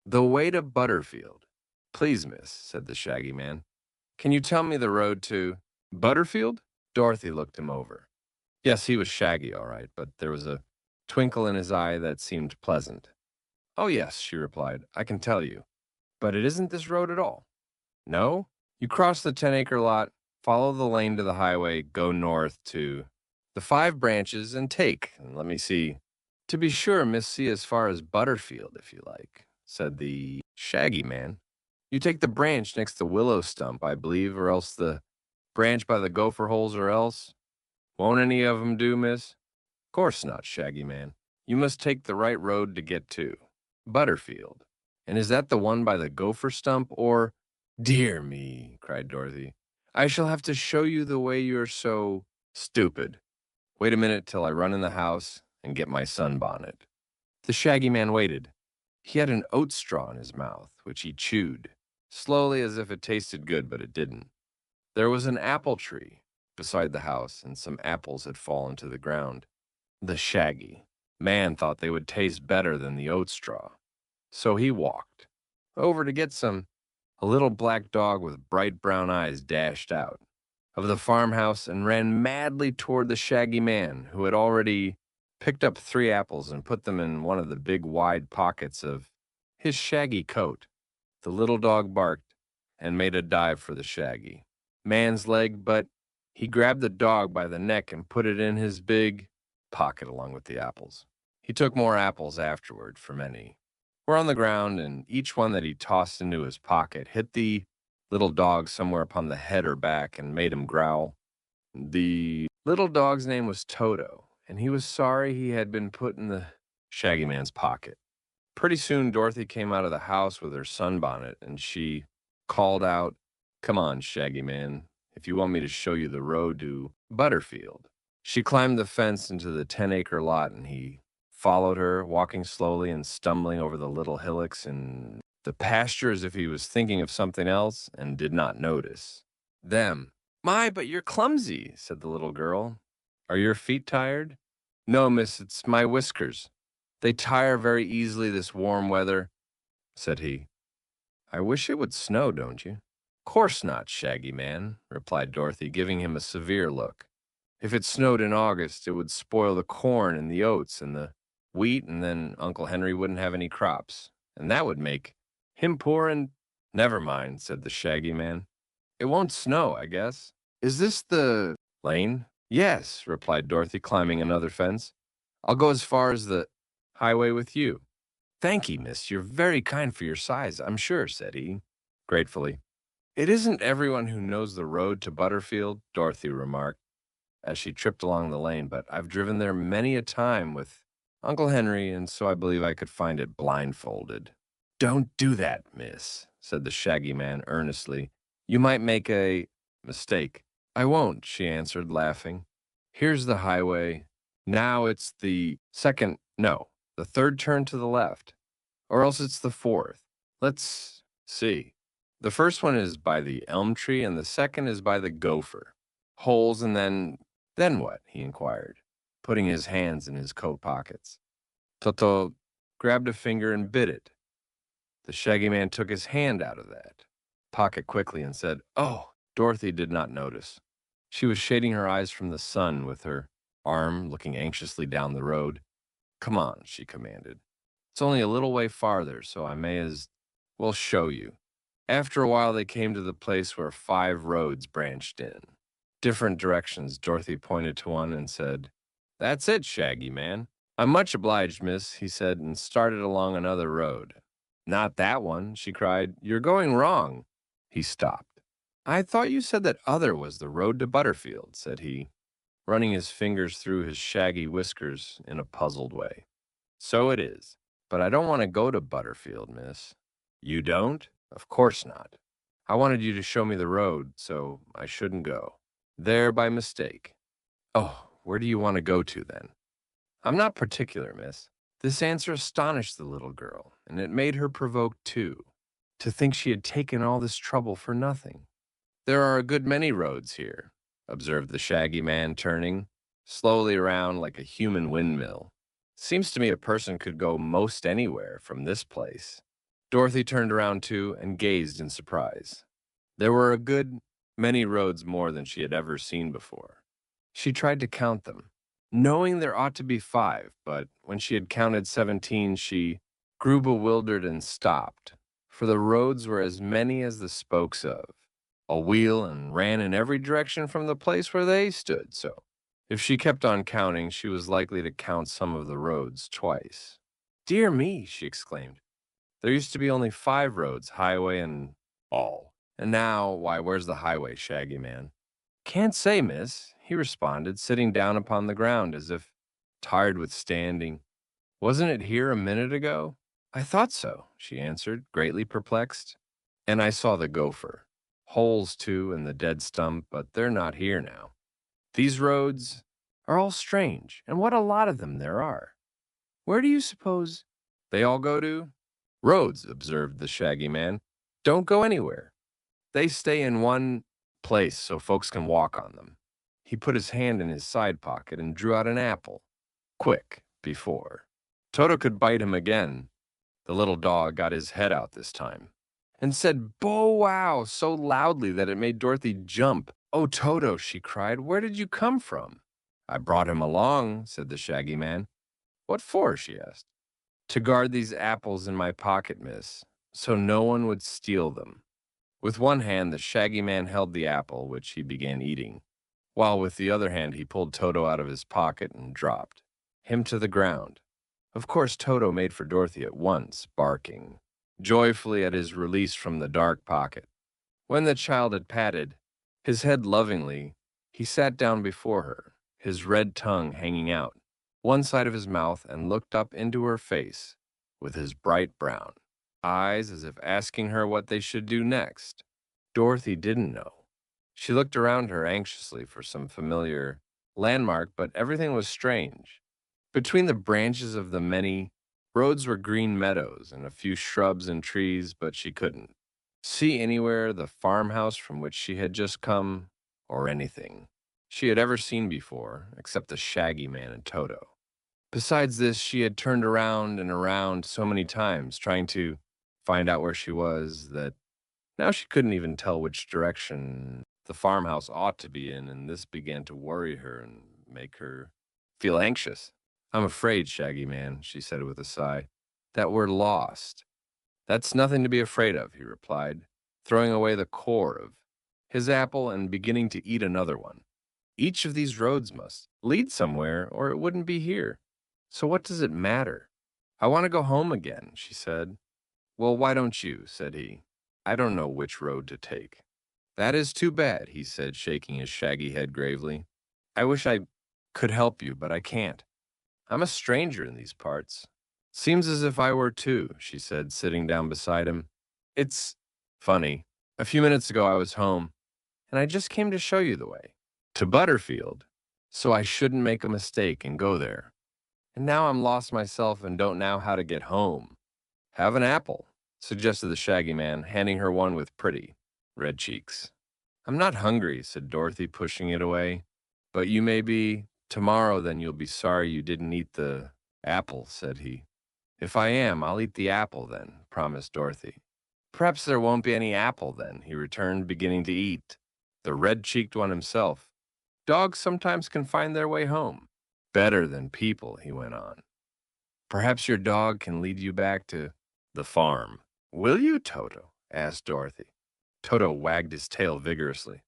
The way to Butterfield. Please, miss, said the Shaggy Man. Can you tell me the road to Butterfield? Dorothy looked him over. Yes, he was Shaggy, all right, but there was a twinkle in his eye that seemed pleasant. Oh, yes, she replied, I can tell you. But it isn't this road at all. No? You cross the 10-acre lot, follow the lane to the highway, go north to the 5 branches, and take, and let me see. To be sure, miss, see as far as Butterfield, if you like, said the Shaggy Man. You take the branch next the willow stump, I believe, or else the branch by the gopher holes, or else. Won't any of 'em do, miss? Course not, Shaggy Man. You must take the right road to get to Butterfield. And is that the one by the gopher stump, or— Dear me, cried Dorothy. I shall have to show you the way you're so stupid. Wait a minute till I run in the house and get my sunbonnet. The Shaggy Man waited. He had an oat straw in his mouth, which he chewed, slowly as if it tasted good, but it didn't. There was an apple tree beside the house, and some apples had fallen to the ground. The Shaggy Man thought they would taste better than the oat straw. So he walked over to get some. A little black dog with bright brown eyes dashed out of the farmhouse and ran madly toward the Shaggy Man, who had already picked up 3 apples and put them in one of the big wide pockets of his shaggy coat. The little dog barked and made a dive for the Shaggy Man's leg, but he grabbed the dog by the neck and put it in his big pocket along with the apples. He took more apples afterward, for many were on the ground, and each one that he tossed into his pocket hit the little dog somewhere upon the head or back and made him growl. The little dog's name was Toto, and he was sorry he had been put in the Shaggy Man's pocket. Pretty soon, Dorothy came out of the house with her sunbonnet, and she called out, Come on, Shaggy Man, if you want me to show you the road to Butterfield. She climbed the fence into the 10-acre lot, and he followed her, walking slowly and stumbling over the little hillocks in the pasture as if he was thinking of something else and did not notice them. My, but you're clumsy, said the little girl. Are your feet tired? No, miss, it's my whiskers. They tire very easily this warm weather, said he. I wish it would snow, don't you? Course not, Shaggy Man, replied Dorothy, giving him a severe look. If it snowed in August, it would spoil the corn and the oats and the wheat, and then Uncle Henry wouldn't have any crops, and that would make him poor and— Never mind, said the Shaggy Man. It won't snow, I guess. Is this the lane? Yes, replied Dorothy, climbing another fence. I'll go as far as the highway with you. Thank ye, miss. You're very kind for your size, I'm sure, said he, gratefully. It isn't everyone who knows the road to Butterfield, Dorothy remarked, as she tripped along the lane, but I've driven there many a time with Uncle Henry, and so I believe I could find it blindfolded. Don't do that, miss, said the Shaggy Man earnestly. You might make a mistake. I won't, she answered, laughing. Here's the highway. Now it's the the third turn to the left, or else it's the fourth. Let's see. The first one is by the elm tree, and the second is by the gopher holes, and then what? He inquired, putting his hands in his coat pockets. Toto grabbed a finger and bit it. The Shaggy Man took his hand out of that pocket quickly and said, Oh! Dorothy did not notice. She was shading her eyes from the sun with her arm, looking anxiously down the road. Come on, she commanded. It's only a little way farther, so I may as well show you. After a while, they came to the place where 5 roads branched in different directions. Dorothy pointed to one and said, That's it, Shaggy Man. I'm much obliged, miss, he said, and started along another road. Not that one, she cried. You're going wrong. He stopped. I thought you said that other was the road to Butterfield, said he, running his fingers through his shaggy whiskers in a puzzled way. So it is, but I don't want to go to Butterfield, miss. You don't? Of course not. I wanted you to show me the road, so I shouldn't go there by mistake. Oh, where do you want to go to, then? I'm not particular, miss. This answer astonished the little girl, and it made her provoked, too, to think she had taken all this trouble for nothing. There are a good many roads here, observed the Shaggy Man, turning slowly around like a human windmill. Seems to me a person could go most anywhere from this place. Dorothy turned around too and gazed in surprise. There were a good many roads more than she had ever seen before. She tried to count them, knowing there ought to be 5, but when she had counted 17, she grew bewildered and stopped, for the roads were as many as the spokes of a wheel and ran in every direction from the place where they stood. So, if she kept on counting, she was likely to count some of the roads twice. Dear me, she exclaimed. There used to be only 5 roads, highway and all. And now, why, where's the highway, Shaggy Man? Can't say, miss, he responded, sitting down upon the ground as if tired with standing. Wasn't it here a minute ago? I thought so, she answered, greatly perplexed. And I saw the gopher. Holes, too, in the dead stump, but they're not here now. These roads are all strange, and what a lot of them there are. Where do you suppose they all go to? Roads, observed the Shaggy Man, don't go anywhere. They stay in one place so folks can walk on them. He put his hand in his side pocket and drew out an apple. Quick, before Toto could bite him again, the little dog got his head out this time and said, "Bow wow," so loudly that it made Dorothy jump. "Oh, Toto," she cried, "where did you come from?" "I brought him along," said the Shaggy Man. "What for?" she asked. "To guard these apples in my pocket, miss, so no one would steal them." With one hand, the Shaggy Man held the apple, which he began eating, while with the other hand he pulled Toto out of his pocket and dropped him to the ground. Of course, Toto made for Dorothy at once, barking joyfully at his release from the dark pocket. When the child had patted his head lovingly, he sat down before her, his red tongue hanging out one side of his mouth, and looked up into her face with his bright brown eyes as if asking her what they should do next. Dorothy didn't know. She looked around her anxiously for some familiar landmark, but everything was strange. Between the branches of the many roads were green meadows and a few shrubs and trees, but she couldn't see anywhere the farmhouse from which she had just come, or anything she had ever seen before, except the Shaggy Man and Toto. Besides this, she had turned around and around so many times trying to find out where she was that now she couldn't even tell which direction the farmhouse ought to be in, and this began to worry her and make her feel anxious. "I'm afraid, Shaggy Man," she said with a sigh, "that we're lost." "That's nothing to be afraid of," he replied, throwing away the core of his apple and beginning to eat another one. "Each of these roads must lead somewhere, or it wouldn't be here. So what does it matter?" "I want to go home again," she said. "Well, why don't you?" said he. "I don't know which road to take." "That is too bad," he said, shaking his shaggy head gravely. "I wish I could help you, but I can't. I'm a stranger in these parts." "Seems as if I were too," she said, sitting down beside him. "It's funny. A few minutes ago I was home, and I just came to show you the way to Butterfield, so I shouldn't make a mistake and go there. And now I'm lost myself and don't know how to get home." "Have an apple," suggested the Shaggy Man, handing her one with pretty red cheeks. "I'm not hungry," said Dorothy, pushing it away. "But you may be tomorrow, then you'll be sorry you didn't eat the apple," said he. "If I am, I'll eat the apple then," promised Dorothy. "Perhaps there won't be any apple then," he returned, beginning to eat the red-cheeked one himself. "Dogs sometimes can find their way home better than people," he went on. "Perhaps your dog can lead you back to the farm." "Will you, Toto?" asked Dorothy. Toto wagged his tail vigorously.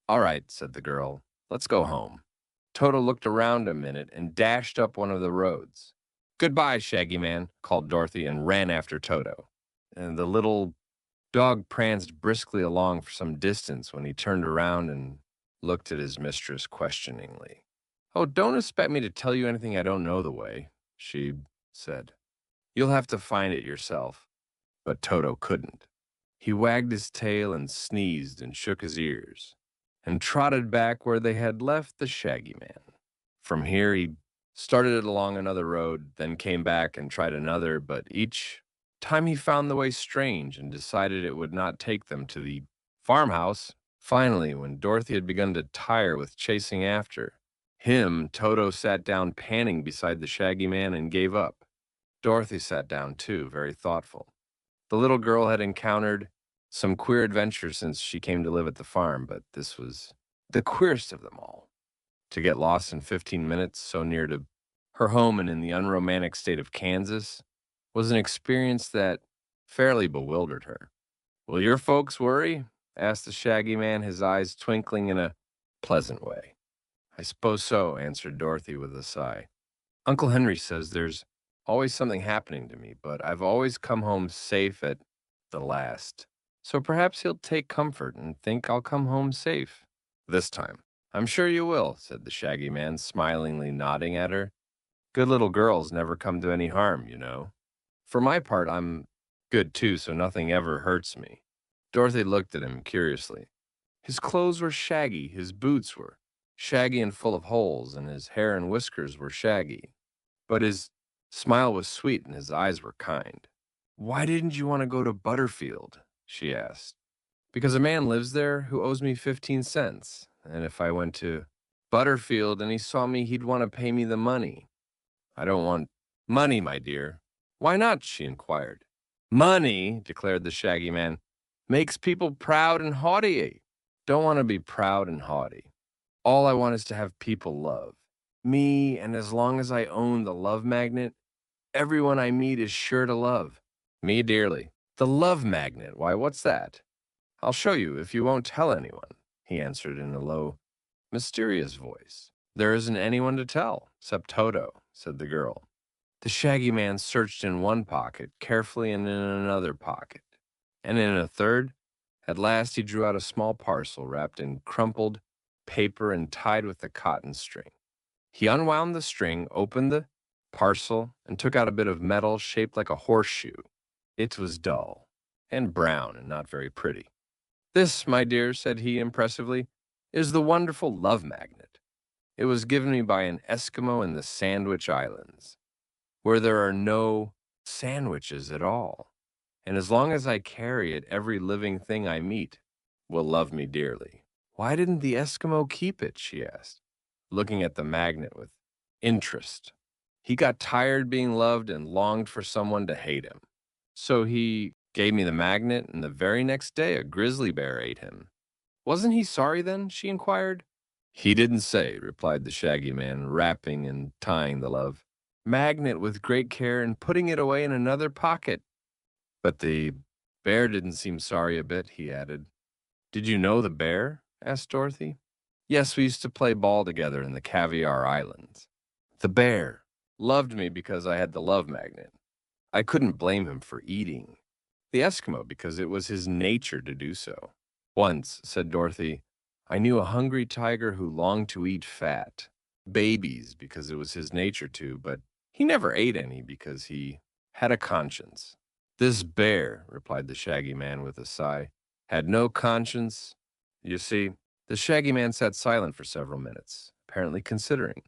"All right," said the girl. "Let's go home." Toto looked around a minute and dashed up one of the roads. "Goodbye, Shaggy Man," called Dorothy and ran after Toto. And the little dog pranced briskly along for some distance when he turned around and looked at his mistress questioningly. "Oh, don't expect me to tell you anything I don't know the way," she said. "You'll have to find it yourself." But Toto couldn't. He wagged his tail and sneezed and shook his ears and trotted back where they had left the Shaggy Man. From here he started along another road, then came back and tried another, but each time he found the way strange and decided it would not take them to the farmhouse. Finally, when Dorothy had begun to tire with chasing after him, Toto sat down panting beside the Shaggy Man and gave up. Dorothy sat down too, very thoughtful. The little girl had encountered some queer adventures since she came to live at the farm, but this was the queerest of them all. To get lost in 15 minutes so near to her home and in the unromantic state of Kansas was an experience that fairly bewildered her. "Will your folks worry?" asked the Shaggy Man, his eyes twinkling in a pleasant way. "I suppose so," answered Dorothy with a sigh. "Uncle Henry says there's always something happening to me, but I've always come home safe at the last. So perhaps he'll take comfort and think I'll come home safe this time." "I'm sure you will," said the Shaggy Man, smilingly nodding at her. "Good little girls never come to any harm, you know. For my part, I'm good too, so nothing ever hurts me." Dorothy looked at him curiously. His clothes were shaggy, his boots were shaggy and full of holes, and his hair and whiskers were shaggy. But his smile was sweet and his eyes were kind. "Why didn't you want to go to Butterfield?" she asked. "Because a man lives there who owes me 15 cents, and if I went to Butterfield and he saw me, he'd want to pay me the money." "I don't want money, my dear." "Why not?" she inquired. "Money," declared the Shaggy Man, "makes people proud and haughty. Don't want to be proud and haughty. All I want is to have people love me, and as long as I own the love magnet, everyone I meet is sure to love me dearly." "The love magnet? Why, what's that?" "I'll show you if you won't tell anyone," he answered in a low, mysterious voice. "There isn't anyone to tell, except Toto," said the girl. The Shaggy Man searched in one pocket carefully and in another pocket, and in a third. At last he drew out a small parcel wrapped in crumpled paper and tied with a cotton string. He unwound the string, opened the parcel, and took out a bit of metal shaped like a horseshoe. It was dull and brown and not very pretty. "This, my dear," said he impressively, "is the wonderful love magnet. It was given me by an Eskimo in the Sandwich Islands, where there are no sandwiches at all. And as long as I carry it, every living thing I meet will love me dearly." "Why didn't the Eskimo keep it?" she asked, looking at the magnet with interest. "He got tired being loved and longed for someone to hate him. So he gave me the magnet, and the very next day a grizzly bear ate him." "Wasn't he sorry then?" she inquired. "He didn't say," replied the Shaggy Man, wrapping and tying the love magnet with great care and putting it away in another pocket. "But the bear didn't seem sorry a bit," he added. "Did you know the bear?" asked Dorothy. "Yes, we used to play ball together in the Caviar Islands. The bear loved me because I had the love magnet. I couldn't blame him for eating the Eskimo because it was his nature to do so." "Once," said Dorothy, "I knew a hungry tiger who longed to eat fat babies because it was his nature to, but he never ate any because he had a conscience." "This bear," replied the Shaggy Man with a sigh, "had no conscience, you see." The Shaggy Man sat silent for several minutes, apparently considering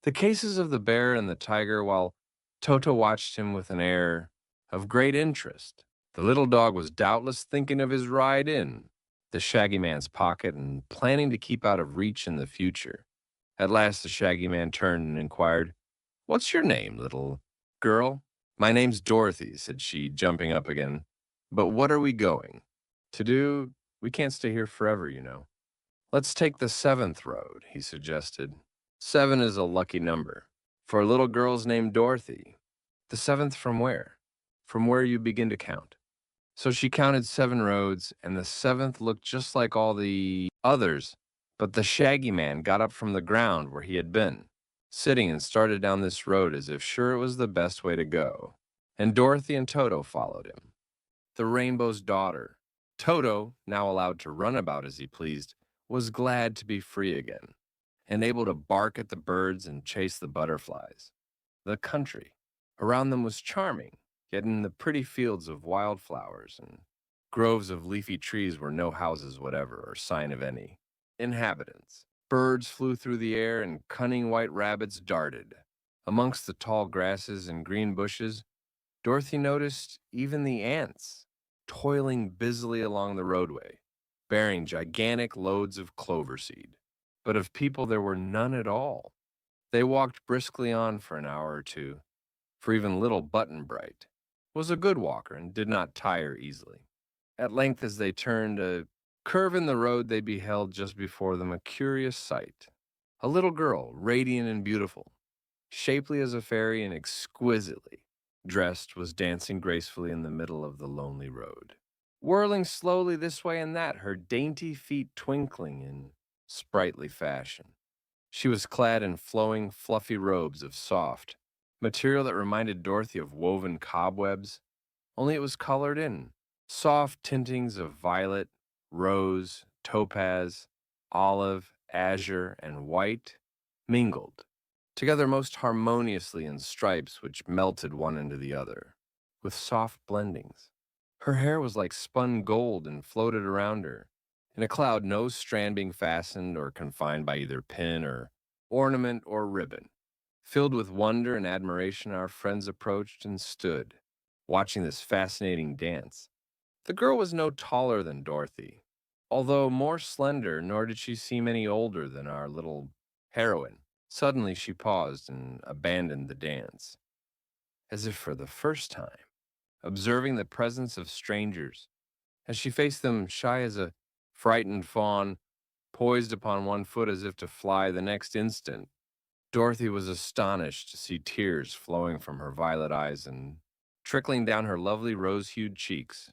the cases of the bear and the tiger while Toto watched him with an air of great interest. The little dog was doubtless thinking of his ride in the Shaggy Man's pocket and planning to keep out of reach in the future. At last the Shaggy Man turned and inquired, "What's your name, little girl?" "My name's Dorothy," said she, jumping up again. "But what are we going to do? We can't stay here forever, you know." "Let's take the 7th road," he suggested. 7 is a lucky number for a little girl's named Dorothy. "The 7th from where?" "From where you begin to count." So she counted 7 roads, and the 7th looked just like all the others, but the Shaggy Man got up from the ground where he had been sitting and started down this road as if sure it was the best way to go. And Dorothy and Toto followed him. The Rainbow's Daughter. Toto, now allowed to run about as he pleased, was glad to be free again, and able to bark at the birds and chase the butterflies. The country around them was charming, yet in the pretty fields of wildflowers and groves of leafy trees were no houses whatever or sign of any inhabitants. Birds flew through the air and cunning white rabbits darted. Amongst the tall grasses and green bushes, Dorothy noticed even the ants toiling busily along the roadway, bearing gigantic loads of clover seed. But of people there were none at all. They walked briskly on for an hour or two, for even little Button Bright was a good walker and did not tire easily. At length, as they turned a curve in the road, they beheld just before them a curious sight. A little girl, radiant and beautiful, shapely as a fairy and exquisitely dressed, was dancing gracefully in the middle of the lonely road, whirling slowly this way and that, her dainty feet twinkling in sprightly fashion. She was clad in flowing, fluffy robes of soft material that reminded Dorothy of woven cobwebs, only it was colored in soft tintings of violet, rose, topaz, olive, azure, and white, mingled together most harmoniously in stripes which melted one into the other, with soft blendings. Her hair was like spun gold and floated around her, in a cloud, no strand being fastened or confined by either pin or ornament or ribbon. Filled with wonder and admiration, our friends approached and stood, watching this fascinating dance. The girl was no taller than Dorothy, although more slender, nor did she seem any older than our little heroine. Suddenly she paused and abandoned the dance, as if for the first time, observing the presence of strangers. As she faced them, shy as a frightened fawn, poised upon one foot as if to fly the next instant, Dorothy was astonished to see tears flowing from her violet eyes and trickling down her lovely rose-hued cheeks.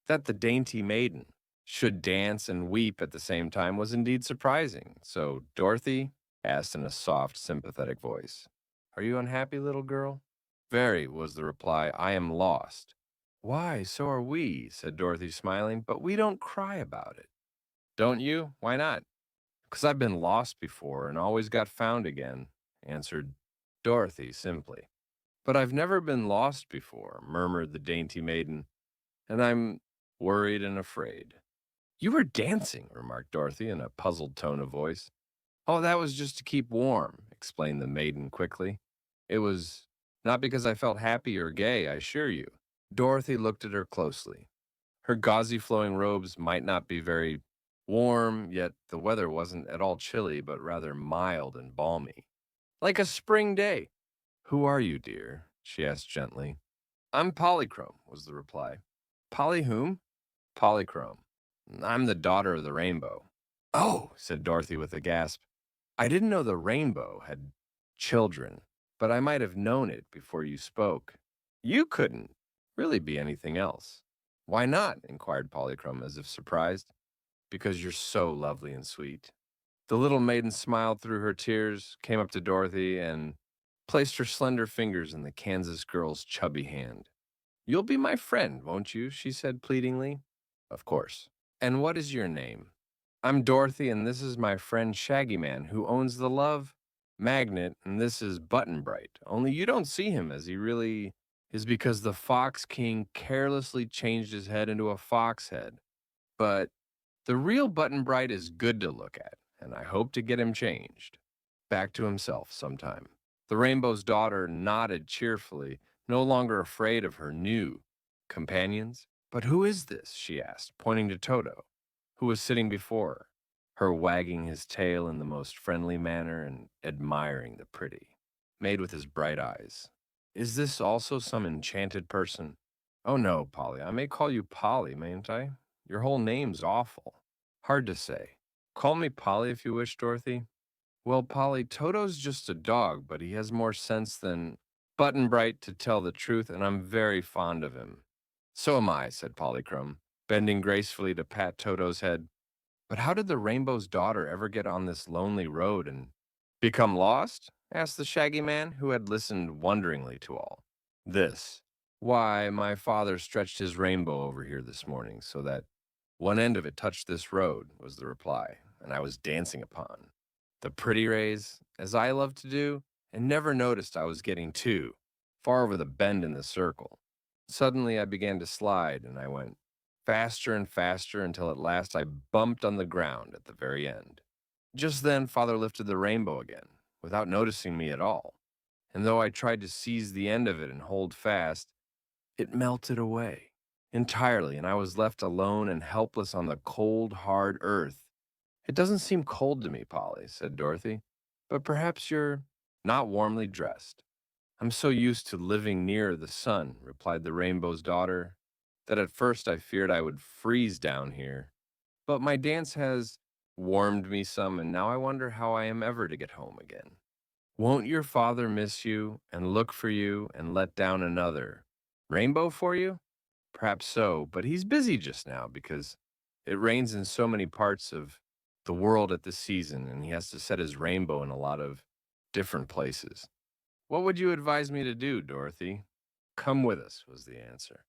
That the dainty maiden should dance and weep at the same time was indeed surprising. So Dorothy asked in a soft, sympathetic voice, "Are you unhappy, little girl?" "Very," was the reply. "I am lost." "Why, so are we," said Dorothy, smiling, "but we don't cry about it." "Don't you? Why not?" "'Cause I've been lost before and always got found again," answered Dorothy simply. "But I've never been lost before," murmured the dainty maiden, "and I'm worried and afraid." "You were dancing," remarked Dorothy in a puzzled tone of voice. "Oh, that was just to keep warm," explained the maiden quickly. "It was not because I felt happy or gay, I assure you." Dorothy looked at her closely. Her gauzy flowing robes might not be very warm, yet the weather wasn't at all chilly, but rather mild and balmy, like a spring day. "Who are you, dear?" she asked gently. "I'm Polychrome," was the reply. "Polly whom?" "Polychrome. I'm the daughter of the rainbow." "Oh," said Dorothy with a gasp. "I didn't know the rainbow had children, but I might have known it before you spoke. You couldn't really be anything else." "Why not?" inquired Polychrome as if surprised. "Because you're so lovely and sweet." The little maiden smiled through her tears, came up to Dorothy, and placed her slender fingers in the Kansas girl's chubby hand. "You'll be my friend, won't you?" she said pleadingly. "Of course." "And what is your name?" "I'm Dorothy, and this is my friend Shaggy Man, who owns the Love Magnet, and this is Button Bright. Only you don't see him as he really is because the Fox King carelessly changed his head into a fox head. But the real Button Bright is good to look at, and I hope to get him changed back to himself sometime." The Rainbow's daughter nodded cheerfully, no longer afraid of her new companions. "But who is this?" she asked, pointing to Toto, who was sitting before her, wagging his tail in the most friendly manner and admiring the pretty, made with his bright eyes. "Is this also some enchanted person?" "Oh no, Polly. I may call you Polly, mayn't I? Your whole name's awful. Hard to say. Call me Polly if you wish, Dorothy." "Well, Polly, Toto's just a dog, but he has more sense than Button Bright, to tell the truth, and I'm very fond of him." "So am I," said Polychrome, bending gracefully to pat Toto's head. "But how did the Rainbow's daughter ever get on this lonely road and become lost?" asked the Shaggy Man, who had listened wonderingly to all this. "Why, my father stretched his rainbow over here this morning so that one end of it touched this road," was the reply, "and I was dancing upon the pretty rays, as I love to do, and never noticed I was getting too far over the bend in the circle. Suddenly I began to slide, and I went faster and faster until at last I bumped on the ground at the very end. Just then father lifted the rainbow again, without noticing me at all, and though I tried to seize the end of it and hold fast, it melted away entirely, and I was left alone and helpless on the cold, hard earth." "It doesn't seem cold to me, Polly," said Dorothy, "but perhaps you're not warmly dressed." I'm so used to living near the sun, replied the rainbow's daughter, that at first I feared I would freeze down here. But my dance has warmed me some, and now I wonder how I am ever to get home again. Won't your father miss you and look for you and let down another rainbow for you? Perhaps so, but he's busy just now because it rains in so many parts of the world at this season, and he has to set his rainbow in a lot of different places. What would you advise me to do, Dorothy? Come with us, was the answer.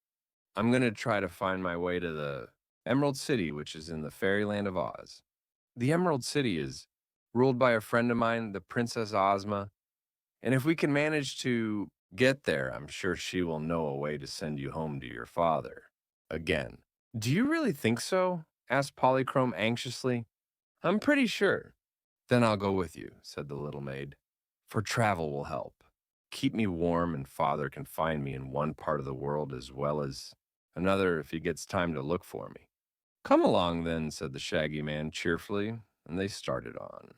I'm going to try to find my way to the Emerald City, which is in the fairyland of Oz. The Emerald City is ruled by a friend of mine, the Princess Ozma, and if we can manage to get there, I'm sure she will know a way to send you home to your father. Again. Do you really think so? Asked Polychrome anxiously. I'm pretty sure. Then I'll go with you, said the little maid, for travel will help. Keep me warm, and father can find me in one part of the world as well as another if he gets time to look for me. Come along then, said the Shaggy Man cheerfully, and they started on.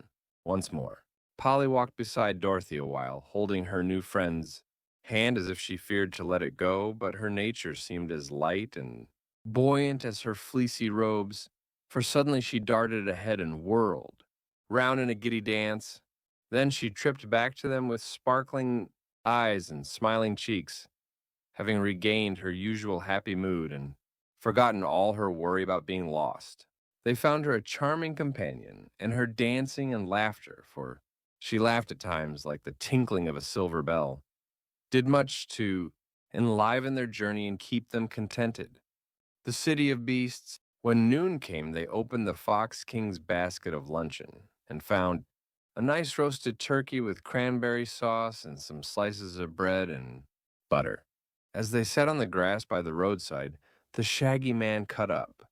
Once more, Polly walked beside Dorothy a while, holding her new friend's hand as if she feared to let it go, but her nature seemed as light and buoyant as her fleecy robes, for suddenly she darted ahead and whirled round in a giddy dance. Then she tripped back to them with sparkling eyes and smiling cheeks, having regained her usual happy mood and forgotten all her worry about being lost. They found her a charming companion, and her dancing and laughter, for she laughed at times like the tinkling of a silver bell, did much to enliven their journey and keep them contented. The city of beasts, when noon came, they opened the Fox King's basket of luncheon and found a nice roasted turkey with cranberry sauce and some slices of bread and butter. As they sat on the grass by the roadside, the Shaggy Man cut up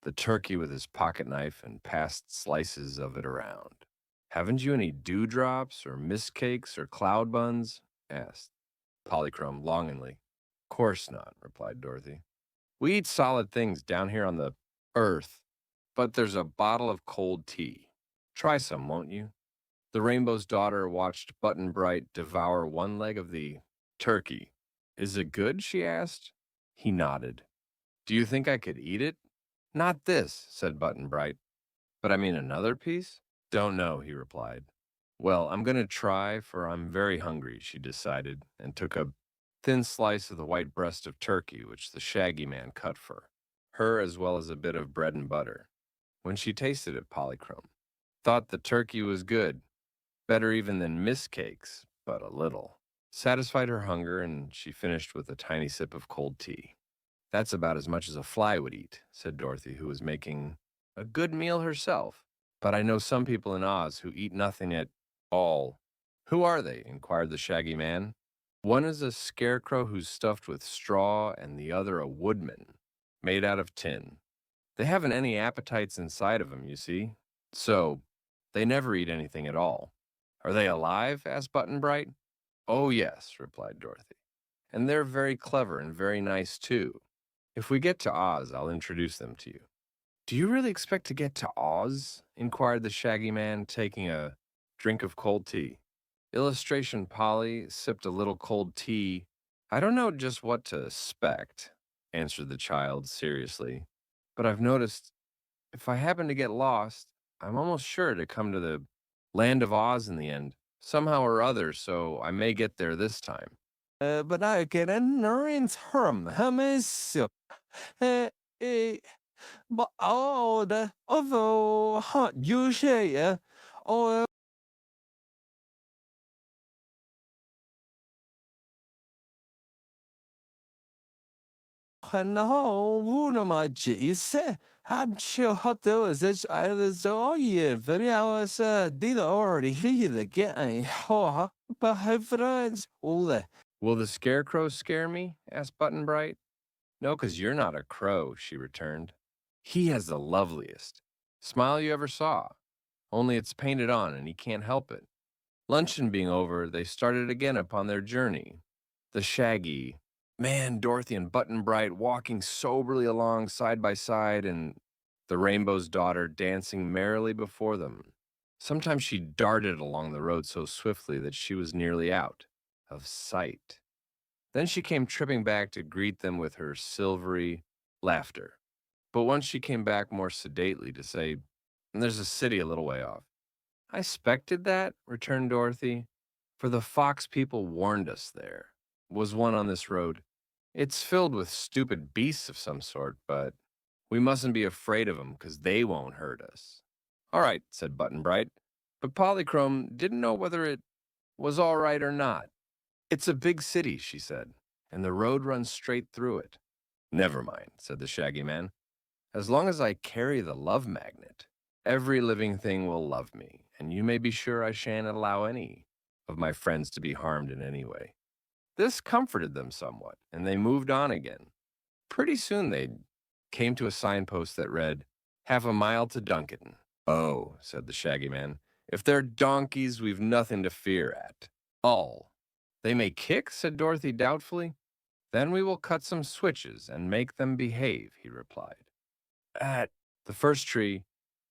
the turkey with his pocket knife and passed slices of it around. Haven't you any dewdrops or mist cakes or cloud buns? Asked Polychrome longingly. Course not, replied Dorothy. We eat solid things down here on the earth, but there's a bottle of cold tea. Try some, won't you? The Rainbow's daughter watched Button Bright devour one leg of the turkey. Is it good? She asked. He nodded. Do you think I could eat it? Not this, said Button Bright. But I mean another piece? Don't know, he replied. Well, I'm going to try, for I'm very hungry, she decided, and took a thin slice of the white breast of turkey which the Shaggy Man cut for her, as well as a bit of bread and butter. When she tasted it, Polychrome thought the turkey was good, better even than mist cakes, but a little. Satisfied her hunger, and she finished with a tiny sip of cold tea. That's about as much as a fly would eat, said Dorothy, who was making a good meal herself. But I know some people in Oz who eat nothing at all. Who are they? Inquired the Shaggy Man. One is a scarecrow who's stuffed with straw, and the other a woodman, made out of tin. They haven't any appetites inside of them, you see. So, they never eat anything at all. Are they alive? Asked Button Bright. Oh, yes, replied Dorothy. And they're very clever and very nice, too. If we get to Oz, I'll introduce them to you. Do you really expect to get to Oz? Inquired the Shaggy Man, taking a drink of cold tea. Illustration Polly sipped a little cold tea. I don't know just what to expect, answered the child seriously. But I've noticed if I happen to get lost, I'm almost sure to come to the land of Oz in the end, somehow or other, so I may get there this time. But I get an orange hummus. Uh, uh, but all the although hot you say, oh, no, one of my G's. I'm sure hot those as I was all year. Very hours, did already hear the getting. Oh, but her friends, all the. Will the scarecrow scare me? Asked Button Bright. No, 'cause you're not a crow, she returned. He has the loveliest smile you ever saw, only it's painted on and he can't help it. Luncheon being over, they started again upon their journey. The Shaggy Man, Dorothy, and Button Bright walking soberly along side by side, and the Rainbow's daughter dancing merrily before them. Sometimes she darted along the road so swiftly that she was nearly out. of sight. Then she came tripping back to greet them with her silvery laughter. But once she came back more sedately to say, "There's a city a little way off." "I expected that," returned Dorothy, "for the fox people warned us there was one on this road. It's filled with stupid beasts of some sort, but we mustn't be afraid of 'em because they won't hurt us." "All right," said Button Bright, but Polychrome didn't know whether it was all right or not. "It's a big city," she said, "and the road runs straight through it." "Never mind," said the Shaggy Man. "As long as I carry the love magnet, every living thing will love me, and you may be sure I shan't allow any of my friends to be harmed in any way." This comforted them somewhat, and they moved on again. Pretty soon they came to a signpost that read, "Half a mile to Duncan." "Oh," said the Shaggy Man, "if they're donkeys, we've nothing to fear at all." "They may kick," said Dorothy doubtfully. "Then we will cut some switches and make them behave," he replied. At the first tree,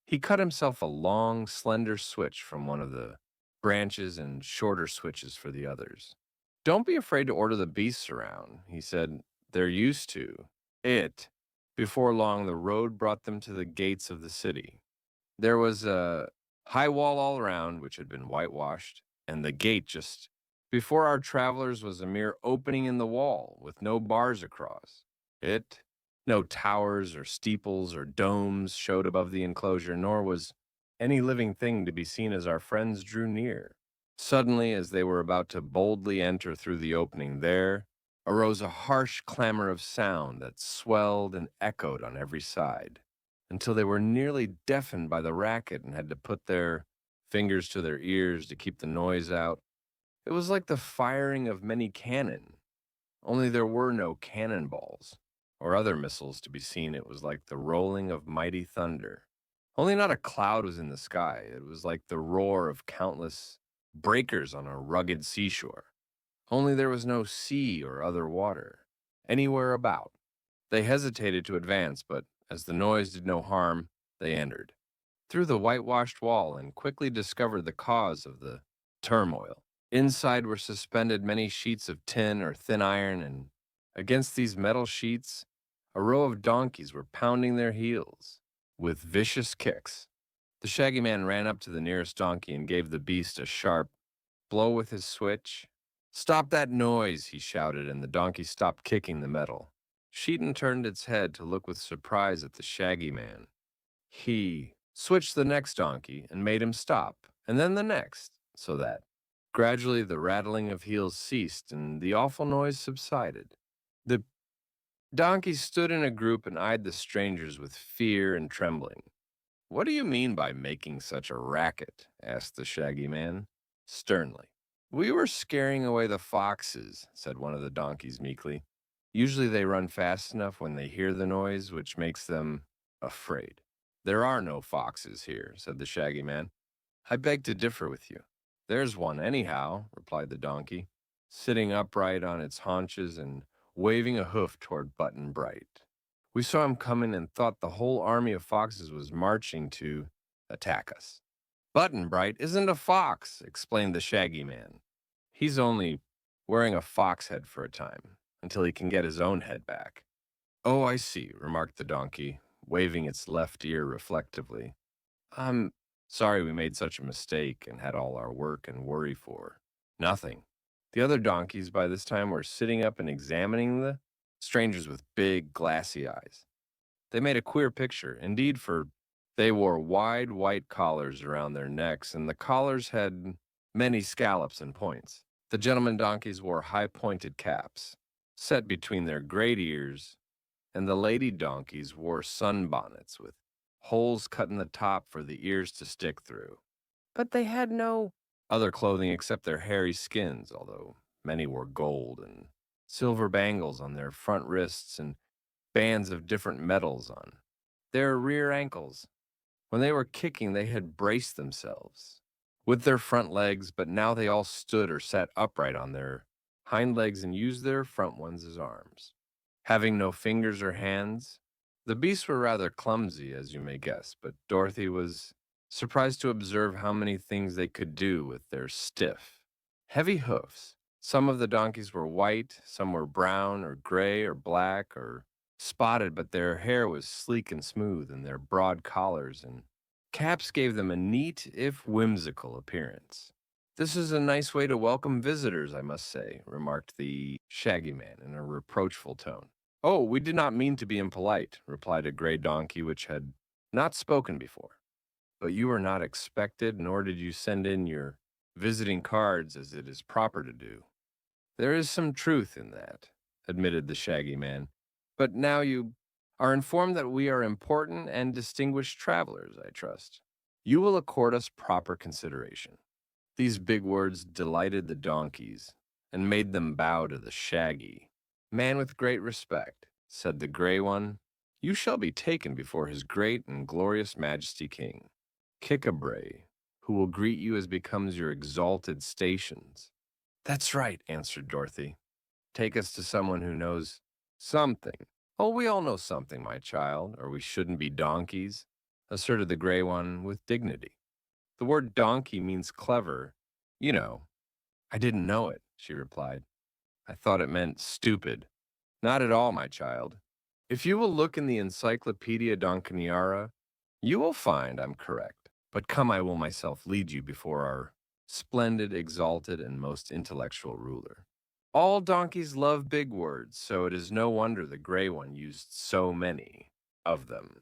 he cut himself a long, slender switch from one of the branches and shorter switches for the others. "Don't be afraid to order the beasts around," he said. "They're used to it." Before long, the road brought them to the gates of the city. There was a high wall all around, which had been whitewashed, and the gate just before our travelers was a mere opening in the wall with no bars across it. No towers or steeples or domes showed above the enclosure, nor was any living thing to be seen as our friends drew near. Suddenly, as they were about to boldly enter through the opening, there arose a harsh clamor of sound that swelled and echoed on every side until they were nearly deafened by the racket and had to put their fingers to their ears to keep the noise out. It was like the firing of many cannon, only there were no cannonballs or other missiles to be seen. It was like the rolling of mighty thunder. Only not a cloud was in the sky. It was like the roar of countless breakers on a rugged seashore. Only there was no sea or other water anywhere about. They hesitated to advance, but as the noise did no harm, they entered through the whitewashed wall and quickly discovered the cause of the turmoil. Inside were suspended many sheets of tin or thin iron, and against these metal sheets, a row of donkeys were pounding their heels with vicious kicks. The Shaggy Man ran up to the nearest donkey and gave the beast a sharp blow with his switch. "Stop that noise," he shouted, and the donkey stopped kicking the metal. Sheeton turned its head to look with surprise at the Shaggy Man. He switched the next donkey and made him stop, and then the next, so that gradually the rattling of heels ceased and the awful noise subsided. The donkeys stood in a group and eyed the strangers with fear and trembling. "What do you mean by making such a racket?" asked the Shaggy Man, sternly. "We were scaring away the foxes," said one of the donkeys meekly. "Usually they run fast enough when they hear the noise, which makes them afraid." "There are no foxes here," said the Shaggy Man. "I beg to differ with you." "There's one anyhow," replied the donkey, sitting upright on its haunches and waving a hoof toward Button Bright. "We saw him coming and thought the whole army of foxes was marching to attack us." "Button Bright isn't a fox," explained the Shaggy Man. "He's only wearing a fox head for a time, until he can get his own head back." "Oh, I see," remarked the donkey, waving its left ear reflectively. "I'm sorry we made such a mistake and had all our work and worry for nothing." The other donkeys by this time were sitting up and examining the strangers with big, glassy eyes. They made a queer picture, indeed, for they wore wide white collars around their necks, and the collars had many scallops and points. The gentlemen donkeys wore high-pointed caps, set between their great ears, and the lady donkeys wore sunbonnets with holes cut in the top for the ears to stick through. But they had no other clothing except their hairy skins, although many wore gold and silver bangles on their front wrists and bands of different metals on their rear ankles. When they were kicking, they had braced themselves with their front legs, but now they all stood or sat upright on their hind legs and used their front ones as arms. Having no fingers or hands, the beasts were rather clumsy, as you may guess, but Dorothy was surprised to observe how many things they could do with their stiff, heavy hoofs. Some of the donkeys were white, some were brown or gray or black or spotted, but their hair was sleek and smooth, and their broad collars and caps gave them a neat, if whimsical, appearance. This is a nice way to welcome visitors, I must say, remarked the Shaggy Man in a reproachful tone. Oh, we did not mean to be impolite, replied a gray donkey which had not spoken before. But you were not expected, nor did you send in your visiting cards as it is proper to do. There is some truth in that, admitted the Shaggy Man. But now you are informed that we are important and distinguished travelers, I trust. You will accord us proper consideration. These big words delighted the donkeys and made them bow to the Shaggy Man with great respect. Said the gray one, you shall be taken before his great and glorious majesty king, Kickabrae, who will greet you as becomes your exalted stations. That's right, answered Dorothy. Take us to someone who knows something. Oh, we all know something, my child, or we shouldn't be donkeys, asserted the gray one with dignity. The word donkey means clever. You know. I didn't know it, she replied. I thought it meant stupid. Not at all, my child. If you will look in the Encyclopedia Donkaniara, you will find I'm correct. But come, I will myself lead you before our splendid, exalted, and most intellectual ruler. All donkeys love big words, so it is no wonder the gray one used so many of them.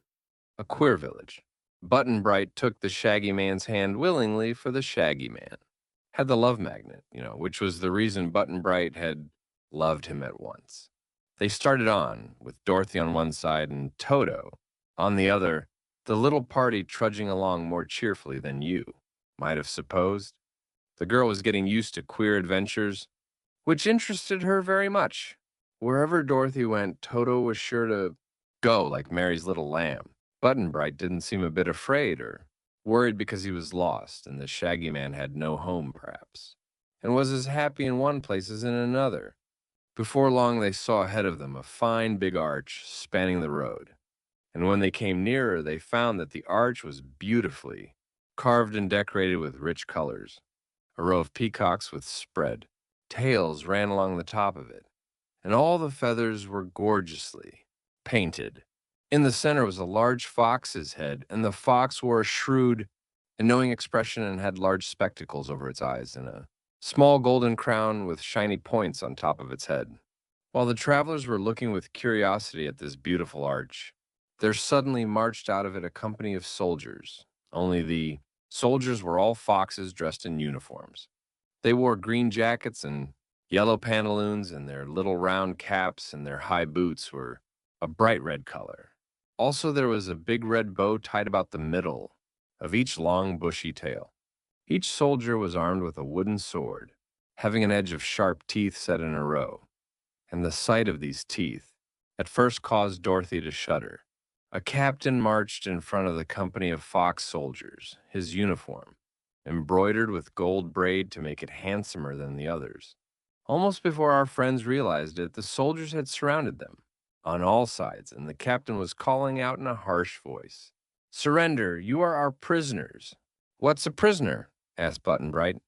A queer village. Button Bright took the Shaggy Man's hand willingly, for the Shaggy Man had the love magnet, which was the reason Button Bright had loved him at once. They started on, with Dorothy on one side and Toto on the other, the little party trudging along more cheerfully than you might have supposed. The girl was getting used to queer adventures, which interested her very much. Wherever Dorothy went, Toto was sure to go like Mary's little lamb. Button Bright didn't seem a bit afraid or worried because he was lost, and the Shaggy Man had no home, perhaps, and was as happy in one place as in another. Before long, they saw ahead of them a fine big arch spanning the road, and when they came nearer, they found that the arch was beautifully carved and decorated with rich colors. A row of peacocks with spread tails ran along the top of it, and all the feathers were gorgeously painted. In the center was a large fox's head, and the fox wore a shrewd and knowing expression and had large spectacles over its eyes and a small golden crown with shiny points on top of its head. While the travelers were looking with curiosity at this beautiful arch, there suddenly marched out of it a company of soldiers. Only the soldiers were all foxes dressed in uniforms. They wore green jackets and yellow pantaloons, and their little round caps and their high boots were a bright red color. Also, there was a big red bow tied about the middle of each long, bushy tail. Each soldier was armed with a wooden sword, having an edge of sharp teeth set in a row, and the sight of these teeth at first caused Dorothy to shudder. A captain marched in front of the company of fox soldiers, his uniform embroidered with gold braid to make it handsomer than the others. Almost before our friends realized it, the soldiers had surrounded them on all sides, and the captain was calling out in a harsh voice, "Surrender, you are our prisoners." "What's a prisoner?" asked Button Bright.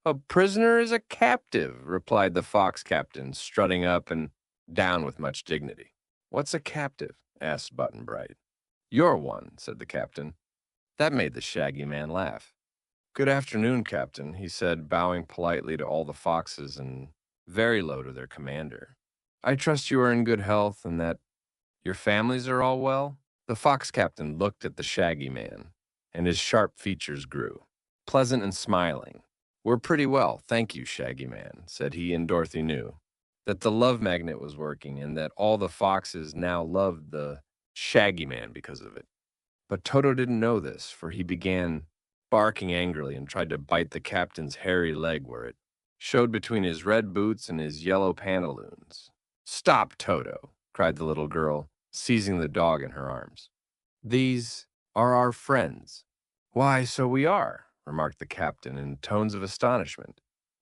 "A prisoner is a captive," replied the fox captain, strutting up and down with much dignity. "What's a captive?" asked Button Bright. "You're one," said the captain. That made the Shaggy Man laugh. "Good afternoon, Captain," he said, bowing politely to all the foxes and very low to their commander. "I trust you are in good health and that your families are all well?" The fox captain looked at the Shaggy Man, and his sharp features grew, pleasant and smiling. "We're pretty well, thank you, Shaggy Man," said he, and Dorothy knew that the love magnet was working and that all the foxes now loved the Shaggy Man because of it. But Toto didn't know this, for he began barking angrily and tried to bite the captain's hairy leg where it showed between his red boots and his yellow pantaloons. "Stop, Toto!" cried the little girl, seizing the dog in her arms. "These are our friends." "Why, so we are," remarked the captain in tones of astonishment.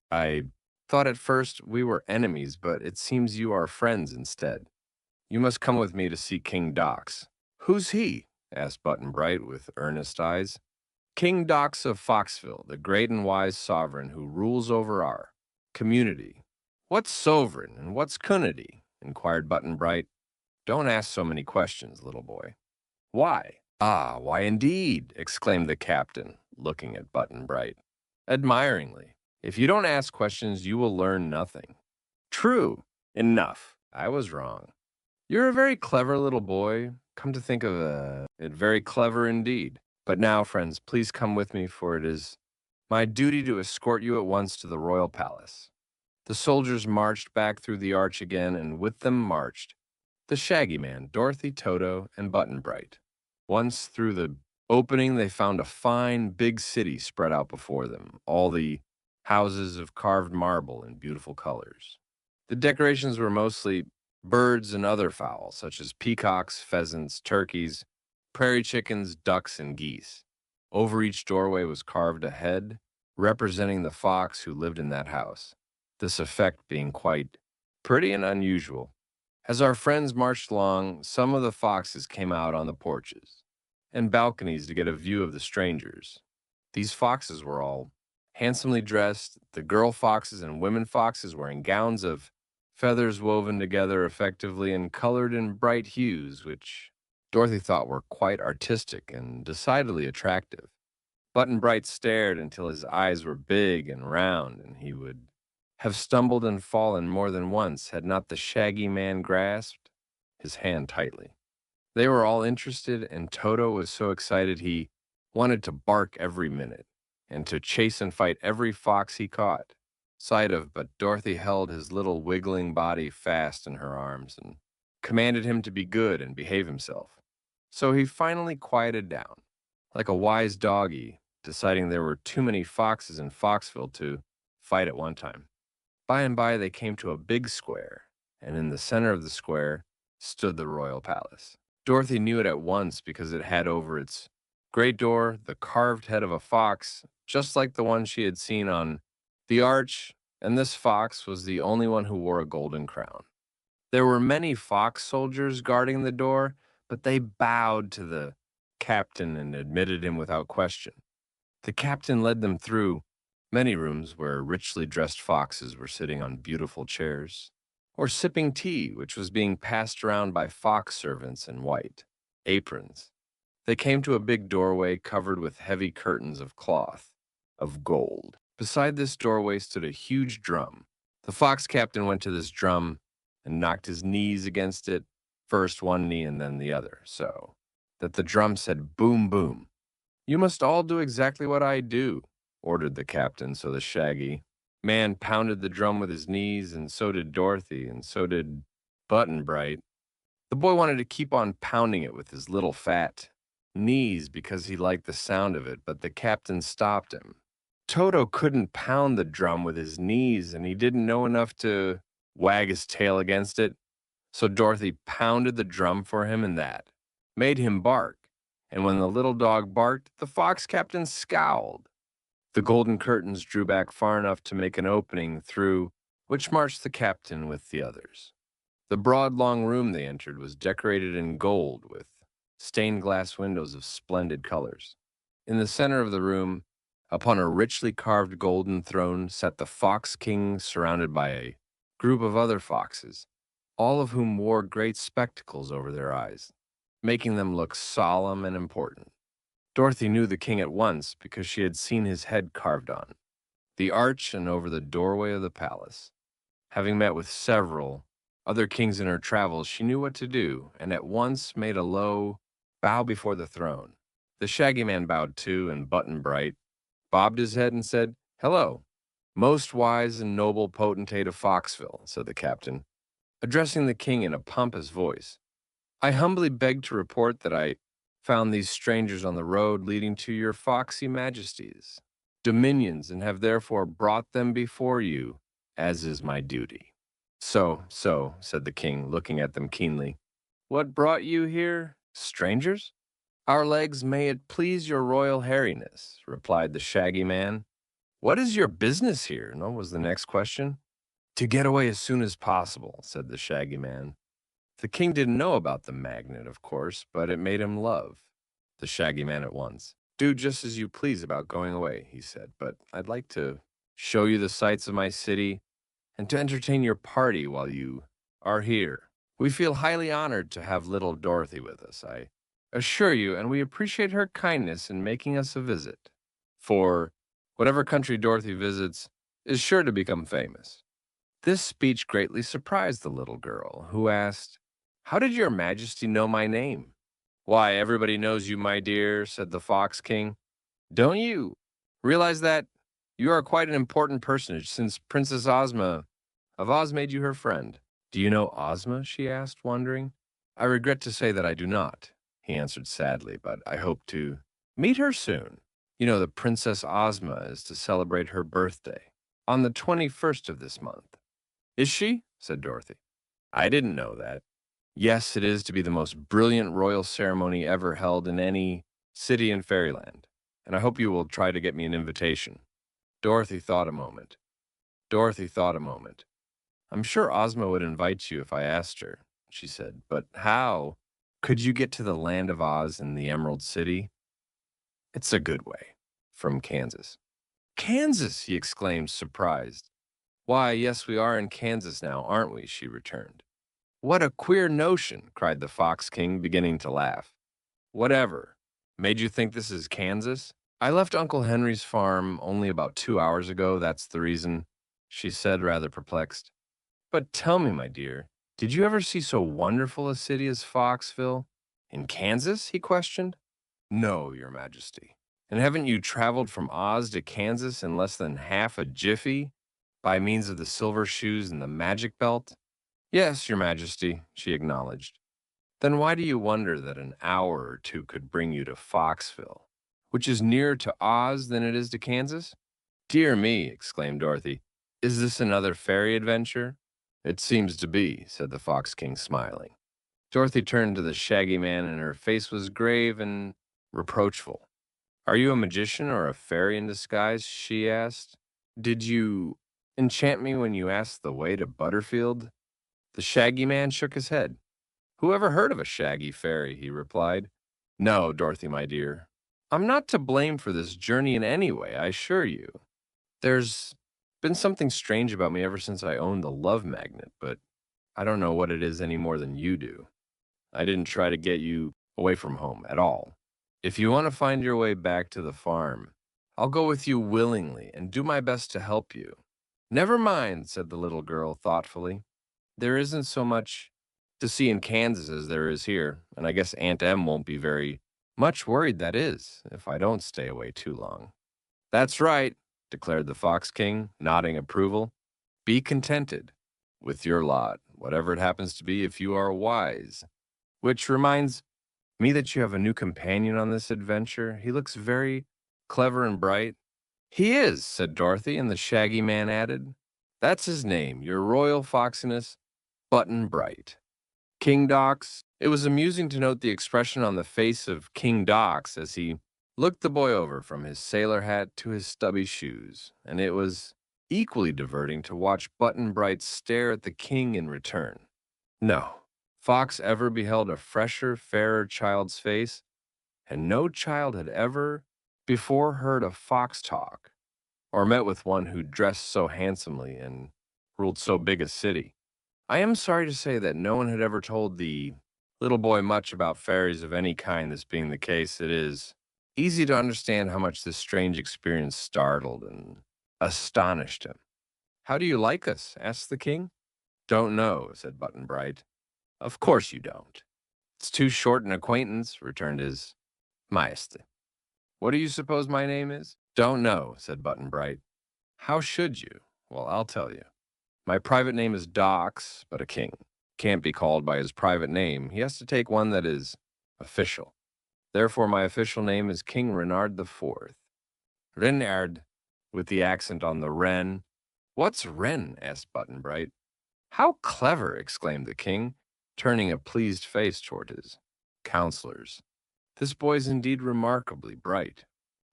"I thought at first we were enemies, but it seems you are friends instead. You must come with me to see King Dox." "Who's he?" asked Button Bright with earnest eyes. "King Dox of Foxville, the great and wise sovereign who rules over our community. What's sovereign and what's cunity? Inquired Button Bright. Don't ask so many questions, little boy. Why? Ah, why indeed? Exclaimed the captain, looking at Button Bright admiringly. If you don't ask questions, you will learn nothing. True. Enough. I was wrong. You're a very clever little boy. Come to think of it, very clever indeed. But now, friends, please come with me, for it is my duty to escort you at once to the royal palace. The soldiers marched back through the arch again, and with them marched the Shaggy Man, Dorothy, Toto, and Button Bright. Once through the opening, they found a fine, big city spread out before them, all the houses of carved marble in beautiful colors. The decorations were mostly birds and other fowl, such as peacocks, pheasants, turkeys, prairie chickens, ducks, and geese. Over each doorway was carved a head representing the fox who lived in that house, this effect being quite pretty and unusual. As our friends marched along, some of the foxes came out on the porches and balconies to get a view of the strangers. These foxes were all handsomely dressed, the girl foxes and women foxes wearing gowns of feathers woven together effectively and colored in bright hues, which Dorothy thought were quite artistic and decidedly attractive. Button Bright stared until his eyes were big and round, and he would have stumbled and fallen more than once had not the Shaggy Man grasped his hand tightly. They were all interested, and Toto was so excited he wanted to bark every minute and to chase and fight every fox he caught sight of, but Dorothy held his little wiggling body fast in her arms and commanded him to be good and behave himself. So he finally quieted down, like a wise doggy, deciding there were too many foxes in Foxville to fight at one time. By and by, they came to a big square, and in the center of the square stood the royal palace. Dorothy knew it at once because it had over its great door the carved head of a fox, just like the one she had seen on the arch, and this fox was the only one who wore a golden crown. There were many fox soldiers guarding the door, but they bowed to the captain and admitted him without question. The captain led them through many rooms where richly dressed foxes were sitting on beautiful chairs, or sipping tea, which was being passed around by fox servants in white aprons. They came to a big doorway covered with heavy curtains of cloth of gold. Beside this doorway stood a huge drum. The fox captain went to this drum and knocked his knees against it, first one knee and then the other, so that the drum said boom, boom. You must all do exactly what I do, ordered the captain, so the Shaggy Man pounded the drum with his knees, and so did Dorothy, and so did Button Bright. The boy wanted to keep on pounding it with his little fat knees because he liked the sound of it, but the captain stopped him. Toto couldn't pound the drum with his knees, and he didn't know enough to wag his tail against it, so Dorothy pounded the drum for him, and that made him bark. And when the little dog barked, the fox captain scowled. The golden curtains drew back far enough to make an opening through which marched the captain with the others. The broad, long room they entered was decorated in gold with stained glass windows of splendid colors. In the center of the room, upon a richly carved golden throne, sat the Fox King surrounded by a group of other foxes, all of whom wore great spectacles over their eyes, making them look solemn and important. Dorothy knew the king at once because she had seen his head carved on the arch and over the doorway of the palace. Having met with several other kings in her travels, she knew what to do and at once made a low bow before the throne. The Shaggy Man bowed too, and Button Bright bobbed his head and said, "Hello, most wise and noble potentate of Foxville," said the captain, addressing the king in a pompous voice. "I humbly beg to report that I found these strangers on the road leading to your foxy majesty's dominions and have therefore brought them before you, as is my duty." So, said the king, looking at them keenly. "What brought you here, strangers?" "Our legs, may it please your royal hairiness," replied the Shaggy Man. "What is your business here?" No, was the next question. "To get away as soon as possible," said the Shaggy Man. The king didn't know about the magnet, of course, but it made him love the Shaggy Man at once. "Do just as you please about going away," he said, "but I'd like to show you the sights of my city and to entertain your party while you are here. We feel highly honored to have little Dorothy with us, I assure you, and we appreciate her kindness in making us a visit. For whatever country Dorothy visits is sure to become famous. This speech greatly surprised the little girl, who asked, "How did your majesty know my name?" "Why, everybody knows you, my dear," said the Fox King. "Don't you realize that you are quite an important personage since Princess Ozma of Oz made you her friend?" "Do you know Ozma?" she asked, wondering. "I regret to say that I do not," he answered sadly, "but I hope to meet her soon. You know, the Princess Ozma is to celebrate her birthday on the 21st of this month." "Is she?" said Dorothy. "I didn't know that." "Yes, it is to be the most brilliant royal ceremony ever held in any city in fairyland, and I hope you will try to get me an invitation." Dorothy thought a moment. Dorothy thought a moment. "I'm sure Ozma would invite you if I asked her," she said, "but how could you get to the land of Oz in the Emerald City?" "It's a good way. From Kansas." "Kansas!" he exclaimed, surprised. "Why, yes, we are in Kansas now, aren't we?" she returned. "What a queer notion!" cried the Fox King, beginning to laugh. "Whatever made you think this is Kansas?" "I left Uncle Henry's farm only about 2 hours ago, that's the reason," she said, rather perplexed. "But tell me, my dear, did you ever see so wonderful a city as Foxville?" "In Kansas?" he questioned. "No, your majesty." "And haven't you traveled from Oz to Kansas in less than half a jiffy by means of the silver shoes and the magic belt?" "Yes, your majesty," she acknowledged. "Then why do you wonder that an hour or two could bring you to Foxville, which is nearer to Oz than it is to Kansas?" "Dear me!" exclaimed Dorothy. "Is this another fairy adventure?" "It seems to be," said the Fox King, smiling. Dorothy turned to the Shaggy Man, and her face was grave and reproachful. "Are you a magician or a fairy in disguise?" she asked. "Did you enchant me when you asked the way to Butterfield?" The Shaggy Man shook his head. "Who ever heard of a shaggy fairy?" he replied. "No, Dorothy, my dear. I'm not to blame for this journey in any way, I assure you. There's been something strange about me ever since I owned the Love Magnet, but I don't know what it is any more than you do. I didn't try to get you away from home at all. If you want to find your way back to the farm, I'll go with you willingly and do my best to help you." "Never mind," said the little girl thoughtfully. "There isn't so much to see in Kansas as there is here, and I guess Aunt Em won't be very much worried, that is, if I don't stay away too long." "That's right," declared the Fox King, nodding approval. "Be contented with your lot, whatever it happens to be, if you are wise. Which reminds me that you have a new companion on this adventure. He looks very clever and bright." "He is," said Dorothy, and the Shaggy Man added, "That's his name, your royal foxiness, Button Bright." King Dox. It was amusing to note the expression on the face of King Dox as he looked the boy over from his sailor hat to his stubby shoes, and it was equally diverting to watch Button Bright stare at the king in return. No, Fox ever beheld a fresher, fairer child's face, and no child had ever before heard a fox talk, or met with one who dressed so handsomely and ruled so big a city. I am sorry to say that no one had ever told the little boy much about fairies of any kind. This being the case, it is easy to understand how much this strange experience startled and astonished him. "How do you like us?" asked the king. "Don't know," said Button Bright. "Of course you don't. It's too short an acquaintance," returned his majesty. "What do you suppose my name is?" "Don't know," said Button Bright. "How should you?" "Well, I'll tell you. My private name is Dox, but a king can't be called by his private name. He has to take one that is official. Therefore, my official name is King Renard the Fourth. Renard, with the accent on the Ren. "What's Ren?" asked Button Bright. "How clever!" exclaimed the king, turning a pleased face toward his counselors. "This boy's indeed remarkably bright."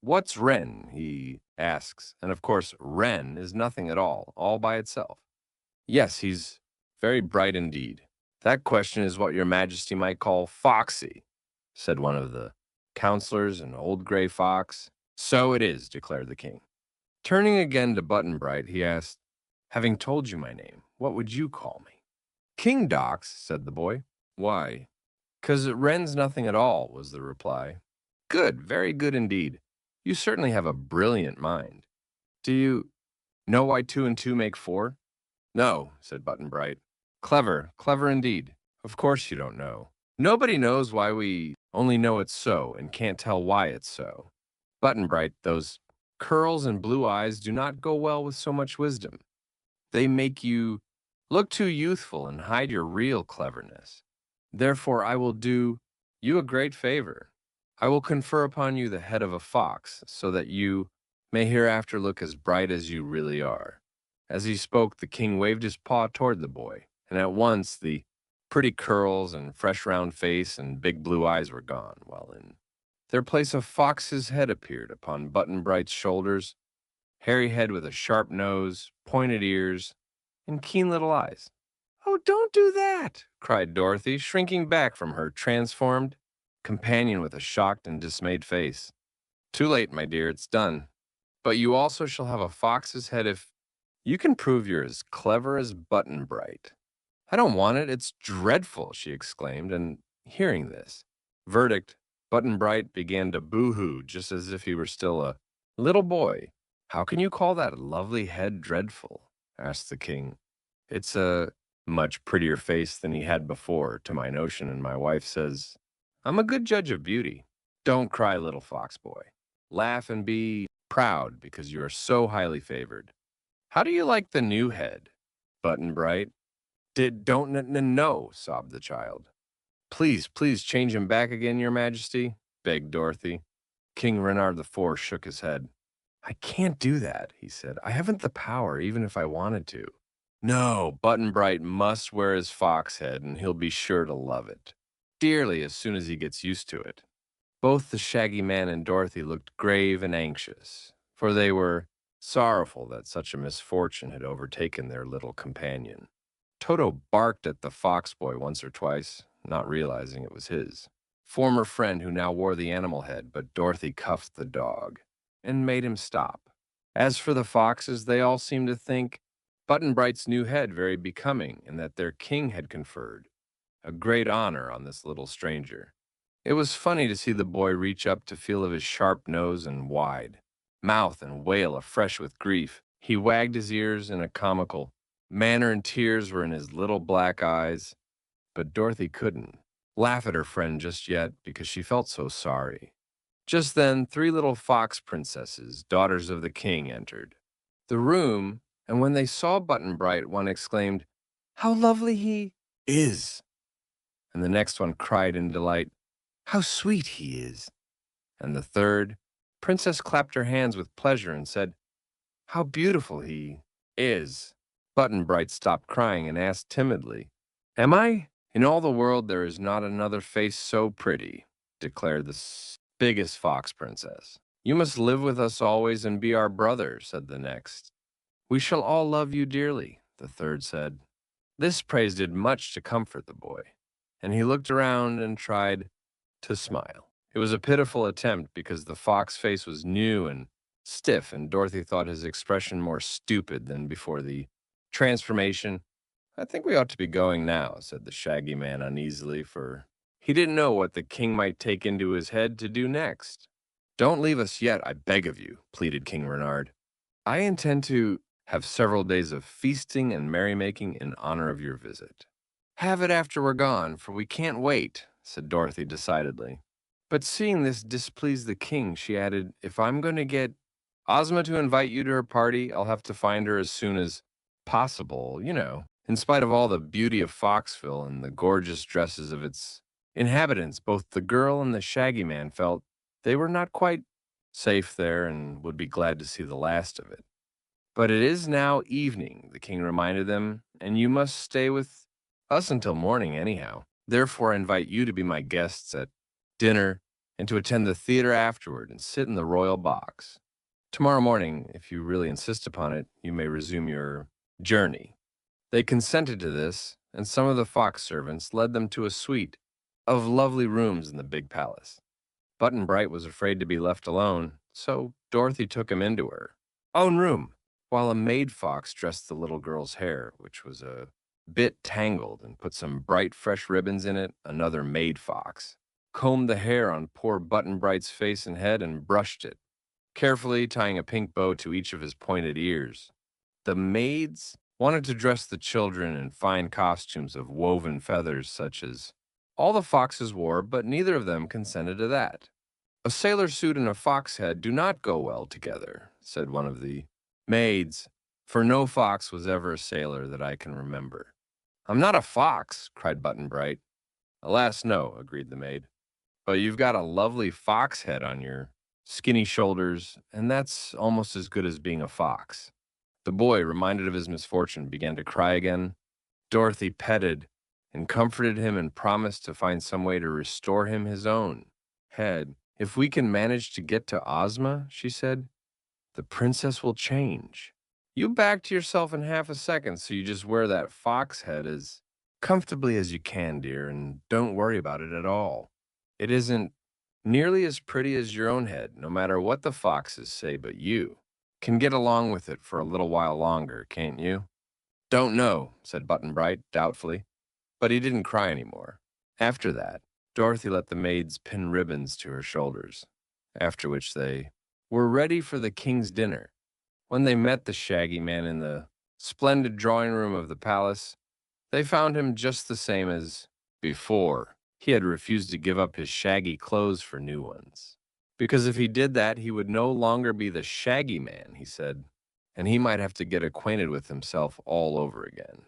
"What's Ren?" he asks, and of course Ren is nothing at all by itself. "Yes, he's very bright indeed." "That question is what your majesty might call foxy," said one of the counselors, an old gray fox. "So it is," declared the king. Turning again to Button Bright, he asked, Having told you my name, what would you call me? King Dox, said the boy. Why? 'Cause it rends nothing at all, was the reply. Good, very good indeed. You certainly have a brilliant mind. Do you know why two and two make four? No, said Button Bright. Clever, clever indeed. Of course you don't know. Nobody knows why, we only know it's so and can't tell why it's so. Button Bright, those curls and blue eyes do not go well with so much wisdom. They make you look too youthful and hide your real cleverness. Therefore, I will do you a great favor. I will confer upon you the head of a fox, so that you may hereafter look as bright as you really are. As he spoke, the king waved his paw toward the boy, and at once the pretty curls and fresh round face and big blue eyes were gone, while in their place a fox's head appeared upon Button Bright's shoulders, hairy head with a sharp nose, pointed ears, and keen little eyes. Oh, don't do that, cried Dorothy, shrinking back from her transformed companion with a shocked and dismayed face. Too late, my dear, it's done. But you also shall have a fox's head if you can prove you're as clever as Button Bright. I don't want it, it's dreadful, she exclaimed, and hearing this verdict, Button Bright began to boo-hoo just as if he were still a little boy. How can you call that lovely head dreadful? Asked the king. It's a much prettier face than he had before, to my notion, and my wife says, I'm a good judge of beauty. Don't cry, little fox boy. Laugh and be proud because you are so highly favored. How do you like the new head, Button Bright? Don't sobbed the child. Please, please change him back again, your majesty, begged Dorothy. King Renard IV shook his head. I can't do that, he said. I haven't the power, even if I wanted to. No, Button Bright must wear his fox head, and he'll be sure to love it dearly as soon as he gets used to it. Both the Shaggy Man and Dorothy looked grave and anxious, for they were sorrowful that such a misfortune had overtaken their little companion. Toto barked at the fox boy once or twice, not realizing it was his former friend who now wore the animal head, but Dorothy cuffed the dog and made him stop. As for the foxes, they all seemed to think Button Bright's new head very becoming, and that their king had conferred a great honor on this little stranger. It was funny to see the boy reach up to feel of his sharp nose and wide mouth and wail afresh with grief. He wagged his ears in a comical manner, and tears were in his little black eyes, but Dorothy couldn't laugh at her friend just yet because she felt so sorry. Just then, three little fox princesses, daughters of the king, entered the room, and when they saw Button Bright, one exclaimed, How lovely he is! And the next one cried in delight, How sweet he is! And the third princess clapped her hands with pleasure and said, How beautiful he is! Button Bright stopped crying and asked timidly, Am I? In all the world there is not another face so pretty, declared the biggest fox princess. You must live with us always and be our brother, said the next. We shall all love you dearly, the third said. This praise did much to comfort the boy, and he looked around and tried to smile. It was a pitiful attempt because the fox face was new and stiff, and Dorothy thought his expression more stupid than before the transformation. I think we ought to be going now, said the Shaggy Man uneasily, for he didn't know what the king might take into his head to do next. Don't leave us yet, I beg of you, pleaded King Renard. I intend to have several days of feasting and merrymaking in honor of your visit. Have it after we're gone, for we can't wait, said Dorothy decidedly. But seeing this displeased the king, she added, If I'm going to get Ozma to invite you to her party, I'll have to find her as soon as possible, you know. In spite of all the beauty of Foxville and the gorgeous dresses of its inhabitants, both the girl and the Shaggy Man felt they were not quite safe there and would be glad to see the last of it. But it is now evening, the king reminded them, and you must stay with us until morning anyhow. Therefore, I invite you to be my guests at dinner and to attend the theater afterward and sit in the royal box. Tomorrow morning, if you really insist upon it, you may resume your journey. They consented to this, and some of the fox servants led them to a suite of lovely rooms in the big palace. Button Bright was afraid to be left alone, so Dorothy took him into her own room. while a maid fox dressed the little girl's hair, which was a bit tangled, and put some bright, fresh ribbons in it. Another maid fox combed the hair on poor Button Bright's face and head and brushed it, carefully tying a pink bow to each of his pointed ears. The maids wanted to dress the children in fine costumes of woven feathers, such as all the foxes wore, but neither of them consented to that. A sailor suit and a fox head do not go well together, said one of the maids, for no fox was ever a sailor that I can remember. I'm not a fox, cried Button Bright. Alas, no, agreed the maid. But you've got a lovely fox head on your skinny shoulders, and that's almost as good as being a fox. The boy, reminded of his misfortune, began to cry again. Dorothy petted and comforted him and promised to find some way to restore him his own head. If we can manage to get to Ozma, she said, the princess will change. You back to yourself in half a second, so you just wear that fox head as comfortably as you can, dear, and don't worry about it at all. It isn't nearly as pretty as your own head, no matter what the foxes say, but you can get along with it for a little while longer, can't you? Don't know, said Button Bright doubtfully, but he didn't cry any more. After that, Dorothy let the maids pin ribbons to her shoulders, after which they were ready for the king's dinner. When they met the Shaggy Man in the splendid drawing room of the palace, they found him just the same as before. He had refused to give up his shaggy clothes for new ones. Because if he did that, he would no longer be the Shaggy Man, he said, and he might have to get acquainted with himself all over again.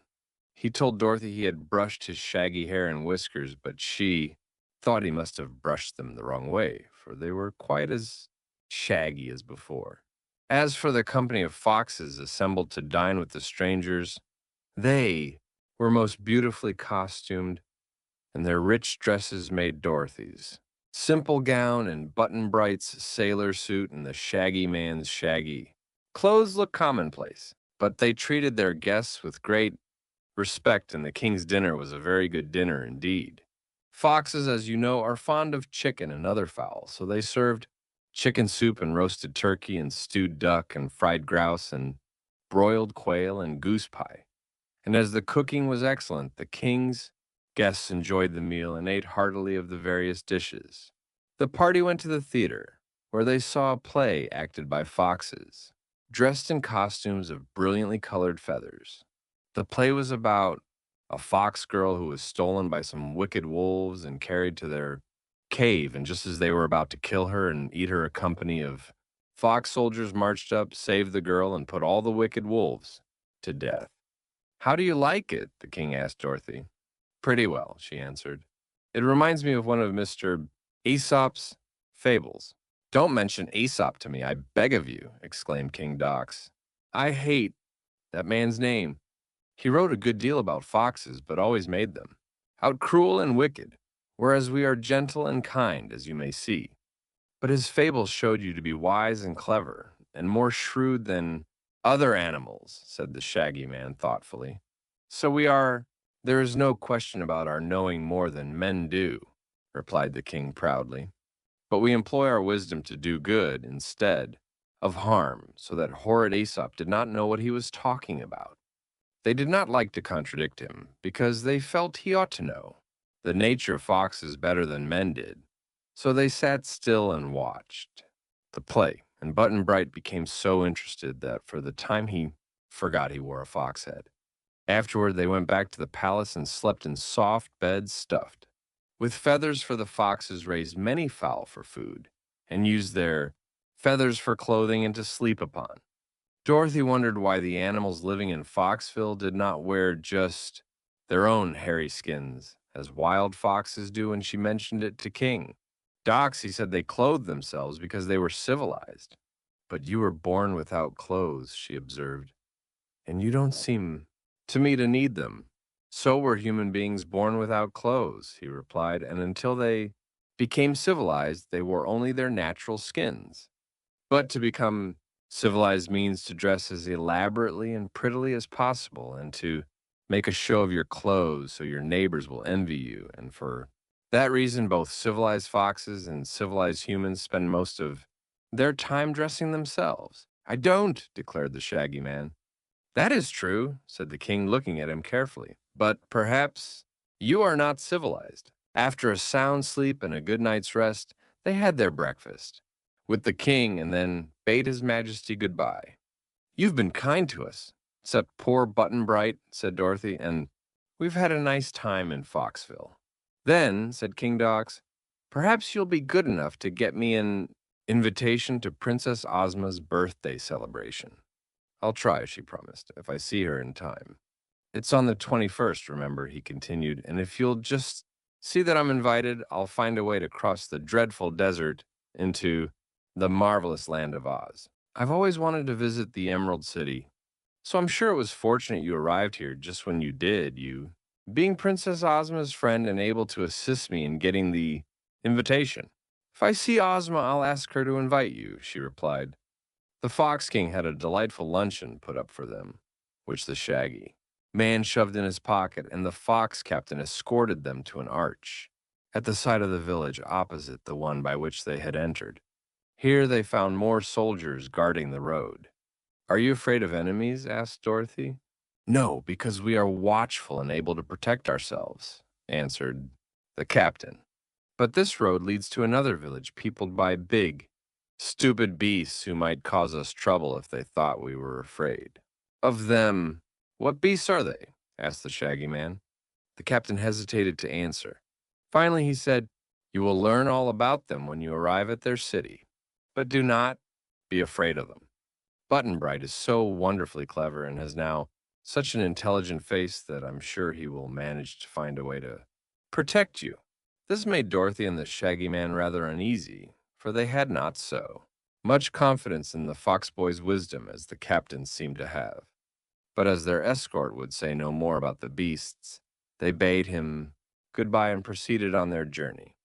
He told Dorothy he had brushed his shaggy hair and whiskers, but she thought he must have brushed them the wrong way, for they were quite as shaggy as before. As for the company of foxes assembled to dine with the strangers, they were most beautifully costumed, and their rich dresses made Dorothy's simple gown and Button Bright's sailor suit and the Shaggy Man's shaggy clothes look commonplace, but they treated their guests with great respect, and the king's dinner was a very good dinner indeed. Foxes, as you know, are fond of chicken and other fowl, so they served chicken soup and roasted turkey and stewed duck and fried grouse and broiled quail and goose pie. And as the cooking was excellent, the king's guests enjoyed the meal and ate heartily of the various dishes. The party went to the theater, where they saw a play acted by foxes, dressed in costumes of brilliantly colored feathers. The play was about a fox girl who was stolen by some wicked wolves and carried to their cave, and just as they were about to kill her and eat her, a company of fox soldiers marched up, saved the girl, and put all the wicked wolves to death. How do you like it? The king asked Dorothy. Pretty well, she answered. It reminds me of one of Mr. Aesop's fables. Don't mention Aesop to me, I beg of you, exclaimed King Dox. I hate that man's name. He wrote a good deal about foxes, but always made them out cruel and wicked, whereas we are gentle and kind, as you may see. But his fables showed you to be wise and clever, and more shrewd than other animals, said the Shaggy Man thoughtfully. So there is no question about our knowing more than men do, replied the king proudly. But we employ our wisdom to do good instead of harm, so that horrid Aesop did not know what he was talking about. They did not like to contradict him, because they felt he ought to know the nature of foxes better than men did. So they sat still and watched the play, and Button Bright became so interested that for the time he forgot he wore a fox head. Afterward, they went back to the palace and slept in soft beds stuffed with feathers, for the foxes raised many fowl for food and used their feathers for clothing and to sleep upon. Dorothy wondered why the animals living in Foxville did not wear just their own hairy skins, as wild foxes do, and she mentioned it to King. Doxy said they clothed themselves because they were civilized. But you were born without clothes, she observed, and you don't seem to me to need them. So were human beings born without clothes, he replied, and until they became civilized, they wore only their natural skins. But to become civilized means to dress as elaborately and prettily as possible and to make a show of your clothes so your neighbors will envy you. And for that reason, both civilized foxes and civilized humans spend most of their time dressing themselves. I don't, declared the Shaggy Man. That is true, said the king, looking at him carefully. But perhaps you are not civilized. After a sound sleep and a good night's rest, they had their breakfast with the king and then bade his majesty goodbye. You've been kind to us, except poor Button Bright, said Dorothy, and we've had a nice time in Foxville. Then, said King Dox, perhaps you'll be good enough to get me an invitation to Princess Ozma's birthday celebration. I'll try, she promised, if I see her in time. It's on the 21st, remember, he continued, and if you'll just see that I'm invited, I'll find a way to cross the dreadful desert into the marvelous land of Oz. I've always wanted to visit the Emerald City, so I'm sure it was fortunate you arrived here just when you did, you being Princess Ozma's friend and able to assist me in getting the invitation. If I see Ozma, I'll ask her to invite you, she replied. The Fox King had a delightful luncheon put up for them, which the Shaggy Man shoved in his pocket, and the Fox Captain escorted them to an arch at the side of the village opposite the one by which they had entered. Here they found more soldiers guarding the road. Are you afraid of enemies? Asked Dorothy. No, because we are watchful and able to protect ourselves, answered the captain. But this road leads to another village peopled by big, stupid beasts who might cause us trouble if they thought we were afraid. Of them, what beasts are they? Asked the Shaggy Man. The captain hesitated to answer. Finally, he said, you will learn all about them when you arrive at their city, but do not be afraid of them. Button Bright is so wonderfully clever and has now such an intelligent face that I'm sure he will manage to find a way to protect you. This made Dorothy and the Shaggy Man rather uneasy, for they had not so much confidence in the Fox Boy's wisdom as the captain seemed to have. But as their escort would say no more about the beasts, they bade him goodbye and proceeded on their journey.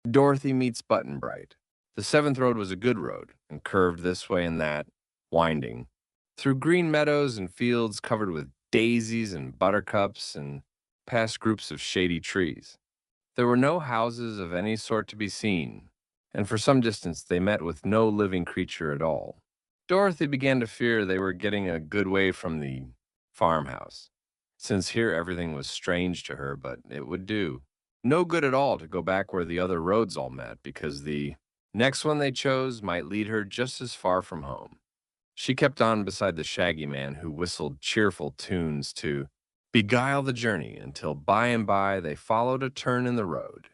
Dorothy meets Button Bright. The seventh road was a good road, and curved this way and that, winding through green meadows and fields covered with daisies and buttercups and past groups of shady trees. There were no houses of any sort to be seen, and for some distance they met with no living creature at all. Dorothy began to fear they were getting a good way from the farmhouse, since here everything was strange to her, but it would do no good at all to go back where the other roads all met, because the next one they chose might lead her just as far from home. She kept on beside the Shaggy Man, who whistled cheerful tunes to beguile the journey until by and by they followed a turn in the road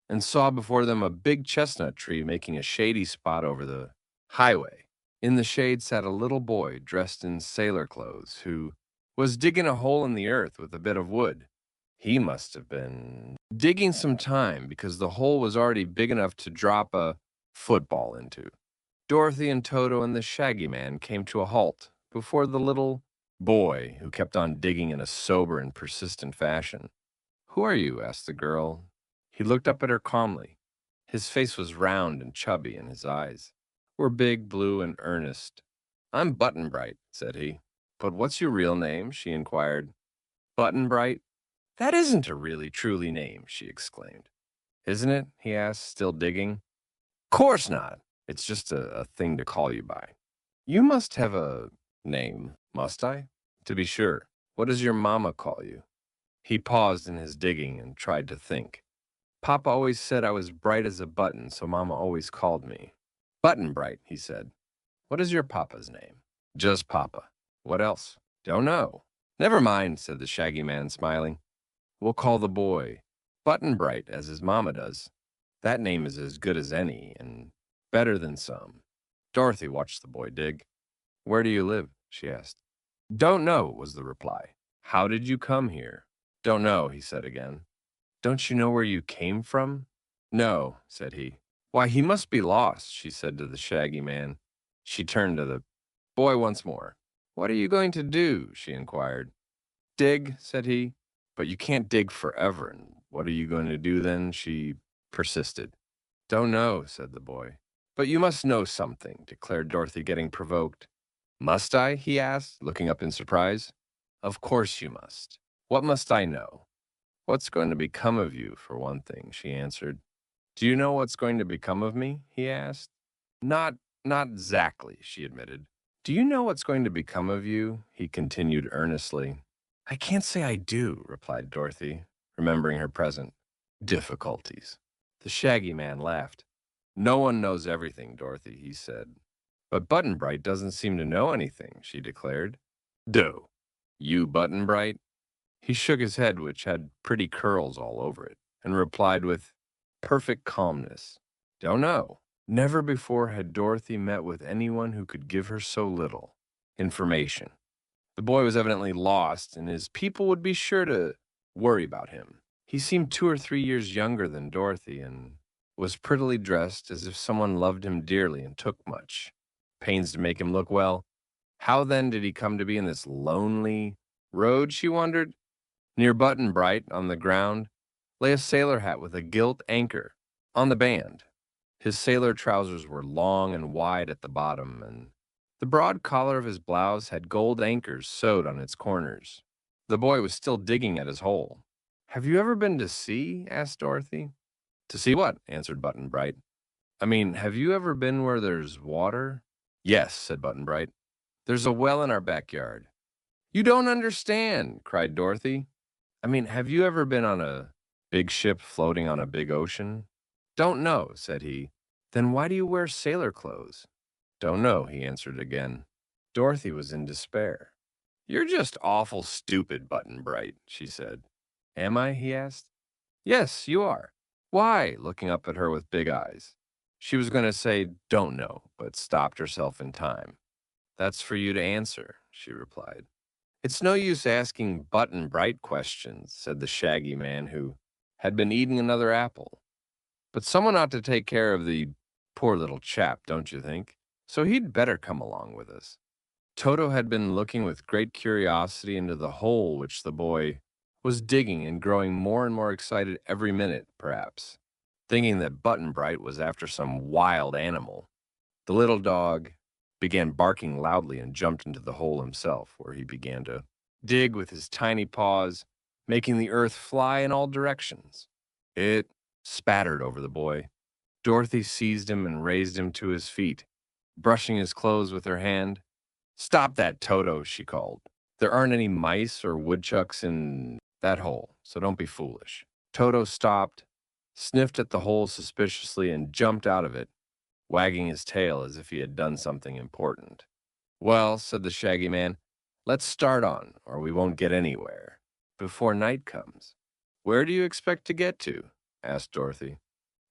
and saw before them a big chestnut tree making a shady spot over the highway. In the shade sat a little boy dressed in sailor clothes who was digging a hole in the earth with a bit of wood. He must have been digging some time because the hole was already big enough to drop a football into. Dorothy and Toto and the Shaggy Man came to a halt before the little boy, who kept on digging in a sober and persistent fashion. Who are you? Asked the girl. He looked up at her calmly. His face was round and chubby, and his eyes were big, blue, and earnest. I'm Button Bright, said he. But what's your real name? She inquired. Button Bright? That isn't a really, truly name, she exclaimed. Isn't it? He asked, still digging. Course not. It's just a thing to call you by. You must have a name, must I? To be sure. What does your mamma call you? He paused in his digging and tried to think. Papa always said I was bright as a button, so Mama always called me Button Bright, he said. What is your papa's name? Just Papa. What else? Don't know. Never mind, said the Shaggy Man, smiling. We'll call the boy Button Bright, as his mama does. That name is as good as any, and better than some. Dorothy watched the boy dig. Where do you live? She asked. Don't know, was the reply. How did you come here? Don't know, he said again. Don't you know where you came from? No, said he. Why, he must be lost, she said to the Shaggy Man. She turned to the boy once more. What are you going to do? She inquired. Dig, said he. But you can't dig forever, and what are you going to do then? She persisted. Don't know, said the boy. But you must know something, declared Dorothy, getting provoked. Must I? He asked, looking up in surprise. Of course you must. What must I know? What's going to become of you, for one thing, she answered. Do you know what's going to become of me? He asked. Not exactly, she admitted. Do you know what's going to become of you? He continued earnestly. I can't say I do, replied Dorothy, remembering her present difficulties. The Shaggy Man laughed. No one knows everything, Dorothy, he said. But Button Bright doesn't seem to know anything, she declared. Do. You, Button Bright? He shook his head, which had pretty curls all over it, and replied with perfect calmness, Don't know. Never before had Dorothy met with anyone who could give her so little information. The boy was evidently lost, and his people would be sure to worry about him. He seemed 2 or 3 years younger than Dorothy, and was prettily dressed as if someone loved him dearly and took much pains to make him look well. How then did he come to be in this lonely road, she wondered? Near Button Bright, on the ground, lay a sailor hat with a gilt anchor on the band. His sailor trousers were long and wide at the bottom, and the broad collar of his blouse had gold anchors sewed on its corners. The boy was still digging at his hole. Have you ever been to sea? Asked Dorothy. To see what? Answered Button Bright. I mean, have you ever been where there's water? Yes, said Button Bright. There's a well in our backyard. You don't understand, cried Dorothy. I mean, have you ever been on a big ship floating on a big ocean? Don't know, said he. Then why do you wear sailor clothes? Don't know, he answered again. Dorothy was in despair. You're just awful stupid, Button Bright, she said. Am I? He asked. Yes, you are. Why? Looking up at her with big eyes. She was going to say, don't know, but stopped herself in time. That's for you to answer, she replied. It's no use asking Button Bright questions, said the Shaggy Man, who had been eating another apple. But someone ought to take care of the poor little chap, don't you think? So he'd better come along with us. Toto had been looking with great curiosity into the hole which the boy was digging and growing more and more excited every minute, perhaps, thinking that Button Bright was after some wild animal. The little dog began barking loudly and jumped into the hole himself, where he began to dig with his tiny paws, making the earth fly in all directions. It spattered over the boy. Dorothy seized him and raised him to his feet, brushing his clothes with her hand. Stop that, Toto, she called. There aren't any mice or woodchucks in that hole, so don't be foolish. Toto stopped, sniffed at the hole suspiciously, and jumped out of it, wagging his tail as if he had done something important. Well, said the Shaggy Man, let's start on, or we won't get anywhere before night comes. Where do you expect to get to? Asked Dorothy.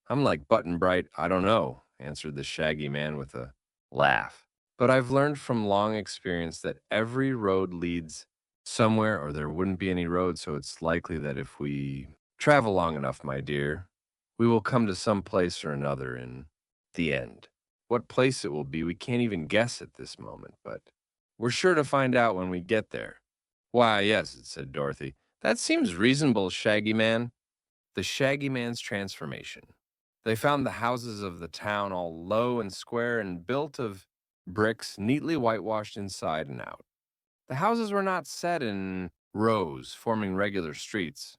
I'm like Button Bright, I don't know, answered the Shaggy Man with a laugh. But I've learned from long experience that every road leads somewhere, or there wouldn't be any road, so it's likely that if we travel long enough, my dear, we will come to some place or another in the end. What place it will be, we can't even guess at this moment, but we're sure to find out when we get there. Why, yes, said Dorothy. That seems reasonable, Shaggy Man. The Shaggy Man's transformation. They found the houses of the town all low and square and built of bricks neatly whitewashed inside and out. The houses were not set in rows forming regular streets,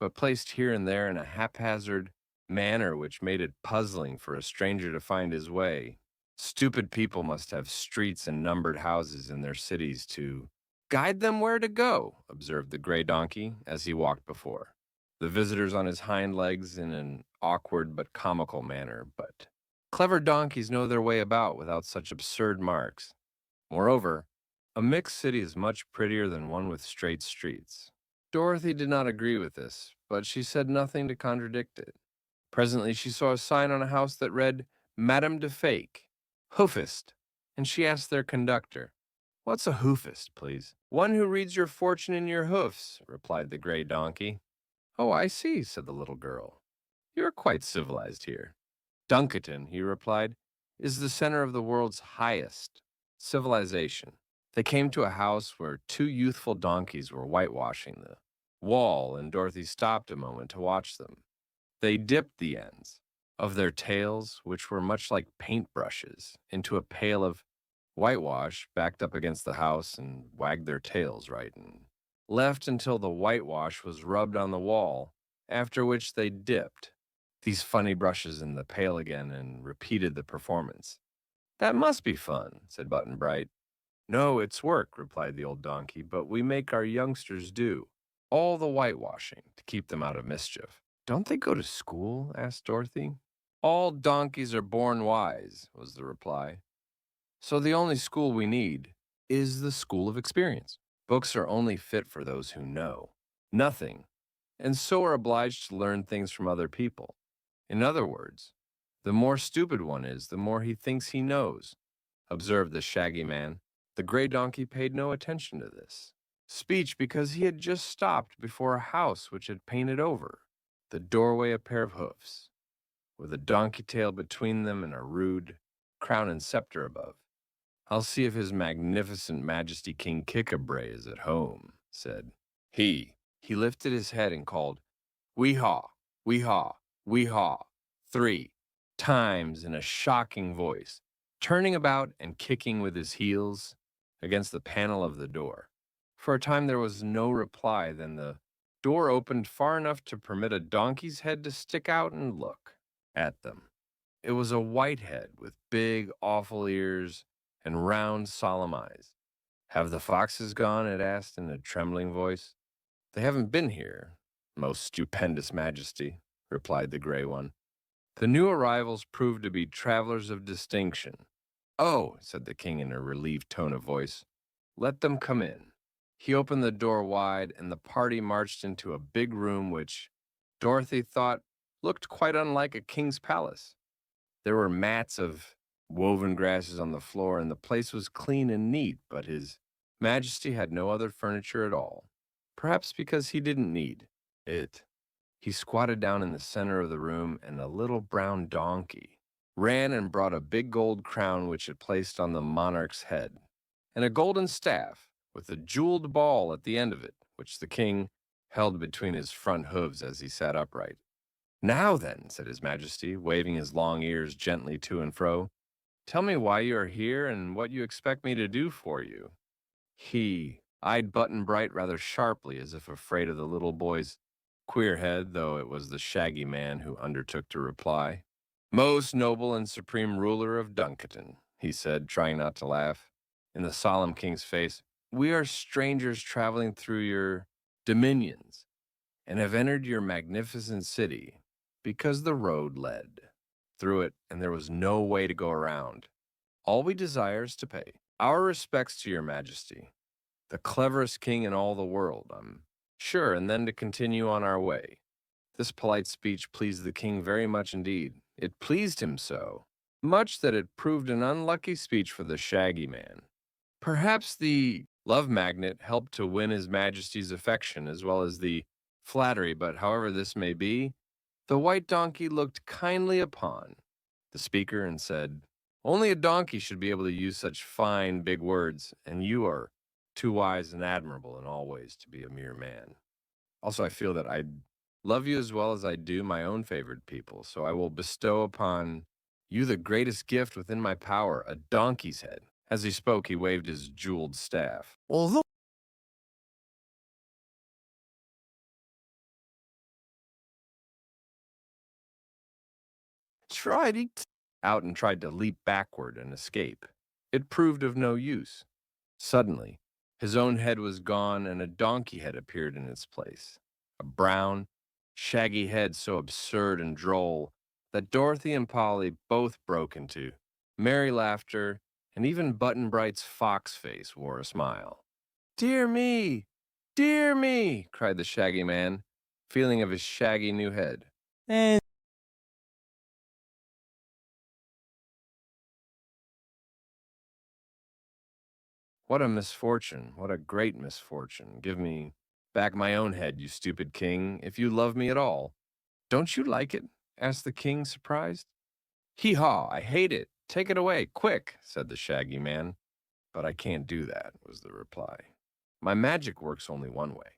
but placed here and there in a haphazard manner which made it puzzling for a stranger to find his way. Stupid people must have streets and numbered houses in their cities to guide them where to go, observed the gray donkey as he walked before. The visitors on his hind legs in an awkward but comical manner, but clever donkeys know their way about without such absurd marks. Moreover, a mixed city is much prettier than one with straight streets. Dorothy did not agree with this, but she said nothing to contradict it. Presently she saw a sign on a house that read, Madame de Fake, hoofist, and she asked their conductor, What's a hoofist, please? One who reads your fortune in your hoofs, replied the gray donkey. Oh, I see, said the little girl. You're quite civilized here. Dunkiton, he replied, is the center of the world's highest civilization. They came to a house where two youthful donkeys were whitewashing the wall, and Dorothy stopped a moment to watch them. They dipped the ends of their tails, which were much like paintbrushes, into a pail of whitewash backed up against the house and wagged their tails right and left until the whitewash was rubbed on the wall, after which they dipped these funny brushes in the pail again and repeated the performance. That must be fun, said Button Bright. No, it's work, replied the old donkey, but we make our youngsters do all the whitewashing to keep them out of mischief. Don't they go to school? Asked Dorothy. All donkeys are born wise, was the reply. So the only school we need is the school of experience. Books are only fit for those who know nothing, and so are obliged to learn things from other people. In other words, the more stupid one is, the more he thinks he knows, observed the shaggy man. The gray donkey paid no attention to this speech because he had just stopped before a house which had painted over the doorway a pair of hoofs, with a donkey tail between them and a rude crown and scepter above. I'll see if His Magnificent Majesty King Kickabre is at home, said he. He lifted his head and called, Wee-haw, wee-haw, wee-haw, 3 times in a shocking voice, turning about and kicking with his heels against the panel of the door. For a time there was no reply, then the door opened far enough to permit a donkey's head to stick out and look at them. It was a white head with big, awful ears and round, solemn eyes. Have the foxes gone? It asked in a trembling voice. They haven't been here, most stupendous majesty, replied the gray one. The new arrivals proved to be travelers of distinction. Oh, said the king in a relieved tone of voice, let them come in. He opened the door wide, and the party marched into a big room which Dorothy thought looked quite unlike a king's palace. There were mats of woven grasses on the floor, and the place was clean and neat, but His Majesty had no other furniture at all, perhaps because he didn't need it. He squatted down in the center of the room, and a little brown donkey ran and brought a big gold crown which it placed on the monarch's head, and a golden staff with a jeweled ball at the end of it, which the king held between his front hooves as he sat upright. Now then, said His Majesty, waving his long ears gently to and fro, tell me why you are here and what you expect me to do for you. He eyed Button Bright rather sharply, as if afraid of the little boy's queer head, though it was the shaggy man who undertook to reply. Most noble and supreme ruler of Duncaton, he said, trying not to laugh. In the solemn king's face, we are strangers traveling through your dominions, and have entered your magnificent city because the road led through it, and there was no way to go around. All we desire is to pay our respects to your majesty, the cleverest king in all the world, I'm sure, and then to continue on our way. This polite speech pleased the king very much indeed. It pleased him so much that it proved an unlucky speech for the shaggy man. Perhaps the love magnet helped to win His Majesty's affection as well as the flattery, but however this may be, the white donkey looked kindly upon the speaker and said, only a donkey should be able to use such fine, big words, and you are too wise and admirable in all ways to be a mere man. Also, I feel that I love you as well as I do my own favored people, so I will bestow upon you the greatest gift within my power, a donkey's head. As he spoke, he waved his jeweled staff. Although tried it Out and tried to leap backward and escape. It proved of no use. Suddenly, his own head was gone, and a donkey head appeared in its place. A brown, shaggy head so absurd and droll that Dorothy and Polly both broke into merry laughter, and even Button Bright's fox face wore a smile. Dear me! Dear me! Cried the shaggy man, feeling of his shaggy new head. and What a misfortune, what a great misfortune. Give me back my own head, you stupid king, if you love me at all. Don't you like it? Asked the king, surprised. Hee-haw, I hate it. Take it away, quick, said the shaggy man. But I can't do that, was the reply. My magic works only one way.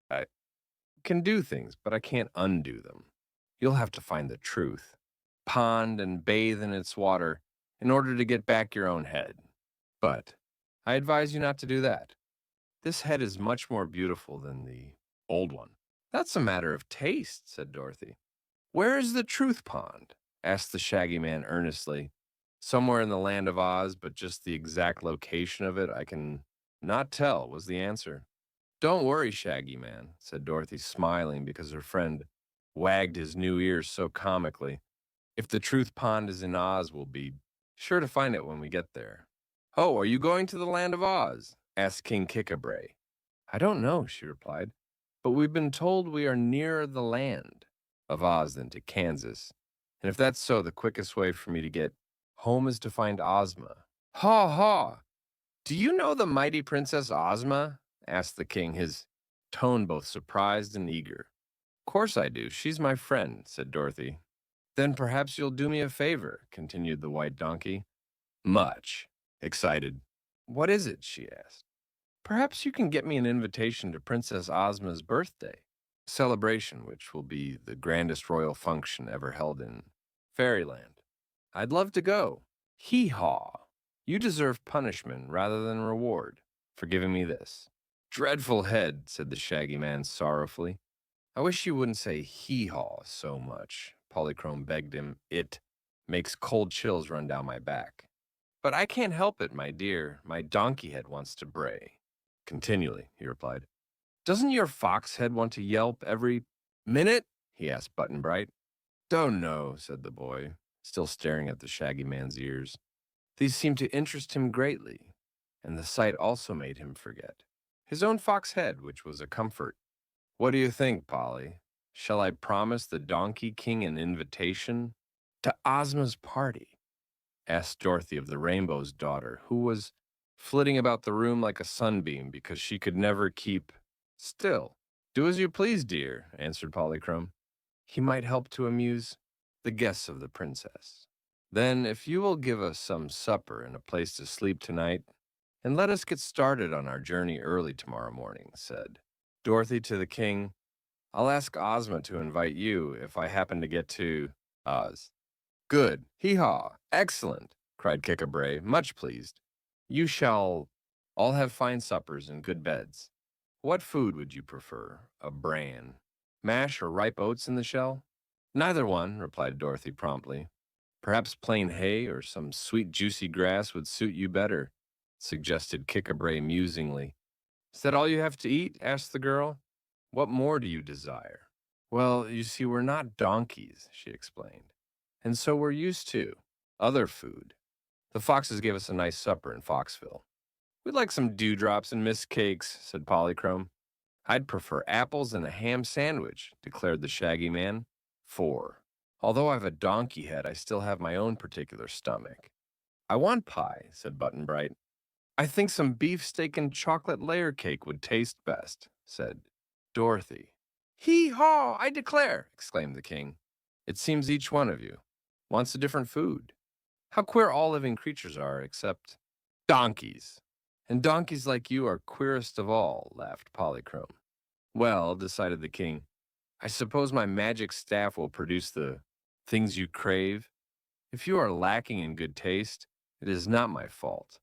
I can do things, but I can't undo them. You'll have to find the truth, pond and bathe in its water in order to get back your own head. But I advise you not to do that. This head is much more beautiful than the old one. That's a matter of taste, said Dorothy. Where is the truth pond? Asked the shaggy man earnestly. Somewhere in the land of Oz, but just the exact location of it, I can not tell, was the answer. Don't worry, Shaggy Man, said Dorothy, smiling because her friend wagged his new ears so comically. If the truth pond is in Oz, we'll be sure to find it when we get there. Oh, are you going to the land of Oz? Asked King Kikabray. I don't know, she replied, but we've been told we are nearer the land of Oz than to Kansas. And if that's so, the quickest way for me to get home is to find Ozma. Ha ha! Do you know the mighty Princess Ozma? Asked the king, his tone both surprised and eager. Course I do. She's my friend, said Dorothy. Then perhaps you'll do me a favor, continued the white donkey. Much. Excited. What is it? She asked. Perhaps you can get me an invitation to Princess Ozma's birthday celebration, which will be the grandest royal function ever held in Fairyland. I'd love to go. Hee haw. You deserve punishment rather than reward for giving me this. Dreadful head, said the Shaggy Man sorrowfully. I wish you wouldn't say hee haw so much, Polychrome begged him. It makes cold chills run down my back. But I can't help it, my dear. My donkey head wants to bray. Continually, he replied. Doesn't your fox head want to yelp every minute? He asked Button Bright. Don't know, said the boy, still staring at the Shaggy Man's ears. These seemed to interest him greatly, and the sight also made him forget his own fox head, which was a comfort. What do you think, Polly? Shall I promise the Donkey King an invitation to Ozma's party? Asked Dorothy of the Rainbow's daughter, who was flitting about the room like a sunbeam because she could never keep still. Do as you please, dear, answered Polychrome. He might help to amuse the guests of the princess. Then, if you will give us some supper and a place to sleep tonight, and let us get started on our journey early tomorrow morning, said Dorothy to the king. I'll ask Ozma to invite you if I happen to get to Oz. Good. Hee-haw. Excellent, cried Kikabray, much pleased. You shall all have fine suppers and good beds. What food would you prefer? A bran? Mash or ripe oats in the shell? Neither one, replied Dorothy promptly. Perhaps plain hay or some sweet juicy grass would suit you better, suggested Kikabray musingly. Is that all you have to eat? Asked the girl. What more do you desire? Well, you see, we're not donkeys, she explained, and so we're used to other food. The foxes gave us a nice supper in Foxville. We'd like some dewdrops and mist cakes, said Polychrome. I'd prefer apples and a ham sandwich, declared the Shaggy Man. For, although I've a donkey head, I still have my own particular stomach. I want pie, said Button Bright. I think some beefsteak and chocolate layer cake would taste best, said Dorothy. Hee-haw, I declare, exclaimed the king. It seems each one of you wants a different food. How queer all living creatures are, except donkeys. And donkeys like you are queerest of all, laughed Polychrome. Well, decided the king, I suppose my magic staff will produce the things you crave. If you are lacking in good taste, it is not my fault.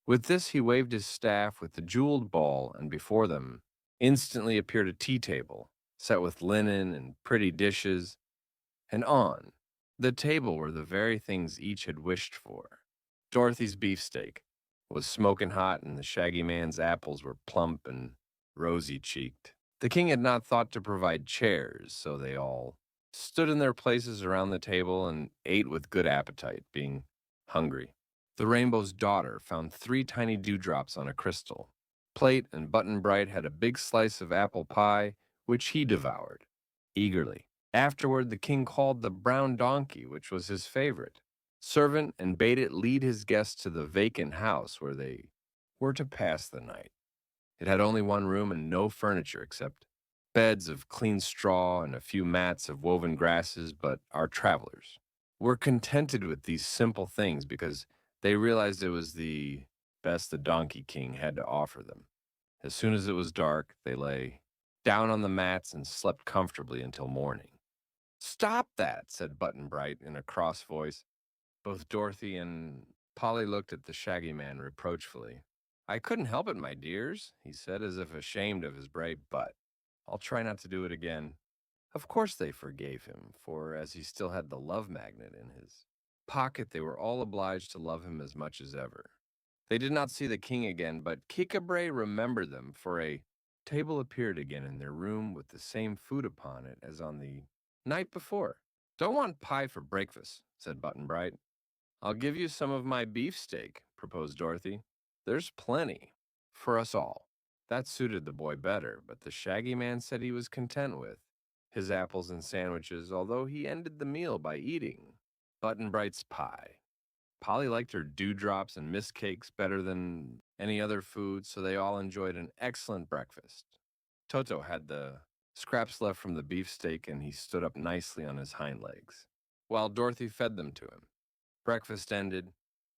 With this, he waved his staff with the jeweled ball, and before them instantly appeared a tea table, set with linen and pretty dishes, and on the table were the very things each had wished for. Dorothy's beefsteak was smoking hot, and the Shaggy Man's apples were plump and rosy-cheeked. The king had not thought to provide chairs, so they all stood in their places around the table and ate with good appetite, being hungry. The Rainbow's daughter found 3 tiny dewdrops on a crystal plate, and Button Bright had a big slice of apple pie, which he devoured eagerly. Afterward, the king called the brown donkey, which was his favorite, servant, and bade it lead his guests to the vacant house where they were to pass the night. It had only one room and no furniture except beds of clean straw and a few mats of woven grasses, but our travelers were contented with these simple things because they realized it was the best the Donkey King had to offer them. As soon as it was dark, they lay down on the mats and slept comfortably until morning. Stop that, said Button Bright in a cross voice. Both Dorothy and Polly looked at the Shaggy Man reproachfully. I couldn't help it, my dears, he said, as if ashamed of his brave butt. I'll try not to do it again. Of course they forgave him, for as he still had the love magnet in his pocket, they were all obliged to love him as much as ever. They did not see the king again, but Kikabray remembered them, for a table appeared again in their room with the same food upon it as on the night before. "Don't want pie for breakfast," said Button Bright. "I'll give you some of my beefsteak," proposed Dorothy. "There's plenty for us all." That suited the boy better, but the Shaggy Man said he was content with his apples and sandwiches, although he ended the meal by eating Button Bright's pie. Polly liked her dewdrops and mist cakes better than any other food, so they all enjoyed an excellent breakfast. Toto had the scraps left from the beefsteak, and he stood up nicely on his hind legs, while Dorothy fed them to him. Breakfast ended,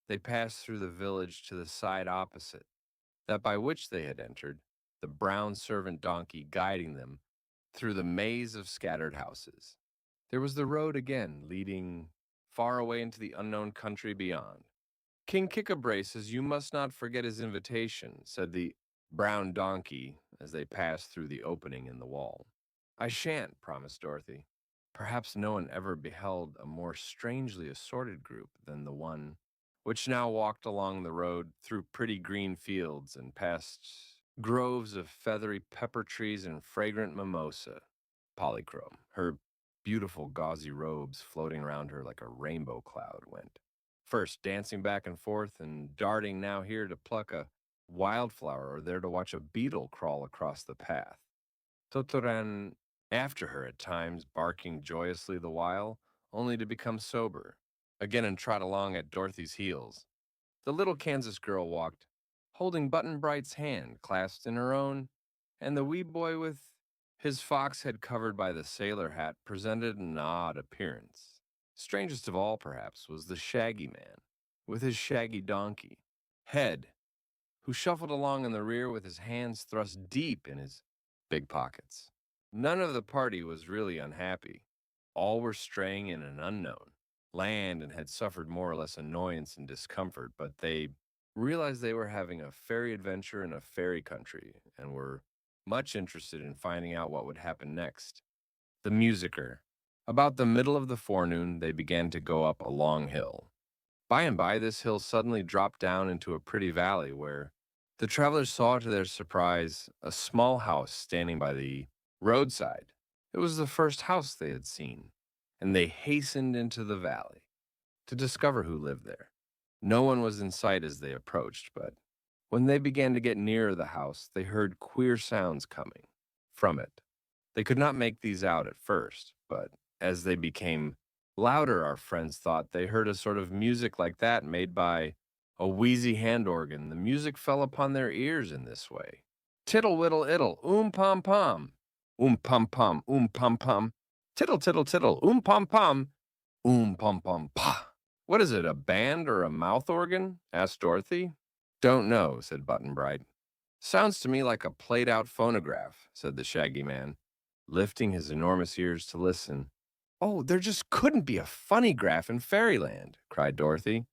they passed through the village to the side opposite, that by which they had entered, the brown servant donkey guiding them through the maze of scattered houses. There was the road again, leading far away into the unknown country beyond. "King Kikabray says you must not forget his invitation," said the brown donkey as they passed through the opening in the wall. "I shan't," promised Dorothy. Perhaps no one ever beheld a more strangely assorted group than the one which now walked along the road through pretty green fields and past groves of feathery pepper trees and fragrant mimosa. Polychrome, her beautiful gauzy robes floating around her like a rainbow cloud, went first, dancing back and forth and darting now here to pluck a wildflower or there to watch a beetle crawl across the path. Toto ran after her at times, barking joyously the while, only to become sober again and trot along at Dorothy's heels. The little Kansas girl walked, holding Button Bright's hand clasped in her own, and the wee boy with his fox head covered by the sailor hat presented an odd appearance. Strangest of all, perhaps, was the Shaggy Man, with his shaggy donkey head, who shuffled along in the rear with his hands thrust deep in his big pockets. None of the party was really unhappy. All were straying in an unknown land and had suffered more or less annoyance and discomfort, but they realized they were having a fairy adventure in a fairy country and were much interested in finding out what would happen next. The musicer. About the middle of the forenoon, they began to go up a long hill. By and by, this hill suddenly dropped down into a pretty valley where the travelers saw to their surprise a small house standing by the roadside. It was the first house they had seen, and they hastened into the valley to discover who lived there. No one was in sight as they approached, but when they began to get nearer the house, they heard queer sounds coming from it. They could not make these out at first, but as they became louder, our friends thought they heard a sort of music like that made by a wheezy hand organ. The music fell upon their ears in this way: tittle whittle iddle, pom pom, pom pom, pom pom, tittle tittle tittle, pom pom, pom pom pa. "What is it, a band or a mouth organ?" asked Dorothy. "Don't know," said Button Bright. "Sounds to me like a played out phonograph," said the Shaggy Man, lifting his enormous ears to listen. "Oh, there just couldn't be a funny graph in fairyland," cried Dorothy.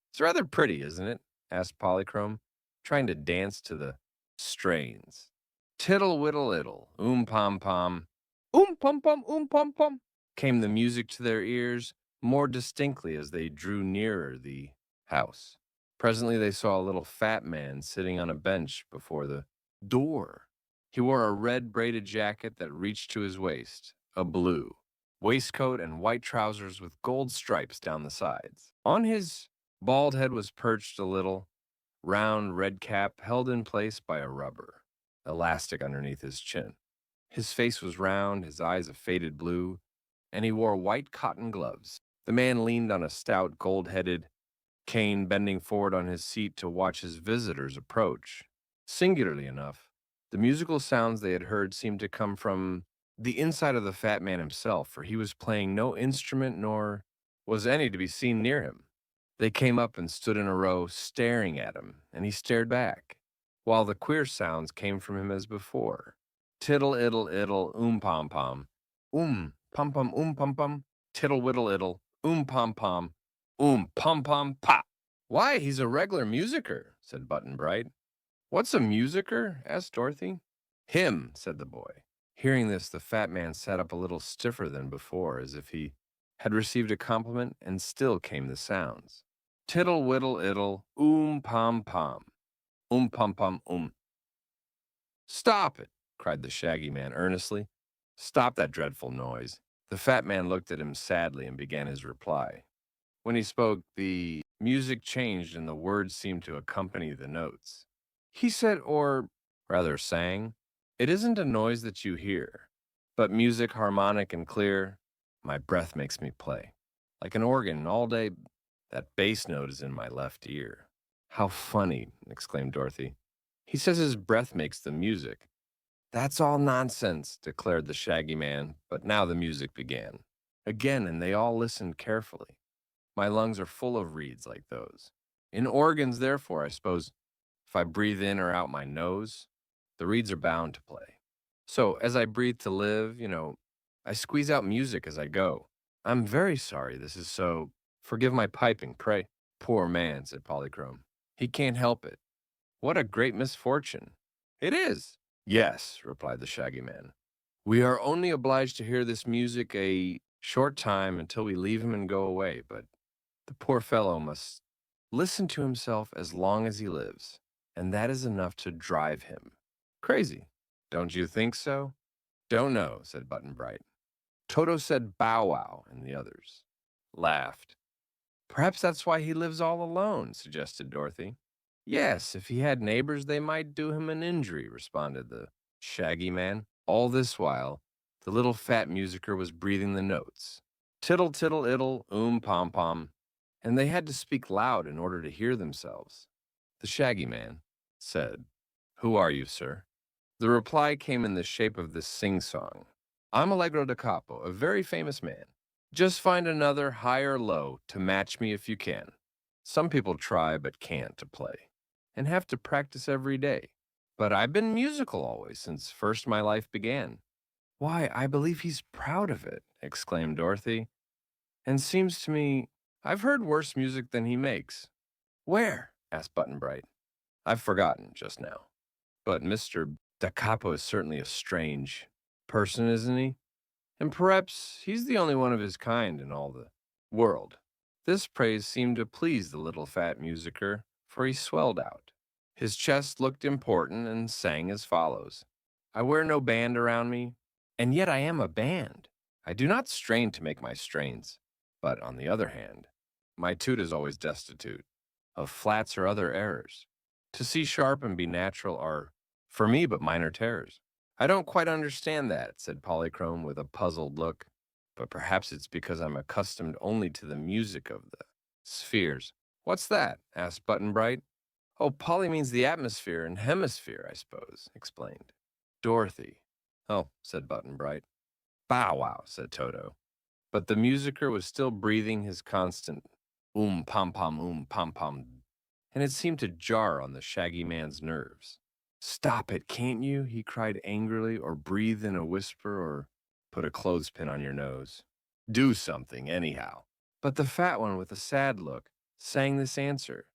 "It's rather pretty, isn't it?" asked Polychrome, trying to dance to the strains. "Tittle whittle iddle, pom pom, pom pom, pom pom," came the music to their ears more distinctly as they drew nearer the house. Presently they saw a little fat man sitting on a bench before the door. He wore a red braided jacket that reached to his waist, a blue waistcoat, and white trousers with gold stripes down the sides. On his bald head was perched a little, round red cap held in place by a rubber elastic underneath his chin. His face was round, his eyes a faded blue, and he wore white cotton gloves. The man leaned on a stout gold-headed cane, bending forward on his seat to watch his visitors approach. Singularly enough, the musical sounds they had heard seemed to come from the inside of the fat man himself, for he was playing no instrument nor was any to be seen near him. They came up and stood in a row, staring at him, and he stared back, while the queer sounds came from him as before. Tittle iddle iddle, pom pom, pom pom pom, tittle whittle iddle, pom pom, pom pom pop. "Why, he's a regular musicer," said Button Bright. "What's a musicer?" asked Dorothy. "Him," said the boy. Hearing this, the fat man sat up a little stiffer than before, as if he had received a compliment, and still came the sounds. Tittle whittle iddle, pom pom, pom pom Stop it, cried the Shaggy Man earnestly. Stop that dreadful noise. The fat man looked at him sadly and began his reply. When he spoke, the music changed and the words seemed to accompany the notes. He said, or rather sang, "It isn't a noise that you hear, but music harmonic and clear. My breath makes me play. Like an organ all day, that bass note is in my left ear." How funny, exclaimed Dorothy. He says his breath makes the music. That's all nonsense, declared the Shaggy Man, but now the music began. Again, and they all listened carefully. My lungs are full of reeds like those. In organs, therefore, I suppose, if I breathe in or out my nose, the reeds are bound to play. So, as I breathe to live, I squeeze out music as I go. I'm very sorry this is so. Forgive my piping, pray. Poor man, said Polychrome. He can't help it. What a great misfortune. It is. Yes, replied the Shaggy Man. We are only obliged to hear this music a short time until we leave him and go away, but the poor fellow must listen to himself as long as he lives, and that is enough to drive him crazy. Don't you think so? Don't know, said Button Bright. Toto said bow wow, and the others laughed. Perhaps that's why he lives all alone, suggested Dorothy. Yes, if he had neighbors, they might do him an injury, responded the Shaggy Man. All this while, the little fat musicker was breathing the notes. Tittle, tittle, iddle, pom pom, and they had to speak loud in order to hear themselves. The Shaggy Man said, "Who are you, sir?" The reply came in the shape of this sing-song. I'm Allegro da Capo, a very famous man. Just find another high or low to match me if you can. Some people try but can't to play, and have to practice every day. But I've been musical always since first my life began. Why, I believe he's proud of it, exclaimed Dorothy. And seems to me I've heard worse music than he makes. Where? Asked Button Bright. I've forgotten just now. But Mr. Da Capo is certainly a strange person, isn't he? And perhaps he's the only one of his kind in all the world. This praise seemed to please the little fat musicker, for he swelled out. His chest looked important and sang as follows. I wear no band around me, and yet I am a band. I do not strain to make my strains, but on the other hand, my toot is always destitute of flats or other errors. To see sharp and be natural are, for me, but minor terrors. I don't quite understand that, said Polychrome with a puzzled look, but perhaps it's because I'm accustomed only to the music of the spheres. What's that? Asked Button Bright. Oh, Polly means the atmosphere and hemisphere, I suppose, explained Dorothy. Oh, said Button Bright. Bow wow, said Toto. But the musicker was still breathing his constant pom pom, and it seemed to jar on the Shaggy Man's nerves. Stop it, can't you? He cried angrily, or breathe in a whisper, or put a clothespin on your nose. Do something, anyhow. But the fat one, with a sad look, sang this answer.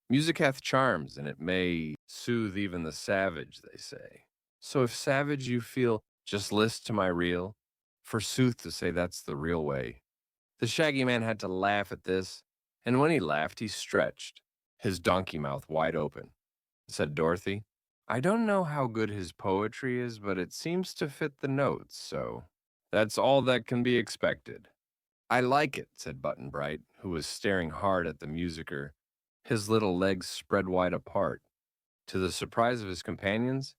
Music hath charms, and it may soothe even the savage, they say. So if savage you feel, just list to my reel. Forsooth to say that's the real way. The Shaggy Man had to laugh at this, and when he laughed, he stretched, his donkey mouth wide open. Said Dorothy, I don't know how good his poetry is, but it seems to fit the notes, so that's all that can be expected. I like it, said Button Bright, who was staring hard at the musicker, his little legs spread wide apart. To the surprise of his companions,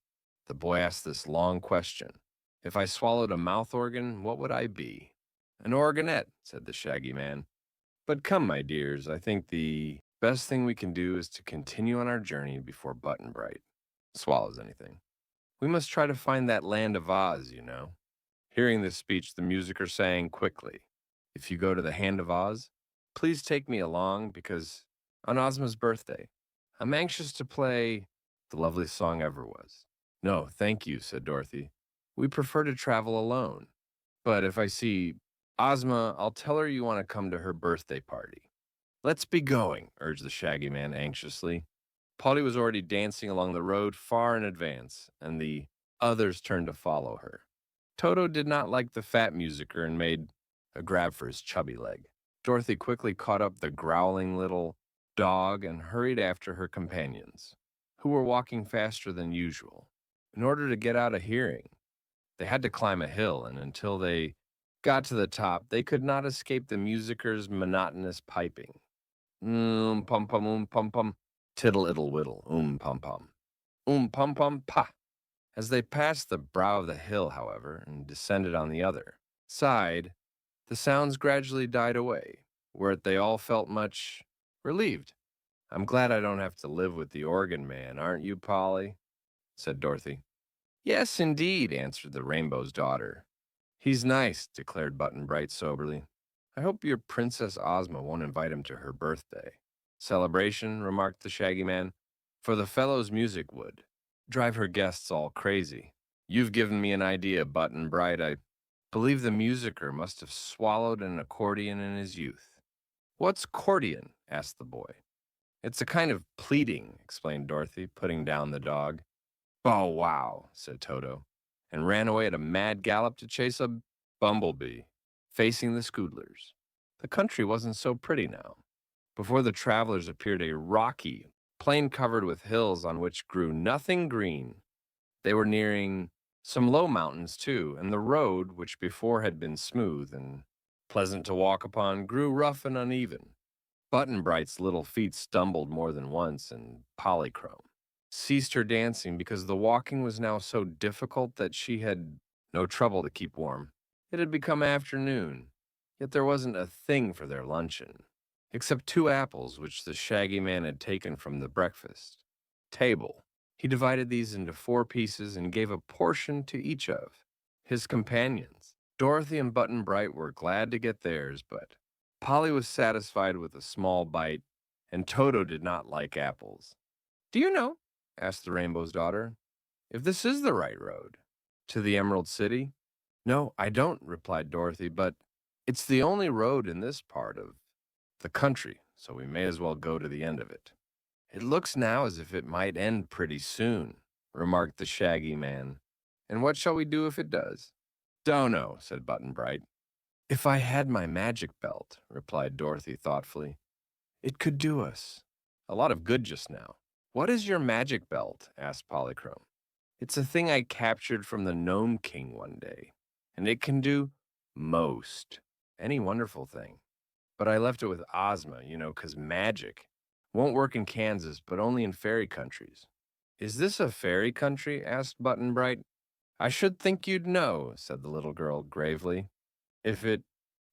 the boy asked this long question. If I swallowed a mouth organ, what would I be? An organette, said the Shaggy Man. But come, my dears, I think the best thing we can do is to continue on our journey before Button Bright swallows anything. We must try to find that land of Oz, you know. Hearing this speech, the musicker sang quickly. If you go to the Hand of Oz, please take me along because on Ozma's birthday, I'm anxious to play the loveliest song ever was. No, thank you, said Dorothy. We prefer to travel alone. But if I see Ozma, I'll tell her you want to come to her birthday party. Let's be going, urged the Shaggy Man anxiously. Polly was already dancing along the road far in advance, and the others turned to follow her. Toto did not like the fat musicker and made a grab for his chubby leg. Dorothy quickly caught up the growling little dog and hurried after her companions, who were walking faster than usual. In order to get out of hearing, they had to climb a hill, and until they got to the top, they could not escape the musicer's monotonous piping. Pum pum pum, tiddle iddle whittle, pum pum. Pum pum pa. As they passed the brow of the hill, however, and descended on the other side, the sounds gradually died away, whereat they all felt much relieved. I'm glad I don't have to live with the organ man, aren't you, Polly? Said Dorothy. Yes, indeed, answered the Rainbow's daughter. He's nice, declared Button Bright soberly. I hope your Princess Ozma won't invite him to her birthday. Celebration, remarked the Shaggy Man, for the fellow's music would drive her guests all crazy. You've given me an idea, Button Bright. I believe the musicer must have swallowed an accordion in his youth. What's cordion? Asked the boy. It's a kind of pleading, explained Dorothy, putting down the dog. Bow wow, said Toto, and ran away at a mad gallop to chase a bumblebee, facing the Scoodlers. The country wasn't so pretty now. Before the travelers appeared a rocky plain covered with hills on which grew nothing green. They were nearing some low mountains, too, and the road, which before had been smooth and pleasant to walk upon, grew rough and uneven. Button Bright's little feet stumbled more than once, and Polychrome ceased her dancing because the walking was now so difficult that she had no trouble to keep warm. It had become afternoon, yet there wasn't a thing for their luncheon, except 2 apples which the Shaggy Man had taken from the breakfast table. He divided these into 4 pieces and gave a portion to each of his companions. Dorothy and Button Bright were glad to get theirs, but Polly was satisfied with a small bite, and Toto did not like apples. Do you know, asked the Rainbow's daughter, if this is the right road to the Emerald City? No, I don't, replied Dorothy, but it's the only road in this part of the country, so we may as well go to the end of it. It looks now as if it might end pretty soon, remarked the Shaggy Man. And what shall we do if it does? Don't know, said Button Bright. If I had my magic belt, replied Dorothy thoughtfully, it could do us a lot of good just now. What is your magic belt? Asked Polychrome. It's a thing I captured from the Gnome King one day, and it can do most any wonderful thing. But I left it with Ozma, 'cause magic won't work in Kansas, but only in fairy countries. Is this a fairy country? Asked Button Bright. I should think you'd know, said the little girl gravely. If it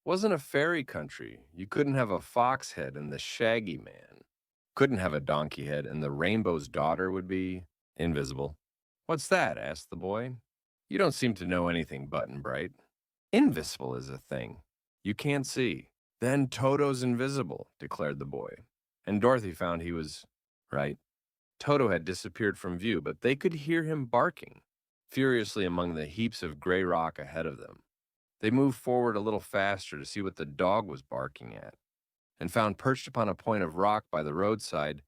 wasn't a fairy country, you couldn't have a fox head and the Shaggy Man couldn't have a donkey head, and the Rainbow's daughter would be invisible. What's that? Asked the boy. You don't seem to know anything, Button Bright. Invisible is a thing you can't see. Then Toto's invisible, declared the boy. And Dorothy found he was right. Toto had disappeared from view, but they could hear him barking furiously among the heaps of gray rock ahead of them. They moved forward a little faster to see what the dog was barking at, and found perched upon a point of rock by the roadside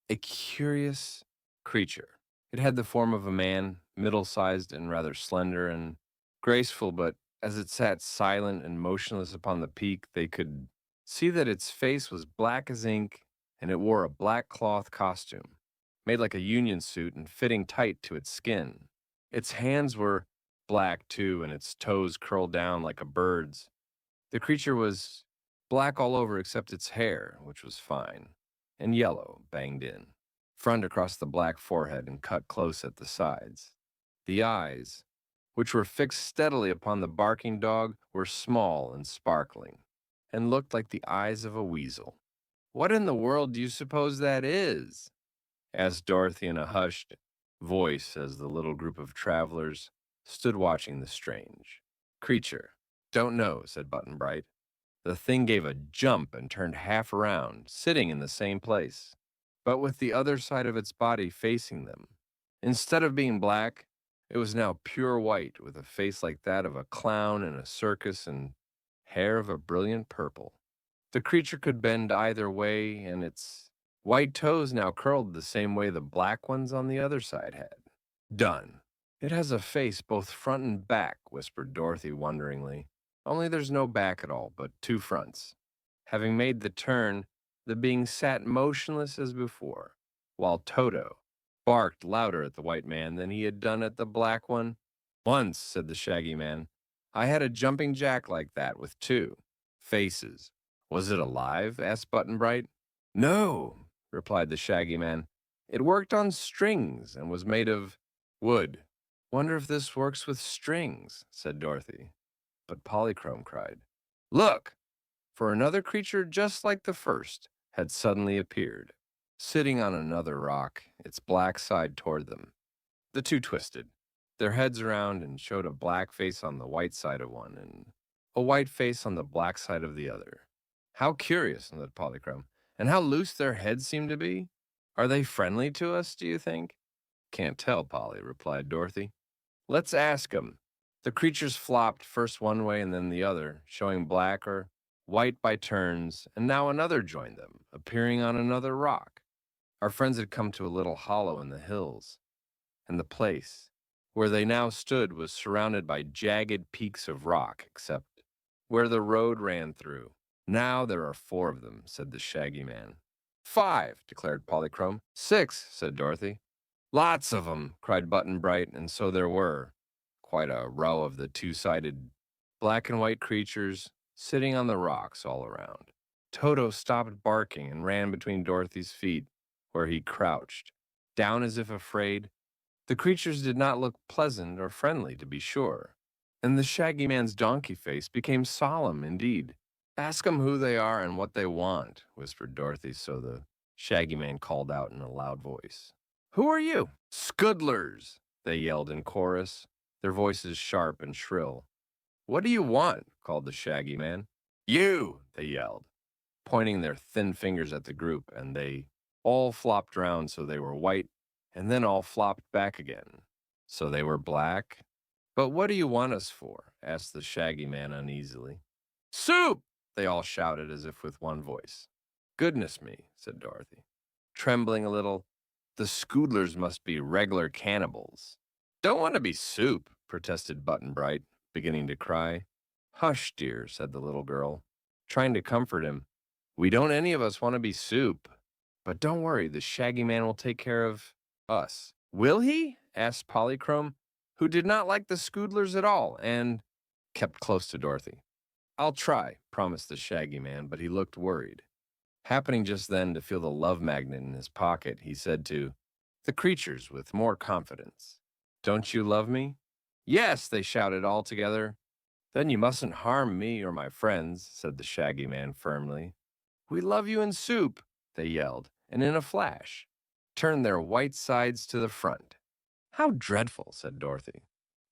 a curious creature. It had the form of a man, middle-sized and rather slender and graceful, but as it sat silent and motionless upon the peak, they could see that its face was black as ink, and it wore a black cloth costume, made like a union suit and fitting tight to its skin. Its hands were black, too, and its toes curled down like a bird's. The creature was black all over except its hair, which was fine, and yellow, banged in, front across the black forehead and cut close at the sides. The eyes, which were fixed steadily upon the barking dog, were small and sparkling, and looked like the eyes of a weasel. What in the world do you suppose that is? Asked Dorothy in a hushed voice as the little group of travelers stood watching the strange creature. Don't know, said Button Bright. The thing gave a jump and turned half around, sitting in the same place, but with the other side of its body facing them. Instead of being black, it was now pure white, with a face like that of a clown in a circus and hair of a brilliant purple. The creature could bend either way, and its white toes now curled the same way the black ones on the other side had. Done. It has a face both front and back, whispered Dorothy wonderingly. only there's no back at all, but two fronts. Having made the turn, the being sat motionless as before, while Toto barked louder at the white man than he had done at the black one. Once, said the shaggy man, I had a jumping jack like that with two faces. Was it alive? Asked Button Bright. No, replied the shaggy man. It worked on strings and was made of wood. Wonder if this works with strings, said Dorothy. But Polychrome cried, Look! For another creature just like the first had suddenly appeared, sitting on another rock, its black side toward them. The two twisted, their heads around, and showed a black face on the white side of one and a white face on the black side of the other. How curious, said Polychrome, and how loose their heads seem to be. Are they friendly to us, do you think? Can't tell, Polly, replied Dorothy. Let's ask 'em. The creatures flopped first one way and then the other, showing black or white by turns, and now another joined them, appearing on another rock. Our friends had come to a little hollow in the hills, and the place where they now stood was surrounded by jagged peaks of rock, except where the road ran through. Now there are four of them, said the shaggy man. Five, declared Polychrome. Six, said Dorothy. Lots of 'em, cried Button Bright, and so there were. Quite a row of the two-sided black and white creatures sitting on the rocks all around. Toto stopped barking and ran between Dorothy's feet, where he crouched, down as if afraid. The creatures did not look pleasant or friendly, to be sure, and the shaggy man's donkey face became solemn indeed. Ask 'em who they are and what they want, whispered Dorothy, so the shaggy man called out in a loud voice. Who are you? Scoodlers, they yelled in chorus, their voices sharp and shrill. What do you want? Called the shaggy man. You, they yelled, pointing their thin fingers at the group, and they all flopped round so they were white, and then all flopped back again, so they were black. But what do you want us for? Asked the shaggy man uneasily. Soup! They all shouted as if with one voice. Goodness me, said Dorothy, trembling a little. The Scoodlers must be regular cannibals. Don't want to be soup, protested Button Bright, beginning to cry. Hush, dear, said the little girl, trying to comfort him. We don't any of us want to be soup. But don't worry, the shaggy man will take care of us. Will he? Asked Polychrome, who did not like the Scoodlers at all, and kept close to Dorothy. I'll try, promised the shaggy man, but he looked worried. Happening just then to feel the love magnet in his pocket, he said to the creatures with more confidence, Don't you love me? Yes, they shouted all together. Then you mustn't harm me or my friends, said the shaggy man firmly. We love you in soup, they yelled, and in a flash turned their white sides to the front. How dreadful, said Dorothy.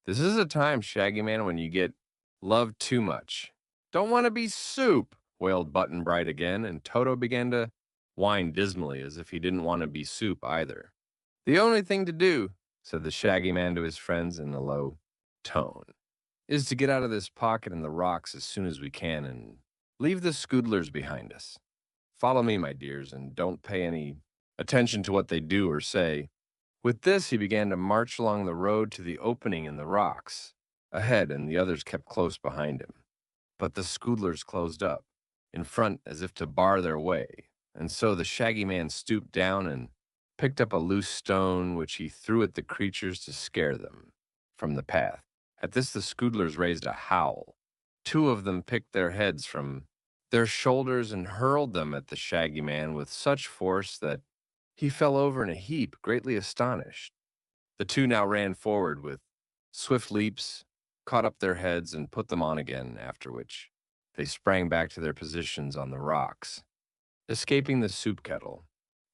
This is a time, Shaggy Man, when you get loved too much. Don't want to be soup, wailed Button Bright again, and Toto began to whine dismally as if he didn't want to be soup either. The only thing to do, said the Shaggy Man to his friends in a low tone, is to get out of this pocket in the rocks as soon as we can and leave the Scoodlers behind us. Follow me, my dears, and don't pay any attention to what they do or say. With this, he began to march along the road to the opening in the rocks ahead, and the others kept close behind him. But the Scoodlers closed up in front as if to bar their way, and so the Shaggy Man stooped down and picked up a loose stone which he threw at the creatures to scare them from the path. At this, the Scoodlers raised a howl. Two of them picked their heads from their shoulders and hurled them at the Shaggy Man with such force that he fell over in a heap, greatly astonished. The two now ran forward with swift leaps, caught up their heads, and put them on again, after which they sprang back to their positions on the rocks. Escaping the soup kettle,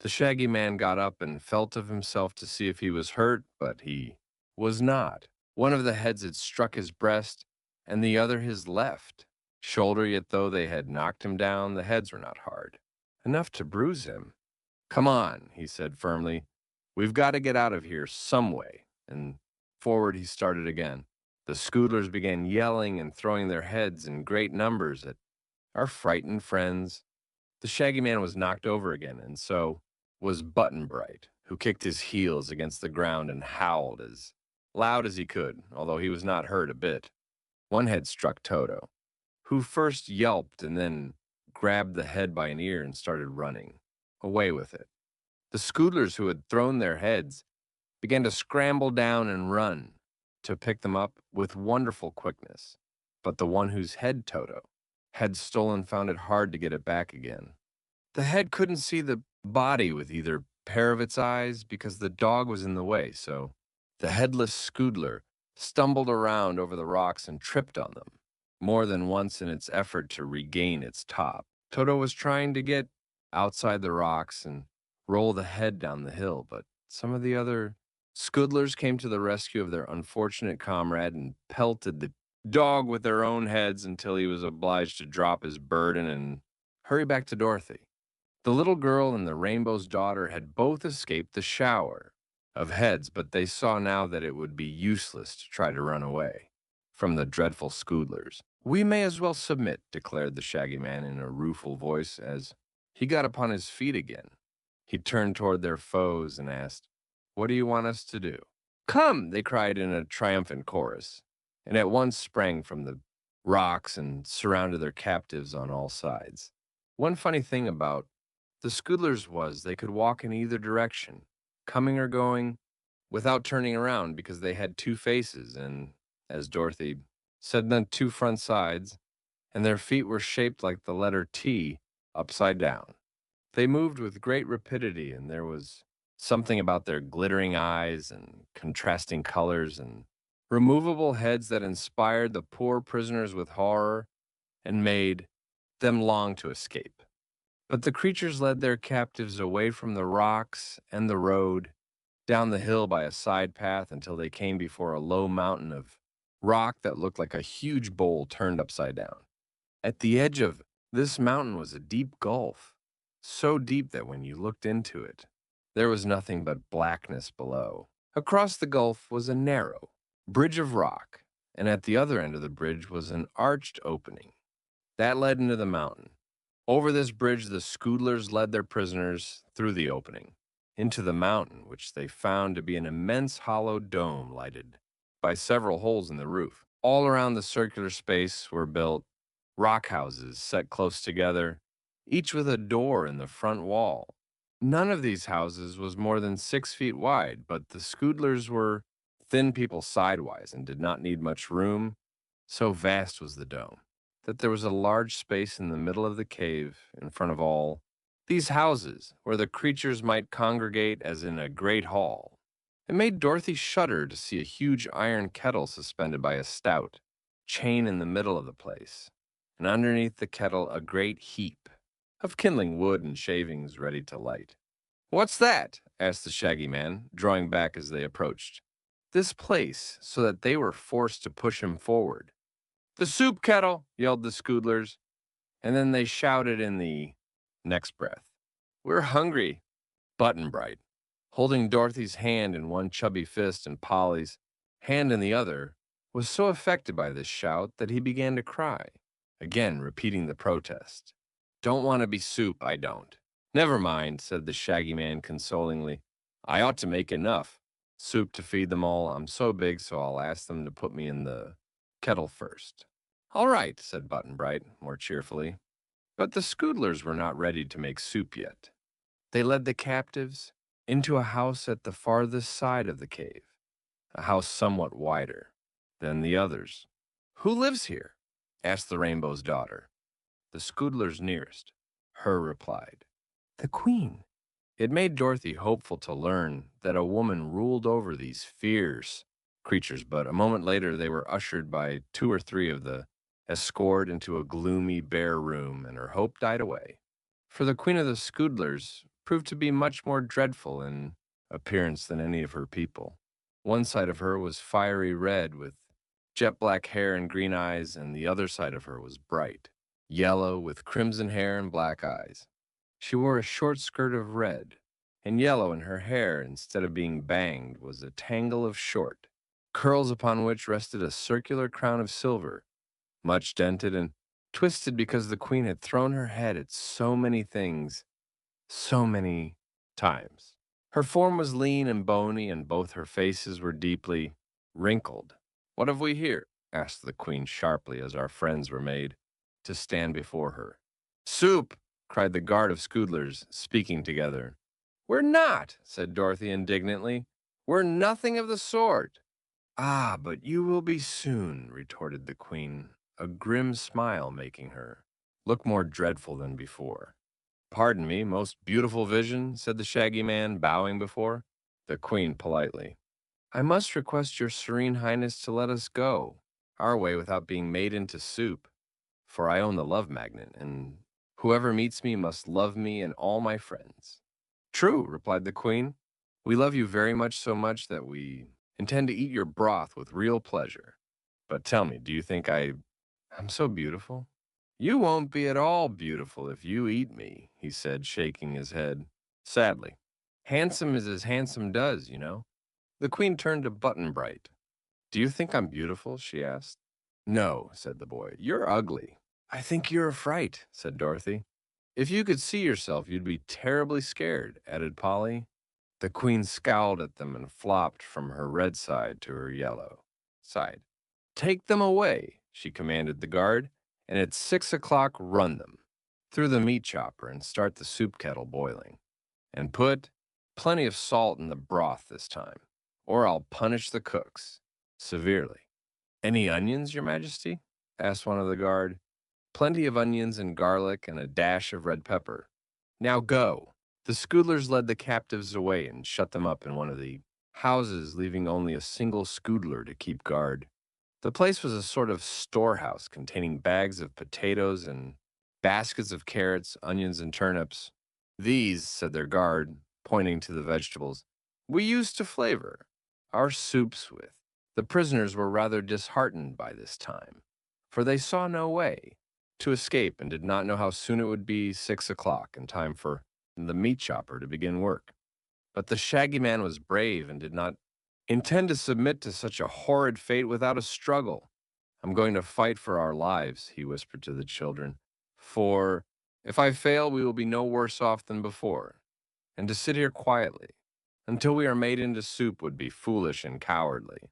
the Shaggy Man got up and felt of himself to see if he was hurt, but he was not. One of the heads had struck his breast, and the other his left shoulder, yet though they had knocked him down, the heads were not hard enough to bruise him. Come on, he said firmly. We've got to get out of here some way. And forward he started again. The Scoodlers began yelling and throwing their heads in great numbers at our frightened friends. The Shaggy Man was knocked over again, and so was Button Bright, who kicked his heels against the ground and howled as loud as he could, although he was not hurt a bit. One head struck Toto, who first yelped and then grabbed the head by an ear and started running away with it. The Scoodlers who had thrown their heads began to scramble down and run to pick them up with wonderful quickness. But the one whose head Toto had stolen found it hard to get it back again. The head couldn't see the body with either pair of its eyes because the dog was in the way, so the headless Scoodler stumbled around over the rocks and tripped on them, more than once in its effort to regain its top. Toto was trying to get outside the rocks and roll the head down the hill, but some of the other Scoodlers came to the rescue of their unfortunate comrade and pelted the dog with their own heads until he was obliged to drop his burden and hurry back to Dorothy. The little girl and the Rainbow's daughter had both escaped the shower of heads, but they saw now that it would be useless to try to run away from the dreadful Scoodlers. We may as well submit, declared the Shaggy Man in a rueful voice as he got upon his feet again. He turned toward their foes and asked, "What do you want us to do?" "Come!" they cried in a triumphant chorus, and at once sprang from the rocks and surrounded their captives on all sides. One funny thing about the Scoodlers was they could walk in either direction, coming or going, without turning around because they had two faces and, as Dorothy said, then two front sides, and their feet were shaped like the letter T upside down. They moved with great rapidity, and there was something about their glittering eyes and contrasting colors and removable heads that inspired the poor prisoners with horror and made them long to escape. But the creatures led their captives away from the rocks and the road, down the hill by a side path until they came before a low mountain of rock that looked like a huge bowl turned upside down. At the edge of this mountain was a deep gulf, so deep that when you looked into it, there was nothing but blackness below. Across the gulf was a narrow bridge of rock, and at the other end of the bridge was an arched opening that led into the mountain. Over this bridge, the Scoodlers led their prisoners through the opening into the mountain, which they found to be an immense hollow dome lighted by several holes in the roof. All around the circular space were built rock houses set close together, each with a door in the front wall. None of these houses was more than 6 feet wide, but the Scoodlers were thin people sidewise and did not need much room, so vast was the dome that there was a large space in the middle of the cave in front of all these houses where the creatures might congregate as in a great hall. It made Dorothy shudder to see a huge iron kettle suspended by a stout chain in the middle of the place, and underneath the kettle a great heap of kindling wood and shavings ready to light. "What's that?" asked the Shaggy Man, drawing back as they approached this place so that they were forced to push him forward. "The soup kettle!" yelled the Scoodlers, and then they shouted in the next breath, "We're hungry!" Button Bright, holding Dorothy's hand in one chubby fist and Polly's hand in the other, was so affected by this shout that he began to cry, again repeating the protest. "Don't want to be soup, I don't." "Never mind," said the Shaggy Man consolingly. "I ought to make enough soup to feed them all. I'm so big, so I'll ask them to put me in the kettle first." "All right," said Button Bright more cheerfully. But the Scoodlers were not ready to make soup yet. They led the captives into a house at the farthest side of the cave, a house somewhat wider than the others. "Who lives here?" asked the Rainbow's daughter. The Scoodlers nearest her replied, "The Queen." It made Dorothy hopeful to learn that a woman ruled over these fierce creatures, but a moment later they were ushered by two or three of the escort into a gloomy, bare room, and her hope died away. For the Queen of the Scoodlers proved to be much more dreadful in appearance than any of her people. One side of her was fiery red with jet black hair and green eyes, and the other side of her was bright yellow with crimson hair and black eyes. She wore a short skirt of red and yellow, and her hair, instead of being banged, was a tangle of short curls upon which rested a circular crown of silver, much dented and twisted because the Queen had thrown her head at so many things so many times. Her form was lean and bony, and both her faces were deeply wrinkled. "What have we here?" asked the Queen sharply as our friends were made. to stand before her. "Soup!" cried the guard of Scoodlers, speaking together. "We're not," said Dorothy indignantly. "We're nothing of the sort." "Ah, but you will be soon," retorted the Queen, a grim smile making her look more dreadful than before. "Pardon me, most beautiful vision," said the Shaggy Man, bowing before the Queen politely. "I must request your Serene Highness to let us go our way without being made into soup, for I own the love magnet, and whoever meets me must love me and all my friends." "True," replied the Queen. "We love you very much, so much that we intend to eat your broth with real pleasure. But tell me, do you think I'm so beautiful?" "You won't be at all beautiful if you eat me," he said, shaking his head sadly. "Handsome is as handsome does, you know." The Queen turned to Button Bright. "Do you think I'm beautiful?" she asked. "No," said the boy. "You're ugly." "I think you're a fright," said Dorothy. "If you could see yourself, you'd be terribly scared," added Polly. The Queen scowled at them and flopped from her red side to her yellow side. "Take them away," she commanded the guard, "and at 6 o'clock run them through the meat chopper and start the soup kettle boiling. And put plenty of salt in the broth this time, or I'll punish the cooks severely." "Any onions, your Majesty?" asked one of the guard. "Plenty of onions and garlic and a dash of red pepper. Now go." The Scoodlers led the captives away and shut them up in one of the houses, leaving only a single Scoodler to keep guard. The place was a sort of storehouse containing bags of potatoes and baskets of carrots, onions, and turnips. "These," said their guard, pointing to the vegetables, "we used to flavor our soups with." The prisoners were rather disheartened by this time, for they saw no way to escape and did not know how soon it would be 6 o'clock and time for the meat chopper to begin work. But the Shaggy Man was brave and did not intend to submit to such a horrid fate without a struggle. "I'm going to fight for our lives," he whispered to the children, "for if I fail, we will be no worse off than before. And to sit here quietly until we are made into soup would be foolish and cowardly."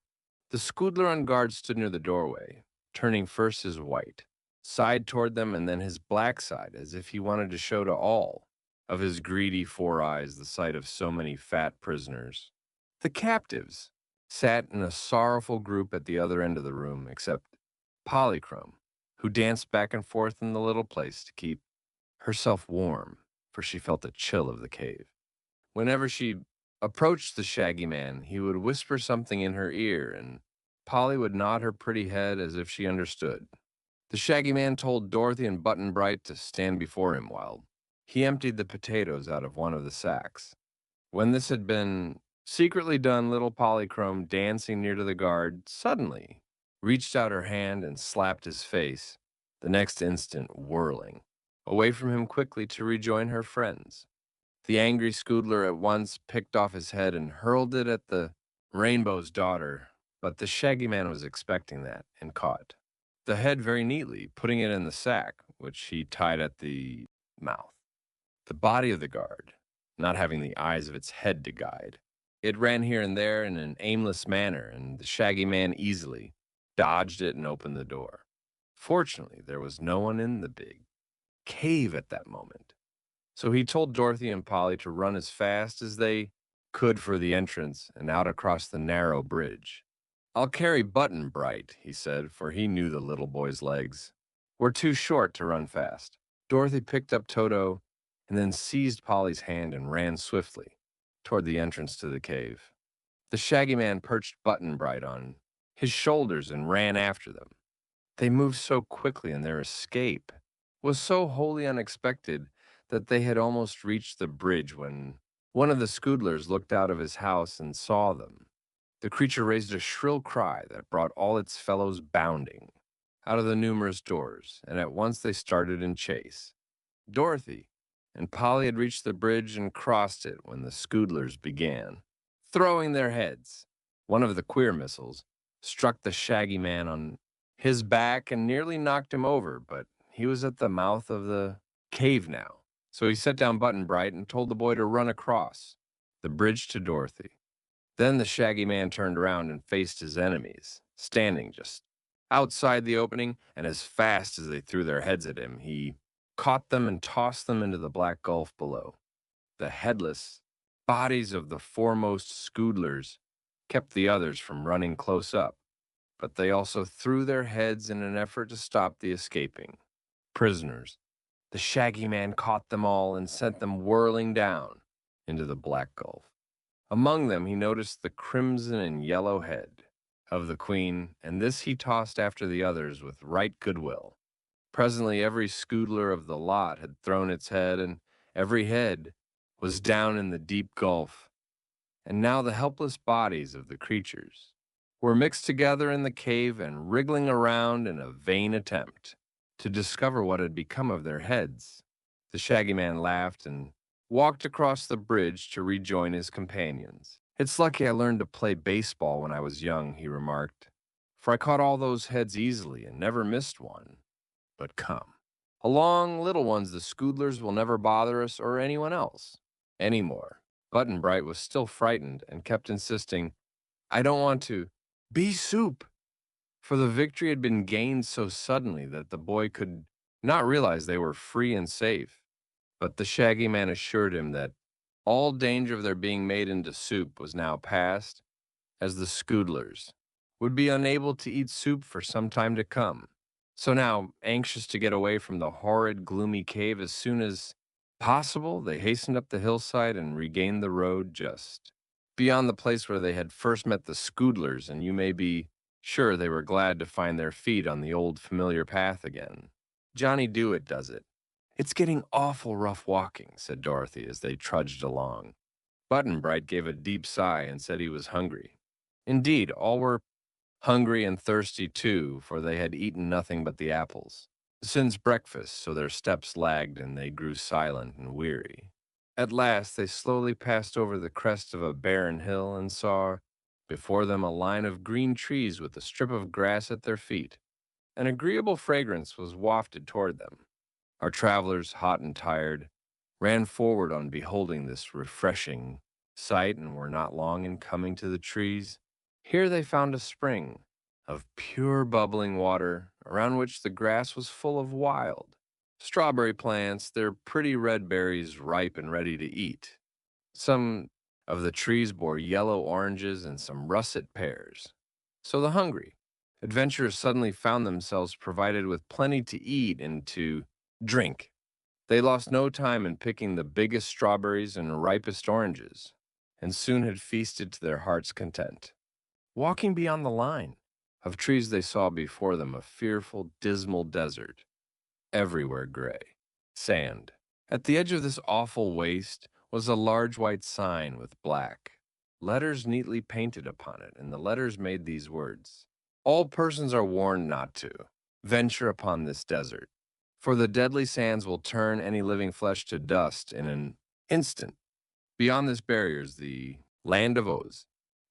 The Scoodler on guard stood near the doorway, turning first his white side toward them and then his black side, as if he wanted to show to all of his greedy 4 eyes the sight of so many fat prisoners. The captives sat in a sorrowful group at the other end of the room, except Polychrome, who danced back and forth in the little place to keep herself warm, for she felt the chill of the cave. Whenever she approached the Shaggy Man, he would whisper something in her ear, and Polly would nod her pretty head as if she understood. The Shaggy Man told Dorothy and Button Bright to stand before him while he emptied the potatoes out of one of the sacks. When this had been secretly done, little Polychrome, dancing near to the guard, suddenly reached out her hand and slapped his face, the next instant whirling away from him quickly to rejoin her friends. The angry Scoodler at once picked off his head and hurled it at the Rainbow's daughter, but the Shaggy Man was expecting that and caught the head very neatly, putting it in the sack, which he tied at the mouth. The body of the guard, not having the eyes of its head to guide, it ran here and there in an aimless manner, and the Shaggy Man easily dodged it and opened the door. Fortunately, there was no one in the big cave at that moment. So he told Dorothy and Polly to run as fast as they could for the entrance and out across the narrow bridge. "I'll carry Button Bright," he said, for he knew the little boy's legs were too short to run fast. Dorothy picked up Toto and then seized Polly's hand and ran swiftly toward the entrance to the cave. The Shaggy Man perched Button Bright on his shoulders and ran after them. They moved so quickly, and their escape was so wholly unexpected that they had almost reached the bridge when one of the Scoodlers looked out of his house and saw them. The creature raised a shrill cry that brought all its fellows bounding out of the numerous doors, and at once they started in chase. Dorothy and Polly had reached the bridge and crossed it when the Scoodlers began throwing their heads. One of the queer missiles struck the Shaggy Man on his back and nearly knocked him over, but he was at the mouth of the cave now. So he set down Button Bright and told the boy to run across the bridge to Dorothy. Then the Shaggy Man turned around and faced his enemies, standing just outside the opening, and as fast as they threw their heads at him, he caught them and tossed them into the black gulf below. The headless bodies of the foremost scoodlers kept the others from running close up, but they also threw their heads in an effort to stop the escaping prisoners. The Shaggy Man caught them all and sent them whirling down into the black gulf. Among them he noticed the crimson and yellow head of the queen, and this he tossed after the others with right goodwill. Presently every scoodler of the lot had thrown its head, and every head was down in the deep gulf, and now the helpless bodies of the creatures were mixed together in the cave and wriggling around in a vain attempt to discover what had become of their heads. The Shaggy Man laughed and walked across the bridge to rejoin his companions. It's lucky I learned to play baseball when I was young, he remarked, for I caught all those heads easily and never missed one. But come. Along, little ones, the Scoodlers will never bother us or anyone else anymore. Button Bright was still frightened and kept insisting, I don't want to be soup, for the victory had been gained so suddenly that the boy could not realize they were free and safe. But the Shaggy Man assured him that all danger of their being made into soup was now past, as the Scoodlers would be unable to eat soup for some time to come. So now, anxious to get away from the horrid, gloomy cave as soon as possible, they hastened up the hillside and regained the road just beyond the place where they had first met the Scoodlers, and you may be sure they were glad to find their feet on the old familiar path again. Johnny Dewett does it. It's getting awful rough walking, said Dorothy as they trudged along. Button Bright gave a deep sigh and said he was hungry. Indeed, all were hungry and thirsty too, for they had eaten nothing but the apples since breakfast, so their steps lagged and they grew silent and weary. At last they slowly passed over the crest of a barren hill and saw before them a line of green trees with a strip of grass at their feet. An agreeable fragrance was wafted toward them. Our travelers, hot and tired, ran forward on beholding this refreshing sight and were not long in coming to the trees. Here they found a spring of pure bubbling water, around which the grass was full of wild strawberry plants, their pretty red berries ripe and ready to eat. Some of the trees bore yellow oranges and some russet pears. So the hungry adventurers suddenly found themselves provided with plenty to eat and to drink. They lost no time in picking the biggest strawberries and ripest oranges, and soon had feasted to their heart's content. Walking beyond the line of trees, they saw before them a fearful, dismal desert, everywhere gray sand. At the edge of this awful waste was a large white sign with black letters neatly painted upon it, and the letters made these words: All persons are warned not to venture upon this desert, for the deadly sands will turn any living flesh to dust in an instant. Beyond this barrier is the land of Oz,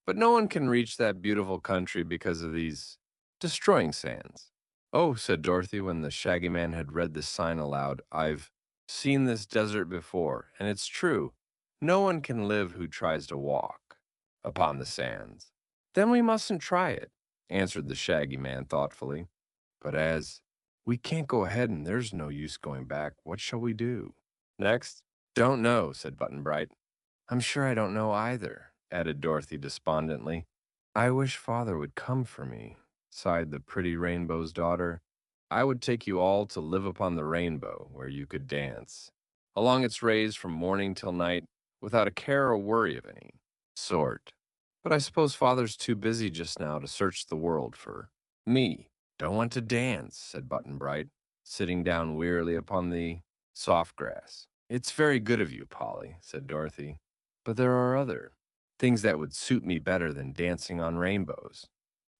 but no one can reach that beautiful country because of these destroying sands. Oh, said Dorothy when the Shaggy Man had read the sign aloud, I've seen this desert before, and it's true. No one can live who tries to walk upon the sands. Then we mustn't try it, answered the Shaggy Man thoughtfully. But as we can't go ahead and there's no use going back, what shall we do? Next? Don't know, said Button Bright. I'm sure I don't know either, added Dorothy despondently. I wish Father would come for me, sighed the pretty Rainbow's daughter. I would take you all to live upon the rainbow, where you could dance along its rays from morning till night without a care or worry of any sort. But I suppose Father's too busy just now to search the world for me. Don't want to dance, said Button Bright, sitting down wearily upon the soft grass. It's very good of you, Polly, said Dorothy, but there are other things that would suit me better than dancing on rainbows.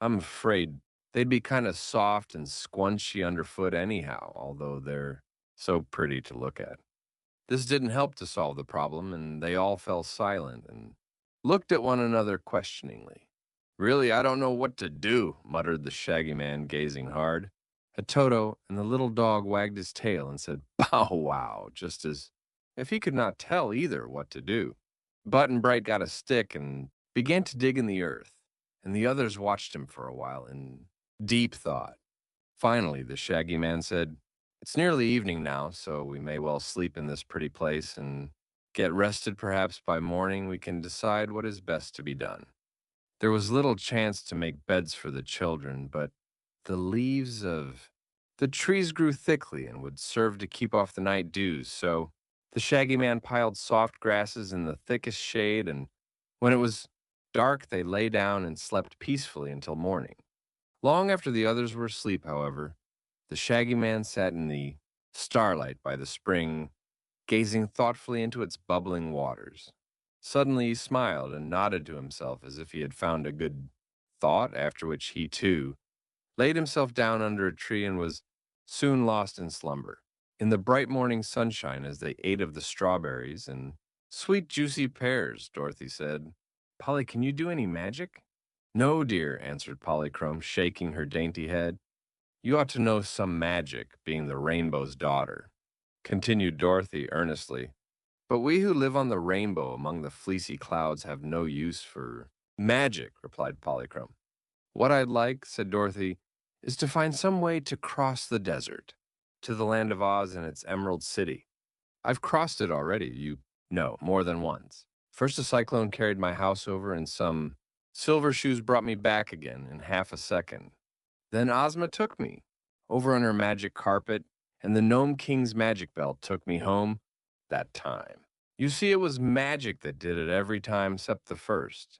I'm afraid they'd be kind of soft and squunchy underfoot anyhow, although they're so pretty to look at. This didn't help to solve the problem, and they all fell silent and looked at one another questioningly. Really, I don't know what to do, muttered the Shaggy Man, gazing hard at Toto, and the little dog wagged his tail and said, Bow wow, just as if he could not tell either what to do. Button Bright got a stick and began to dig in the earth, and the others watched him for a while in Deep thought. Finally, the Shaggy Man said, "It's nearly evening now, so we may well sleep in this pretty place and get rested. Perhaps by morning we can decide what is best to be done." There was little chance to make beds for the children, but the leaves of the trees grew thickly and would serve to keep off the night dews, so the Shaggy Man piled soft grasses in the thickest shade, and when it was dark, they lay down and slept peacefully until morning. Long after the others were asleep, however, the Shaggy Man sat in the starlight by the spring, gazing thoughtfully into its bubbling waters. Suddenly he smiled and nodded to himself as if he had found a good thought, after which he, too, laid himself down under a tree and was soon lost in slumber. In the bright morning sunshine, as they ate of the strawberries and sweet, juicy pears, Dorothy said, "Polly, can you do any magic?" "No, dear," answered Polychrome, shaking her dainty head. "You ought to know some magic, being the rainbow's daughter," continued Dorothy earnestly. "But we who live on the rainbow among the fleecy clouds have no use for magic," replied Polychrome. "What I'd like," said Dorothy, "is to find some way to cross the desert to the land of Oz and its Emerald City. I've crossed it already, you know, more than once. First a cyclone carried my house over, and some silver shoes brought me back again in half a second. Then Ozma took me over on her magic carpet, and the Gnome King's magic belt took me home that time. You see, it was magic that did it every time except the first.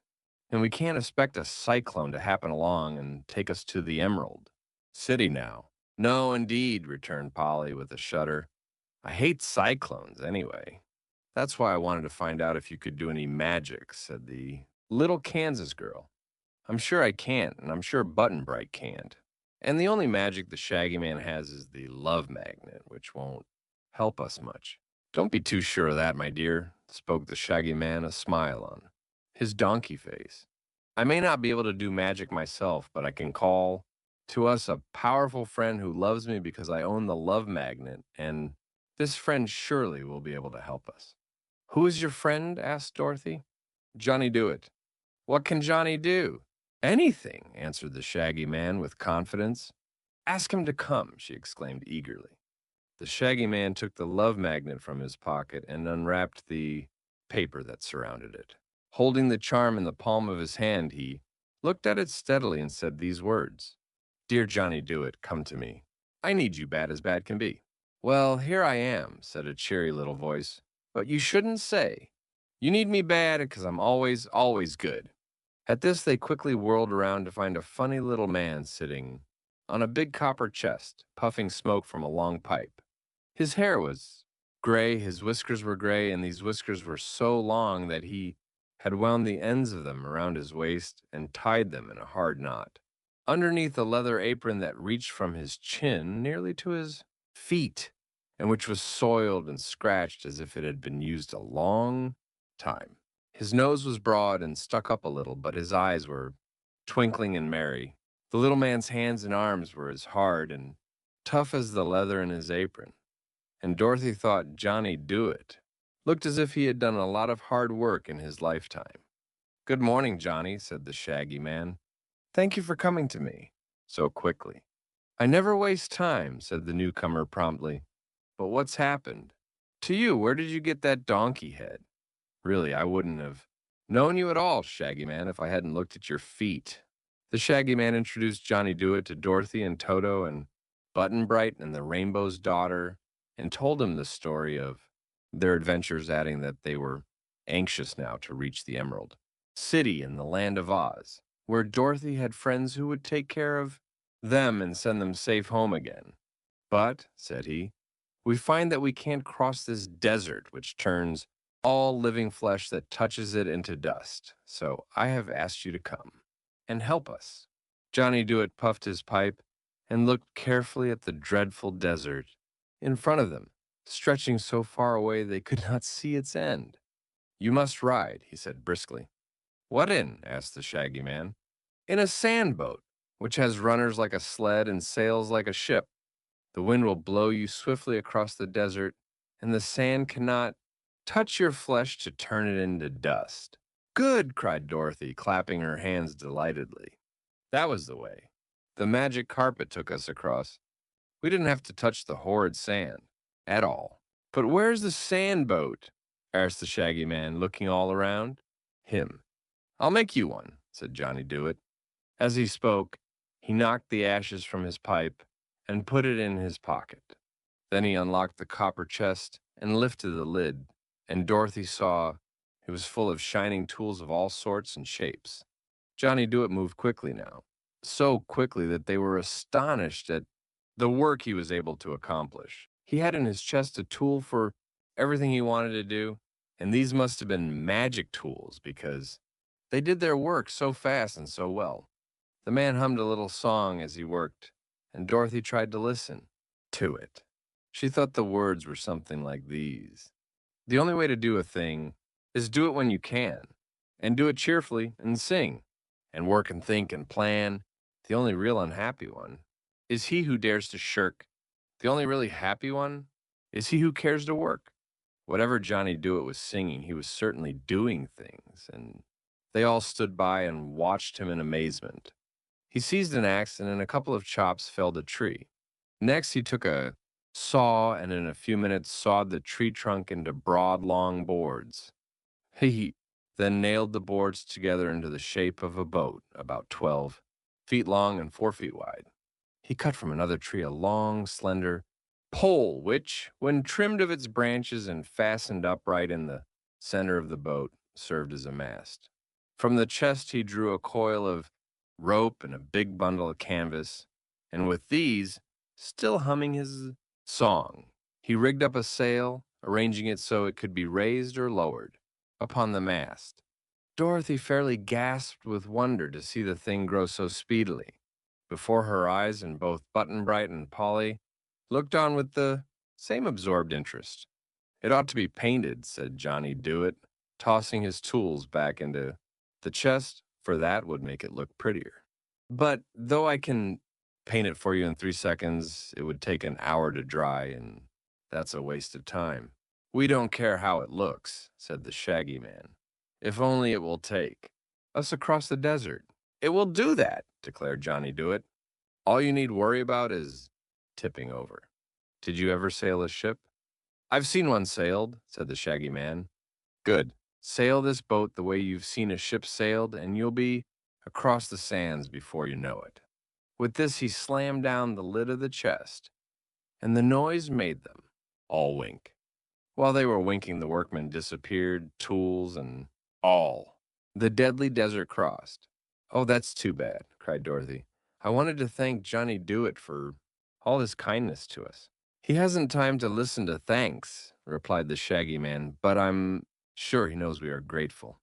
And we can't expect a cyclone to happen along and take us to the Emerald City now." "No, indeed," returned Polly with a shudder. "I hate cyclones anyway." "That's why I wanted to find out if you could do any magic," said the little Kansas girl. "I'm sure I can't, and I'm sure Button Bright can't. And the only magic the Shaggy Man has is the love magnet, which won't help us much." "Don't be too sure of that, my dear," spoke the Shaggy Man, a smile on his donkey face. "I may not be able to do magic myself, but I can call to us a powerful friend who loves me because I own the love magnet, and this friend surely will be able to help us." "Who is your friend?" asked Dorothy. "Johnny Dooit." "What can Johnny do?" "Anything," answered the Shaggy Man with confidence. "Ask him to come," she exclaimed eagerly. The Shaggy Man took the love magnet from his pocket and unwrapped the paper that surrounded it. Holding the charm in the palm of his hand, he looked at it steadily and said these words: "Dear Johnny Dooit, come to me. I need you bad as bad can be." "Well, here I am," said a cheery little voice. "But you shouldn't say. You need me bad because I'm always, always good." At this, they quickly whirled around to find a funny little man sitting on a big copper chest, puffing smoke from a long pipe. His hair was gray, his whiskers were gray, and these whiskers were so long that he had wound the ends of them around his waist and tied them in a hard knot. Underneath a leather apron that reached from his chin nearly to his feet, and which was soiled and scratched as if it had been used a long time. His nose was broad and stuck up a little, but his eyes were twinkling and merry. The little man's hands and arms were as hard and tough as the leather in his apron, and Dorothy thought Johnny Dooit looked as if he had done a lot of hard work in his lifetime. "Good morning, Johnny," said the Shaggy Man. "Thank you for coming to me so quickly." "I never waste time," said the newcomer promptly. "But what's happened to you? Where did you get that donkey head? Really, I wouldn't have known you at all, Shaggy Man, if I hadn't looked at your feet." The Shaggy Man introduced Johnny Dooit to Dorothy and Toto and Button Bright and the Rainbow's Daughter, and told him the story of their adventures, adding that they were anxious now to reach the Emerald City in the land of Oz, where Dorothy had friends who would take care of them and send them safe home again. "But," said he, "we find that we can't cross this desert which turns all living flesh that touches it into dust. So I have asked you to come and help us." Johnny Dooit puffed his pipe and looked carefully at the dreadful desert in front of them, stretching so far away they could not see its end. "You must ride," he said briskly. "What in?" asked the Shaggy Man. "In a sand boat, which has runners like a sled and sails like a ship. The wind will blow you swiftly across the desert, and the sand cannot touch your flesh to turn it into dust." "Good!" cried Dorothy, clapping her hands delightedly. That was the way. The magic carpet took us across. We didn't have to touch the horrid sand at all. But where's the sand boat? Asked the Shaggy Man, looking all around. Him. I'll make you one, said Johnny Dewett. As he spoke, he knocked the ashes from his pipe and put it in his pocket. Then he unlocked the copper chest and lifted the lid, and Dorothy saw it was full of shining tools of all sorts and shapes. Johnny Dewett moved quickly now, so quickly that they were astonished at the work he was able to accomplish. He had in his chest a tool for everything he wanted to do, and these must have been magic tools because they did their work so fast and so well. The man hummed a little song as he worked, and Dorothy tried to listen to it. She thought the words were something like these: the only way to do a thing is do it when you can, and do it cheerfully and sing, and work and think and plan. The only real unhappy one is he who dares to shirk. The only really happy one is he who cares to work. Whatever Johnny Dewett was singing, he was certainly doing things, and they all stood by and watched him in amazement. He seized an axe and in a couple of chops felled a tree. Next, he took a saw and in a few minutes sawed the tree trunk into broad, long boards. He then nailed the boards together into the shape of a boat about 12 feet long and 4 feet wide. He cut from another tree a long, slender pole, which, when trimmed of its branches and fastened upright in the center of the boat, served as a mast. From the chest, he drew a coil of rope and a big bundle of canvas, and with these, still humming his song, he rigged up a sail, arranging it so it could be raised or lowered upon the mast. Dorothy fairly gasped with wonder to see the thing grow so speedily. Before her eyes, and both Button Bright and Polly looked on with the same absorbed interest. It ought to be painted, said Johnny Dewett, tossing his tools back into the chest, for that would make it look prettier. But though I can paint it for you in 3 seconds, it would take an hour to dry, and that's a waste of time. We don't care how it looks, said the Shaggy Man. If only it will take us across the desert. It will do that, declared Johnny Dewett. All you need worry about is tipping over. Did you ever sail a ship? I've seen one sailed, said the Shaggy Man. Good. Sail this boat the way you've seen a ship sailed, and you'll be across the sands before you know it. With this, he slammed down the lid of the chest, and the noise made them all wink. While they were winking, the workmen disappeared, tools and all. The deadly desert crossed. Oh, that's too bad, cried Dorothy. I wanted to thank Johnny Dewett for all his kindness to us. He hasn't time to listen to thanks, replied the Shaggy Man, but I'm sure he knows we are grateful.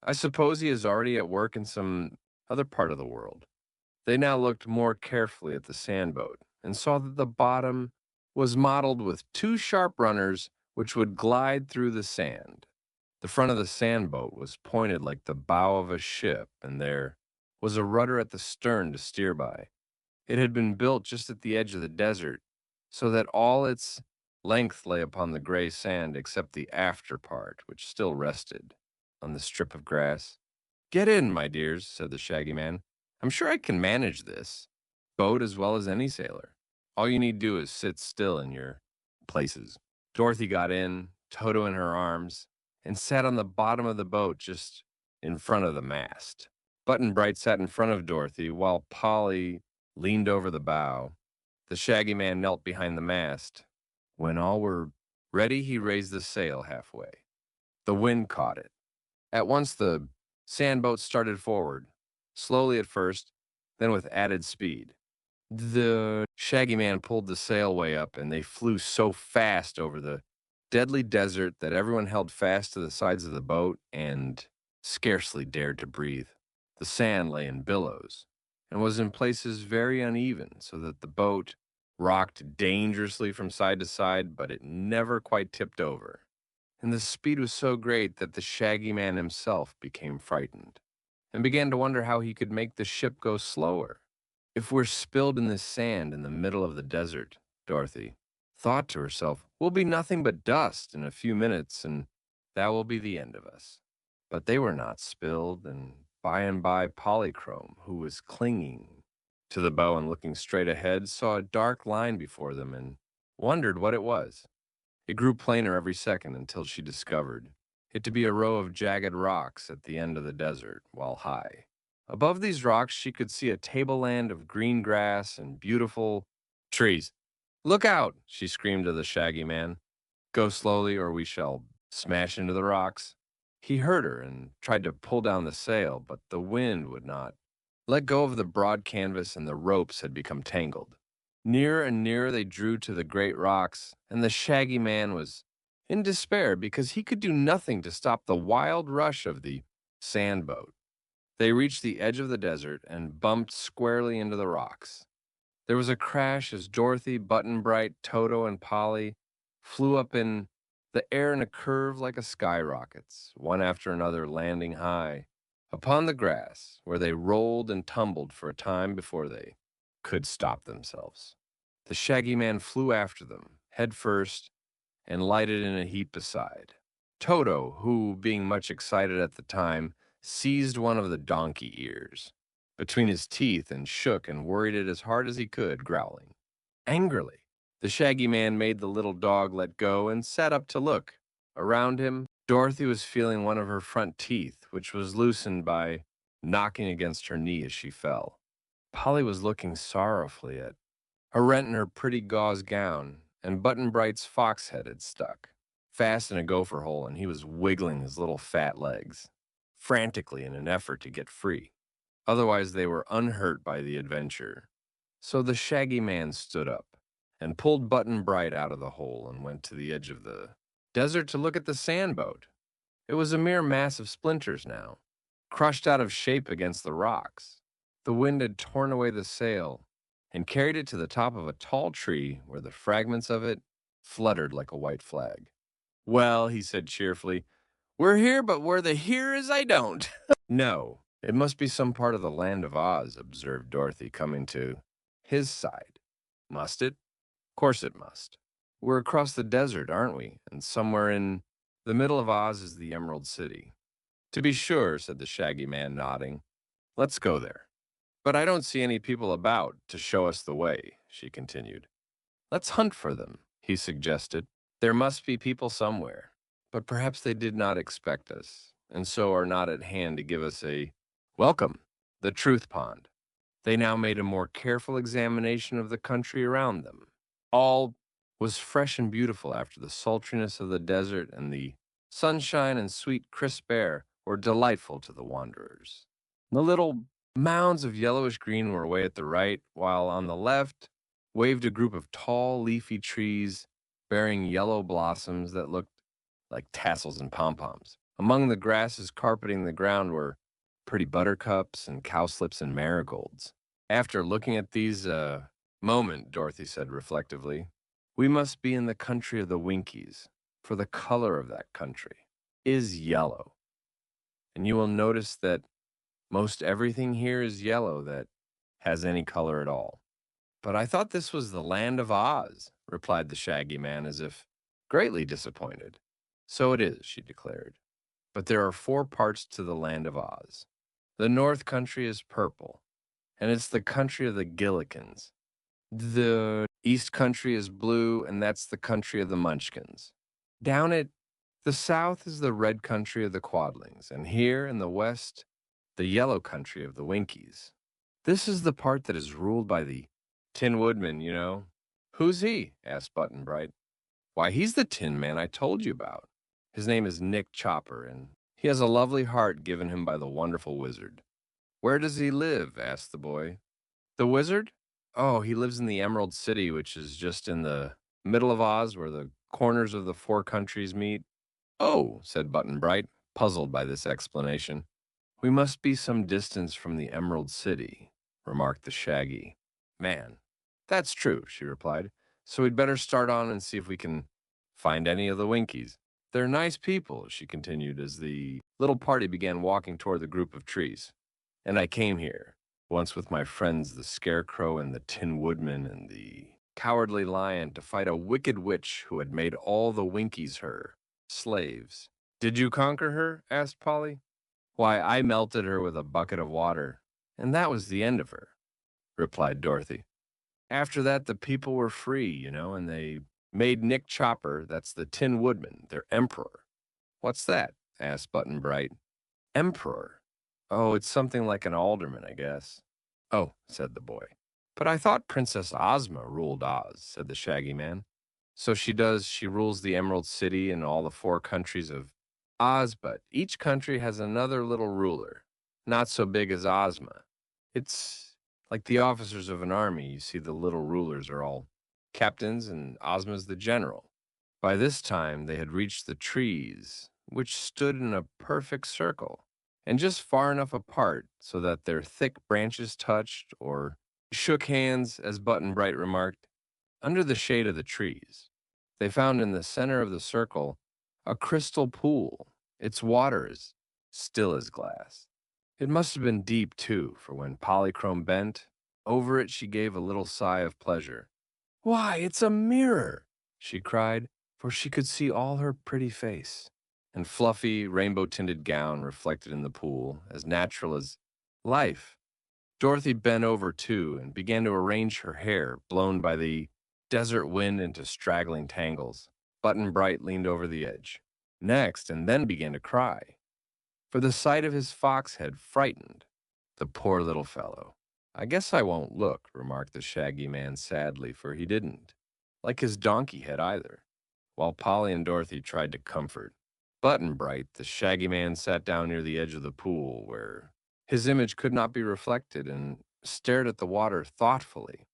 I suppose he is already at work in some other part of the world. They now looked more carefully at the sandboat and saw that the bottom was mottled with two sharp runners which would glide through the sand. The front of the sandboat was pointed like the bow of a ship, and there was a rudder at the stern to steer by. It had been built just at the edge of the desert, so that all its length lay upon the gray sand except the after part, which still rested on the strip of grass. Get in, my dears, said the Shaggy Man. I'm sure I can manage this boat as well as any sailor. All you need do is sit still in your places. Dorothy got in, Toto in her arms, and sat on the bottom of the boat just in front of the mast. Button Bright sat in front of Dorothy, while Polly leaned over the bow. The Shaggy Man knelt behind the mast. When all were ready, he raised the sail halfway. The wind caught it. At once the sandboat started forward, slowly at first, then with added speed. The Shaggy Man pulled the sail way up, and they flew so fast over the deadly desert that everyone held fast to the sides of the boat and scarcely dared to breathe. The sand lay in billows and was in places very uneven, so that the boat rocked dangerously from side to side, but it never quite tipped over. And the speed was so great that the Shaggy Man himself became frightened and began to wonder how he could make the ship go slower. If we're spilled in this sand in the middle of the desert, Dorothy thought to herself, we'll be nothing but dust in a few minutes, and that will be the end of us. But they were not spilled, and by Polychrome, who was clinging to the bow and looking straight ahead, saw a dark line before them and wondered what it was. It grew plainer every second until she discovered it to be a row of jagged rocks at the end of the desert, while high. Above these rocks, she could see a tableland of green grass and beautiful trees. Look out, she screamed to the shaggy man. Go slowly, or we shall smash into the rocks. He heard her and tried to pull down the sail, but the wind would not let go of the broad canvas, and the ropes had become tangled. Nearer and nearer they drew to the great rocks, and the shaggy man was in despair because he could do nothing to stop the wild rush of the sand boat. They reached the edge of the desert and bumped squarely into the rocks. There was a crash as Dorothy, Button Bright, Toto, and Polly flew up in the air in a curve like a skyrocket's, one after another landing high upon the grass, where they rolled and tumbled for a time before they could stop themselves. The Shaggy Man flew after them, head first, and lighted in a heap beside. Toto, who, being much excited at the time, seized one of the donkey ears between his teeth and shook and worried it as hard as he could, growling angrily. The Shaggy Man made the little dog let go and sat up to look. Around him, Dorothy was feeling one of her front teeth, which was loosened by knocking against her knee as she fell. Polly was looking sorrowfully at a rent in her pretty gauze gown, and Button Bright's fox head had stuck fast in a gopher hole, and he was wiggling his little fat legs frantically in an effort to get free. Otherwise, they were unhurt by the adventure. So the Shaggy Man stood up and pulled Button Bright out of the hole and went to the edge of the desert to look at the sand boat. It was a mere mass of splinters now, crushed out of shape against the rocks. The wind had torn away the sail and carried it to the top of a tall tree where the fragments of it fluttered like a white flag. Well, he said cheerfully, we're here, but where the here is, I don't. No, it must be some part of the land of Oz, observed Dorothy, coming to his side. Must it? Course it must. We're across the desert, aren't we? And somewhere in the middle of Oz is the Emerald City. To be sure, said the Shaggy Man, nodding. Let's go there. But I don't see any people about to show us the way, she continued. Let's hunt for them, he suggested. There must be people somewhere, but perhaps they did not expect us, and so are not at hand to give us a welcome. The Truth Pond. They now made a more careful examination of the country around them. All was fresh and beautiful after the sultriness of the desert, and the sunshine and sweet, crisp air were delightful to the wanderers. The little mounds of yellowish green were away at the right, while on the left waved a group of tall, leafy trees bearing yellow blossoms that looked like tassels and pom-poms. Among the grasses carpeting the ground were pretty buttercups and cowslips and marigolds. After looking at these a moment, Dorothy said reflectively, we must be in the country of the Winkies, for the color of that country is yellow. And you will notice that most everything here is yellow that has any color at all. But I thought this was the land of Oz, replied the Shaggy Man as if greatly disappointed. So it is, she declared. But there are 4 parts to the land of Oz. The North Country is purple, and it's the country of the Gillikins. The East Country is blue, and that's the country of the Munchkins. Down at the South is the red country of the Quadlings, and here in the West, the yellow country of the Winkies. This is the part that is ruled by the Tin Woodman, you know. Who's he? Asked Button Bright. Why, he's the Tin Man I told you about. His name is Nick Chopper, and he has a lovely heart given him by the wonderful wizard. Where does he live? Asked the boy. The wizard? Oh, he lives in the Emerald City, which is just in the middle of Oz, where the corners of the 4 countries meet. Oh, said Button Bright, puzzled by this explanation. We must be some distance from the Emerald City, remarked the Shaggy Man. That's true, she replied. So we'd better start on and see if we can find any of the Winkies. They're nice people, she continued as the little party began walking toward the group of trees. And I came here, once with my friends the Scarecrow and the Tin Woodman and the Cowardly Lion, to fight a wicked witch who had made all the Winkies her slaves. Did you conquer her? Asked Polly. Why, I melted her with a bucket of water, and that was the end of her. replied Dorothy. After that, the people were free, and they made Nick Chopper, that's the Tin Woodman, their emperor. What's that? Asked Button Bright. Emperor? Oh, it's something like an alderman, I guess. Oh, said the boy. But I thought Princess Ozma ruled Oz, said the Shaggy Man. So she does. She rules the Emerald City and all the four countries of Oz, but each country has another little ruler, not so big as Ozma. It's like the officers of an army. You see, the little rulers are all captains, and Ozma's the general. By this time, they had reached the trees, which stood in a perfect circle, and just far enough apart so that their thick branches touched or shook hands, as Button Bright remarked, under the shade of the trees. They found in the center of the circle a crystal pool, its water as still as glass. It must have been deep, too, for when Polychrome bent over it, she gave a little sigh of pleasure. Why, it's a mirror, she cried, for she could see all her pretty face and fluffy, rainbow tinted gown reflected in the pool, as natural as life. Dorothy bent over too and began to arrange her hair, blown by the desert wind into straggling tangles. Button Bright leaned over the edge. Next, and then began to cry, for the sight of his fox head frightened the poor little fellow. I guess I won't look, remarked the Shaggy Man sadly, for he didn't like his donkey head either, while Polly and Dorothy tried to comfort. Button Bright, the Shaggy Man, sat down near the edge of the pool where his image could not be reflected and stared at the water thoughtfully.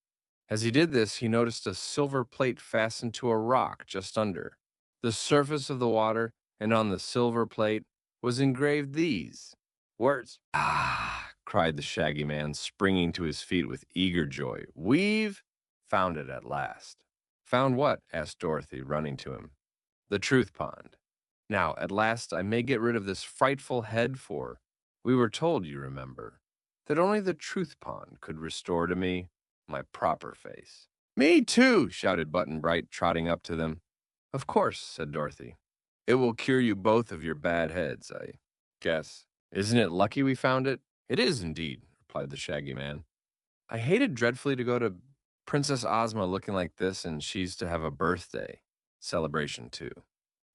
As he did this, he noticed a silver plate fastened to a rock just under the surface of the water, and on the silver plate was engraved these words. Ah, cried the Shaggy Man, springing to his feet with eager joy. We've found it at last. Found what? Asked Dorothy, running to him. The truth pond. Now, at last, I may get rid of this frightful head, for we were told, you remember, that only the truth pond could restore to me my proper face. Me too, shouted Button Bright, trotting up to them. Of course, said Dorothy. It will cure you both of your bad heads, I guess. Isn't it lucky we found it? It is indeed, replied the Shaggy Man. I hated dreadfully to go to Princess Ozma looking like this, and she's to have a birthday celebration too.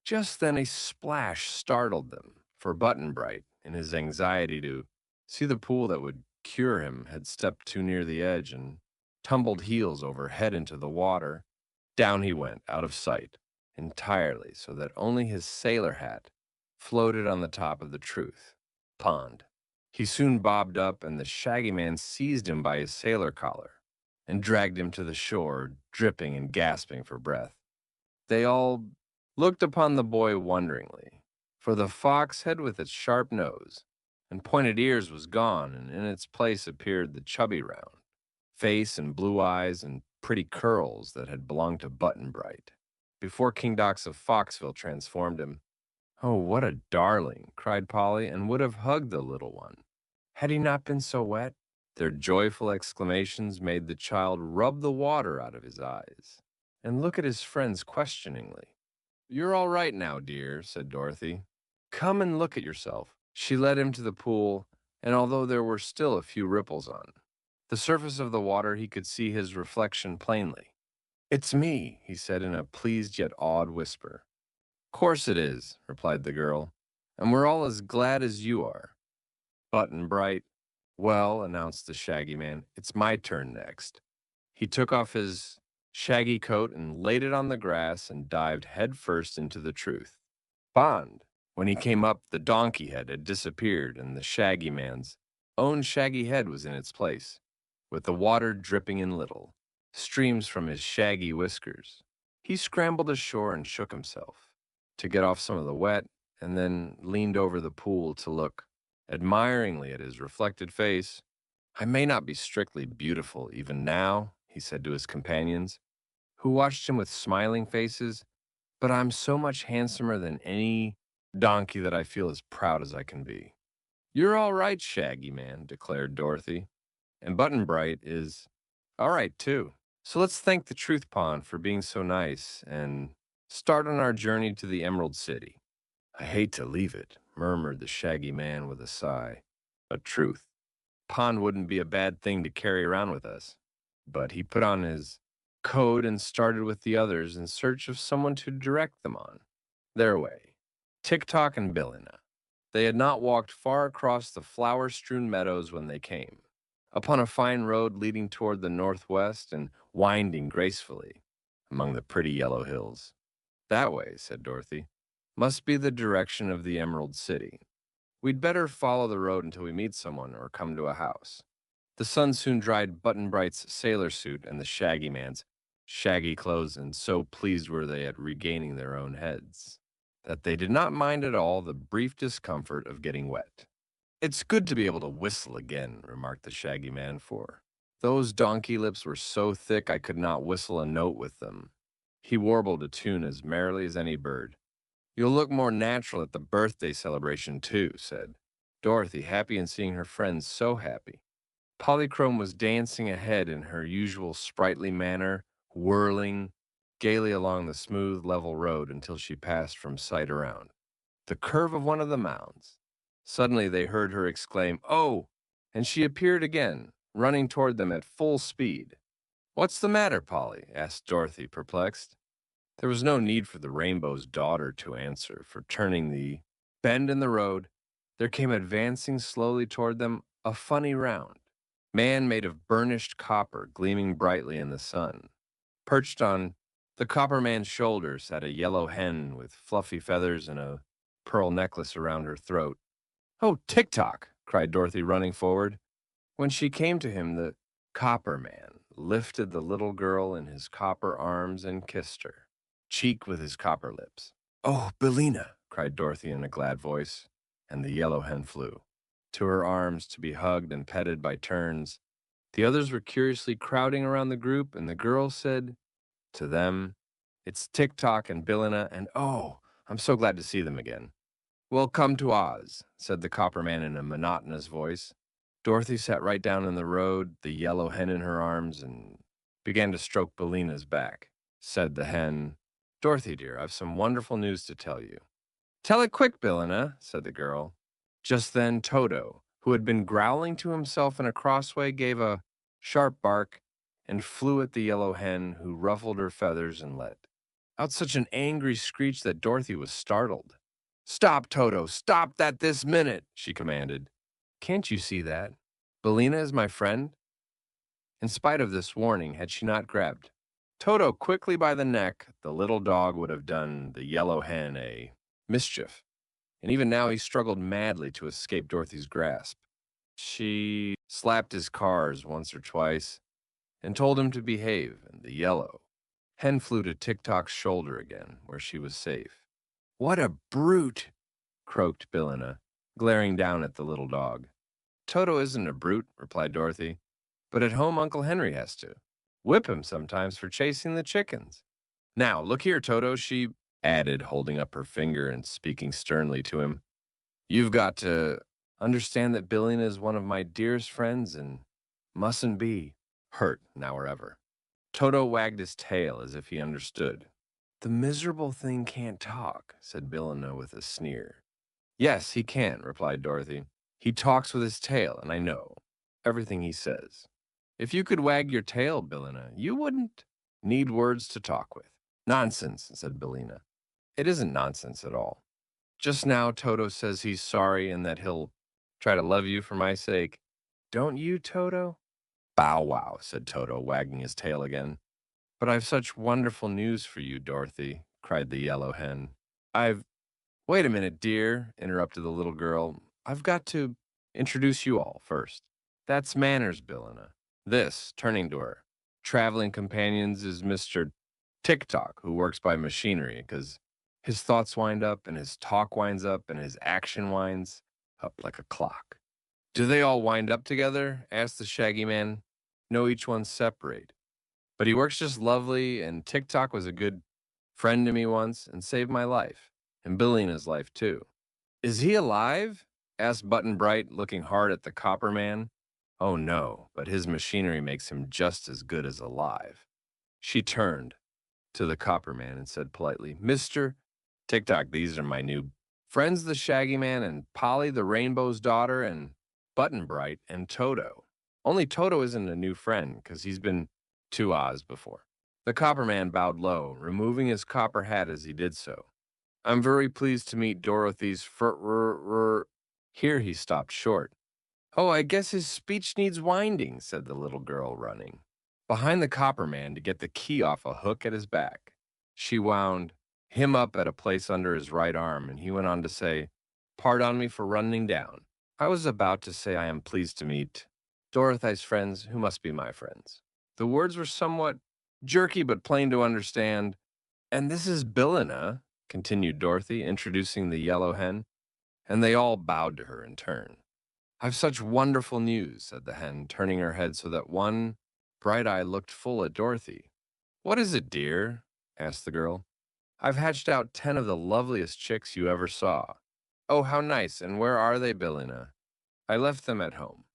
Just then a splash startled them, for Button Bright, in his anxiety to see the pool that would cure him, had stepped too near the edge and tumbled heels over head into the water. Down he went, out of sight, entirely, so that only his sailor hat floated on the top of the truth pond. He soon bobbed up, and the Shaggy Man seized him by his sailor collar and dragged him to the shore, dripping and gasping for breath. They all looked upon the boy wonderingly, for the fox head with its sharp nose and pointed ears was gone, and in its place appeared the chubby round face and blue eyes and pretty curls that had belonged to Button Bright before King Dox of Foxville transformed him. Oh, what a darling, cried Polly, and would have hugged the little one had he not been so wet. Their joyful exclamations made the child rub the water out of his eyes and look at his friends questioningly. You're all right now, dear, said Dorothy. Come and look at yourself. She led him to the pool, and although there were still a few ripples on the surface of the water, he could see his reflection plainly. It's me, he said in a pleased yet awed whisper. Course it is, replied the girl, and we're all as glad as you are. Button Bright. Well, announced the Shaggy Man, it's my turn next. He took off his shaggy coat and laid it on the grass and dived headfirst into the truth pond. When he came up, the donkey head had disappeared, and the Shaggy Man's own shaggy head was in its place, with the water dripping in little streams from his shaggy whiskers. He scrambled ashore and shook himself to get off some of the wet, and then leaned over the pool to look admiringly at his reflected face. I may not be strictly beautiful even now, he said to his companions, who watched him with smiling faces, but I'm so much handsomer than any donkey that I feel as proud as I can be. You're all right, Shaggy Man, declared Dorothy, and Button Bright is all right, too. So let's thank the Truth Pond for being so nice and start on our journey to the Emerald City. I hate to leave it, murmured the Shaggy Man with a sigh. A truth. pond wouldn't be a bad thing to carry around with us. But he put on his coat and started with the others in search of someone to direct them on their way. Tick-Tock and Billina. They had not walked far across the flower-strewn meadows when they came upon a fine road leading toward the northwest and winding gracefully among the pretty yellow hills. That way, said Dorothy, must be the direction of the Emerald City. We'd better follow the road until we meet someone or come to a house. The sun soon dried Button Bright's sailor suit and the Shaggy Man's shaggy clothes, and so pleased were they at regaining their own heads that they did not mind at all the brief discomfort of getting wet. It's good to be able to whistle again, remarked the Shaggy Man, for those donkey lips were so thick I could not whistle a note with them. He warbled a tune as merrily as any bird. You'll look more natural at the birthday celebration, too, said Dorothy, happy in seeing her friends so happy. Polychrome was dancing ahead in her usual sprightly manner, whirling gaily along the smooth, level road until she passed from sight around the curve of one of the mounds. Suddenly they heard her exclaim, "Oh!" and she appeared again, running toward them at full speed. "What's the matter, Polly?" asked Dorothy, perplexed. There was no need for the Rainbow's Daughter to answer, for turning the bend in the road, there came advancing slowly toward them a funny round man made of burnished copper gleaming brightly in the sun. Perched on the copper man's shoulder sat a yellow hen with fluffy feathers and a pearl necklace around her throat. "Oh, Tick-Tock!" cried Dorothy, running forward. When she came to him, the copper man lifted the little girl in his copper arms and kissed her, cheek with his copper lips. "Oh, Billina!" cried Dorothy in a glad voice, and the yellow hen flew to her arms to be hugged and petted by turns. The others were curiously crowding around the group, and the girl said to them, "It's Tick-Tock and Billina, and oh, I'm so glad to see them again." "Welcome to Oz," said the copper man in a monotonous voice. Dorothy sat right down in the road, the yellow hen in her arms, and began to stroke Billina's back. Said the hen, "Dorothy, dear, I've some wonderful news to tell you." "Tell it quick, Billina," said the girl. Just then Toto, who had been growling to himself in a crossway, gave a sharp bark and flew at the yellow hen, who ruffled her feathers and let out such an angry screech that Dorothy was startled. "Stop, Toto! Stop that this minute!" she commanded. "Can't you see that? Billina is my friend?" In spite of this warning, had she not grabbed Toto quickly by the neck, the little dog would have done the yellow hen a mischief, and even now he struggled madly to escape Dorothy's grasp. She slapped his cars once or twice and told him to behave, and the yellow hen flew to Tick-Tock's shoulder again, where she was safe. "What a brute!" croaked Billina, glaring down at the little dog. "Toto isn't a brute," replied Dorothy, "but at home Uncle Henry has to whip him sometimes for chasing the chickens. Now, look here, Toto," she added, holding up her finger and speaking sternly to him. "You've got to understand that Billina is one of my dearest friends and mustn't be hurt now or ever." Toto wagged his tail as if he understood. "The miserable thing can't talk," said Billina with a sneer. "Yes, he can," replied Dorothy. "He talks with his tail, and I know everything he says. If you could wag your tail, Billina, you wouldn't need words to talk with." "Nonsense," said Billina. "It isn't nonsense at all. Just now Toto says he's sorry and that he'll try to love you for my sake. Don't you, Toto?" "Bow wow," said Toto, wagging his tail again. "But I've such wonderful news for you, Dorothy," cried the yellow hen. "I've—" "Wait a minute, dear," interrupted the little girl. "I've got to introduce you all first. That's manners, Billina. This," turning to her traveling companions, "is Mr. Tick-Tock, who works by machinery, 'cause his thoughts wind up, and his talk winds up, and his action winds up like a clock." "Do they all wind up together?" asked the Shaggy Man. "No, each one separate. But he works just lovely, and Tick-Tock was a good friend to me once and saved my life, and Billina's life, too." "Is he alive?" asked Button Bright, looking hard at the Copper Man. "Oh, no, but his machinery makes him just as good as alive." She turned to the Copper Man and said politely, "Mr. Tick-Tock, these are my new friends, the Shaggy Man and Polly, the Rainbow's Daughter, and Button Bright and Toto. Only Toto isn't a new friend because he's been to Oz before. The copper man bowed low, removing his copper hat as he did so. I'm very pleased to meet Dorothy's Here he stopped short. Oh, I guess his speech needs winding, said the little girl, running behind the copper man to get the key off a hook at his back. She wound him up at a place under his right arm, and he went on to say, Pardon me for running down. I was about to say I am pleased to meet Dorothy's friends, who must be my friends. The words were somewhat jerky but plain to understand. And this is Billina, continued Dorothy, introducing the yellow hen, and they all bowed to her in turn. I've such wonderful news, said the hen, turning her head so that one bright eye looked full at Dorothy. What is it, dear? Asked the girl. I've hatched out 10 of the loveliest chicks you ever saw. Oh, how nice, and where are they, Billina? I left them at home.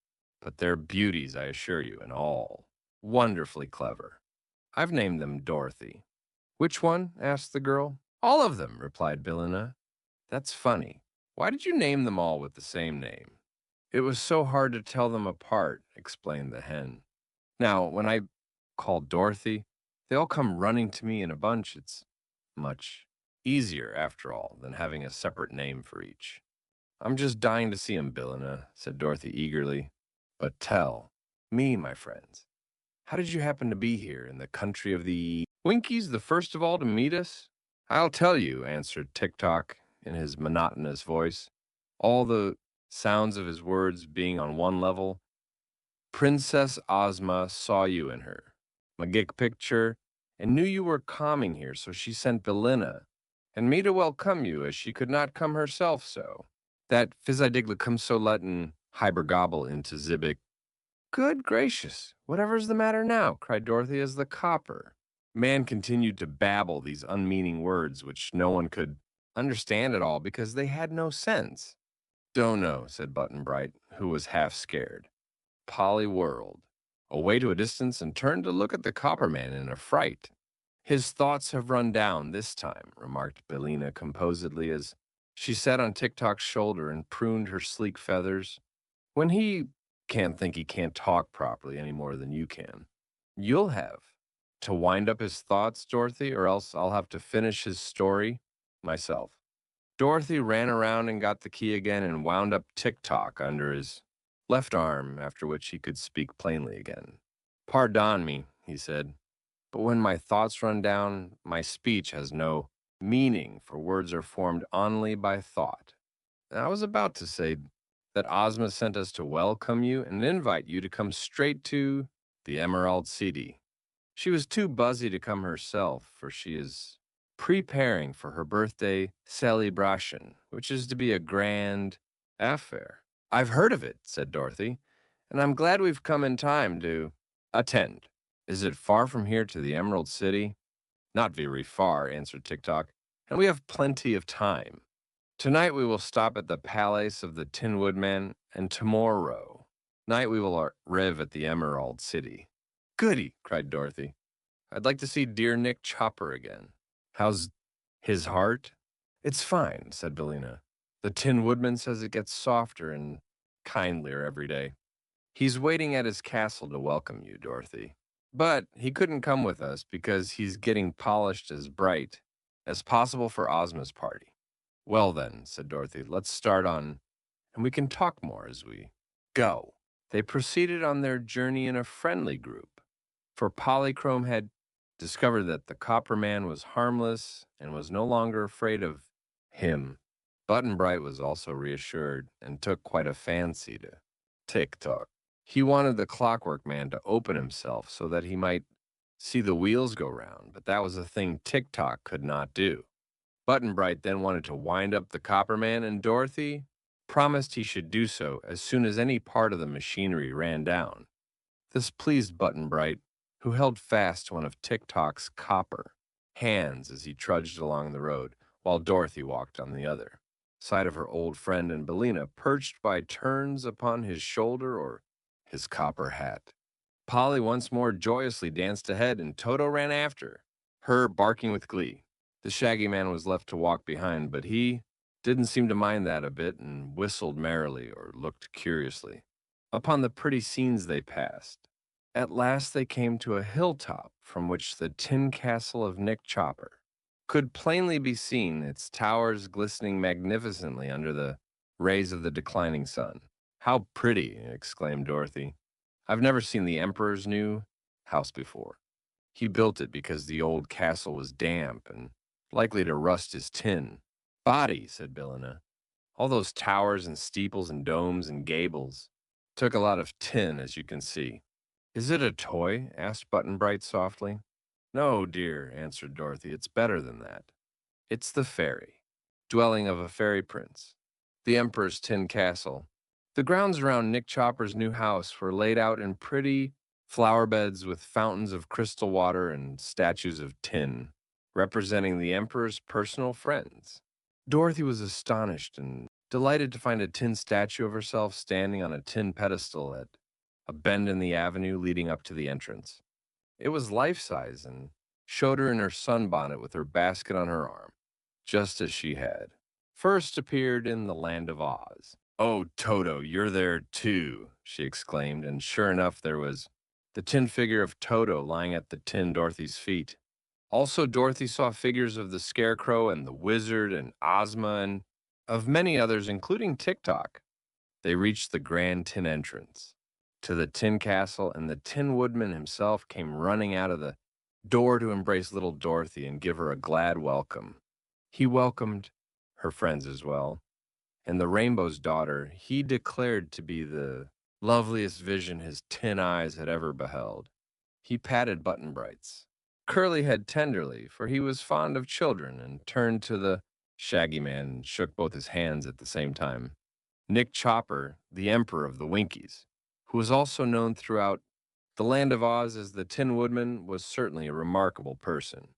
But they're beauties, I assure you, and all wonderfully clever. I've named them Dorothy. Which one? Asked the girl. All of them, replied Billina. That's funny. Why did you name them all with the same name? It was so hard to tell them apart, explained the hen. Now, when I call Dorothy, they all come running to me in a bunch. It's much easier, after all, than having a separate name for each. I'm just dying to see 'em, Billina, said Dorothy eagerly. But tell me, my friends, how did you happen to be here in the country of the Winkies, the first of all to meet us? I'll tell you, answered Tick-Tock in his monotonous voice, all the sounds of his words being on one level. Princess Ozma saw you in her magic picture and knew you were coming here, so she sent Billina and me to welcome you, as she could not come herself, so that Fizzidigla comes so lettin' Hybergobble into Zibbick. Good gracious, whatever's the matter now? Cried Dorothy as the copper man continued to babble these unmeaning words which no one could understand at all because they had no sense. Don't know, said Button Bright, who was half scared. Polly whirled away to a distance and turned to look at the copper man in a fright. His thoughts have run down this time, remarked Billina composedly as she sat on Tick-Tock's shoulder and pruned her sleek feathers. When he can't think he can't talk properly any more than you can. You'll have to wind up his thoughts, Dorothy, or else I'll have to finish his story myself. Dorothy ran around and got the key again and wound up Tick-Tock under his left arm, after which he could speak plainly again. Pardon me, he said, but when my thoughts run down, my speech has no meaning, for words are formed only by thought. And I was about to say that Ozma sent us to welcome you and invite you to come straight to the Emerald City. She was too buzzy to come herself, for she is preparing for her birthday celebration, which is to be a grand affair. I've heard of it, said Dorothy, and I'm glad we've come in time to attend. Is it far from here to the Emerald City? Not very far, answered Tick-Tock, and we have plenty of time. Tonight we will stop at the Palace of the Tin Woodman, and tomorrow night we will arrive at the Emerald City. Goody, cried Dorothy. I'd like to see dear Nick Chopper again. How's his heart? It's fine, said Billina. The Tin Woodman says it gets softer and kindlier every day. He's waiting at his castle to welcome you, Dorothy. But he couldn't come with us because he's getting polished as bright as possible for Ozma's party. Well then, said Dorothy, let's start on, and we can talk more as we go. They proceeded on their journey in a friendly group, for Polychrome had discovered that the copper man was harmless and was no longer afraid of him. Button Bright was also reassured and took quite a fancy to Tick-Tock. He wanted the Clockwork Man to open himself so that he might see the wheels go round, but that was a thing Tick-Tock could not do. Button Bright then wanted to wind up the copper man, and Dorothy promised he should do so as soon as any part of the machinery ran down. This pleased Button Bright, who held fast to one of Tick-Tock's copper hands as he trudged along the road, while Dorothy walked on the other side of her old friend, and Billina perched by turns upon his shoulder or his copper hat. Polly once more joyously danced ahead, and Toto ran after her, barking with glee. The Shaggy Man was left to walk behind, but he didn't seem to mind that a bit and whistled merrily or looked curiously. upon the pretty scenes they passed. At last they came to a hilltop from which the tin castle of Nick Chopper could plainly be seen, its towers glistening magnificently under the rays of the declining sun. How pretty! Exclaimed Dorothy. I've never seen the Emperor's new house before. He built it because the old castle was damp and likely to rust his tin body, said Billina. All those towers and steeples and domes and gables took a lot of tin, as you can see. Is it a toy? Asked Button Bright softly. No, dear, answered Dorothy. It's better than that. It's the fairy, dwelling of a fairy prince, the Emperor's tin castle. The grounds around Nick Chopper's new house were laid out in pretty flower beds with fountains of crystal water and statues of tin, representing the Emperor's personal friends. Dorothy was astonished and delighted to find a tin statue of herself standing on a tin pedestal at a bend in the avenue leading up to the entrance. It was life-size and showed her in her sunbonnet with her basket on her arm, just as she had first appeared in the Land of Oz. Oh, Toto, you're there too, she exclaimed, and sure enough, there was the tin figure of Toto lying at the tin Dorothy's feet. Also, Dorothy saw figures of the Scarecrow and the Wizard and Ozma and of many others, including Tik-Tok. They reached the grand tin entrance to the Tin Castle, and the Tin Woodman himself came running out of the door to embrace little Dorothy and give her a glad welcome. He welcomed her friends as well, and the Rainbow's Daughter he declared to be the loveliest vision his tin eyes had ever beheld. He patted Button Bright's curly head tenderly, for he was fond of children, and turned to the Shaggy Man and shook both his hands at the same time. Nick Chopper, the Emperor of the Winkies, who was also known throughout the Land of Oz as the Tin Woodman, was certainly a remarkable person.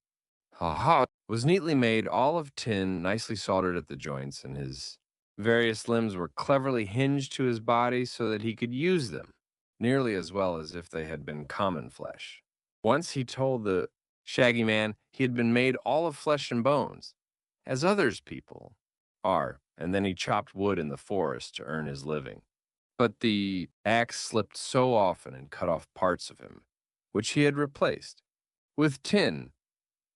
Ha was neatly made, all of tin, nicely soldered at the joints, and his various limbs were cleverly hinged to his body so that he could use them nearly as well as if they had been common flesh. Once he told the Shaggy Man he had been made all of flesh and bones, as others people are, and then he chopped wood in the forest to earn his living. But the axe slipped so often and cut off parts of him, which he had replaced with tin,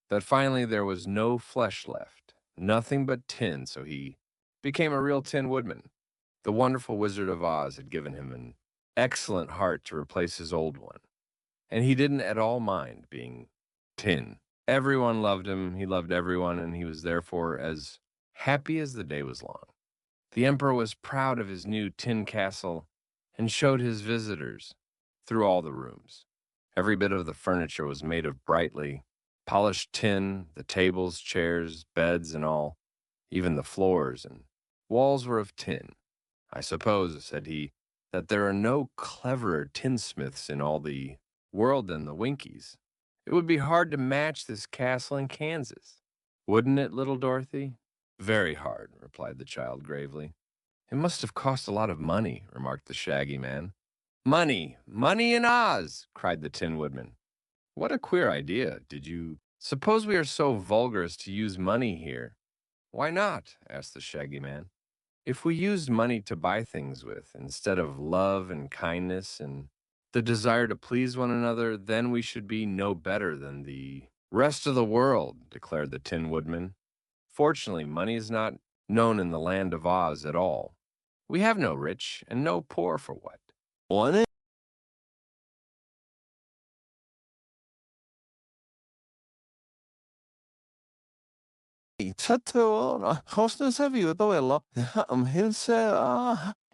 that finally there was no flesh left, nothing but tin, so he became a real Tin Woodman. The wonderful Wizard of Oz had given him an excellent heart to replace his old one, and he didn't at all mind being tin. Everyone loved him, he loved everyone, and he was therefore as happy as the day was long. The Emperor was proud of his new tin castle and showed his visitors through all the rooms. Every bit of the furniture was made of brightly polished tin, the tables, chairs, beds, and all, even the floors and walls were of tin. I suppose, said he, that there are no cleverer tinsmiths in all the world than the Winkies. It would be hard to match this castle in Kansas. Wouldn't it, little Dorothy? Very hard, replied the child gravely. It must have cost a lot of money, remarked the Shaggy Man. Money! Money in Oz! Cried the Tin Woodman. What a queer idea. Did you suppose we are so vulgar as to use money here? Why not? Asked the Shaggy Man. If we used money to buy things with, instead of love and kindness and the desire to please one another, then we should be no better than the rest of the world, declared the Tin Woodman. Fortunately, money is not known in the Land of Oz at all. We have no rich and no poor for what? One Tattoo hostess have you the well hilse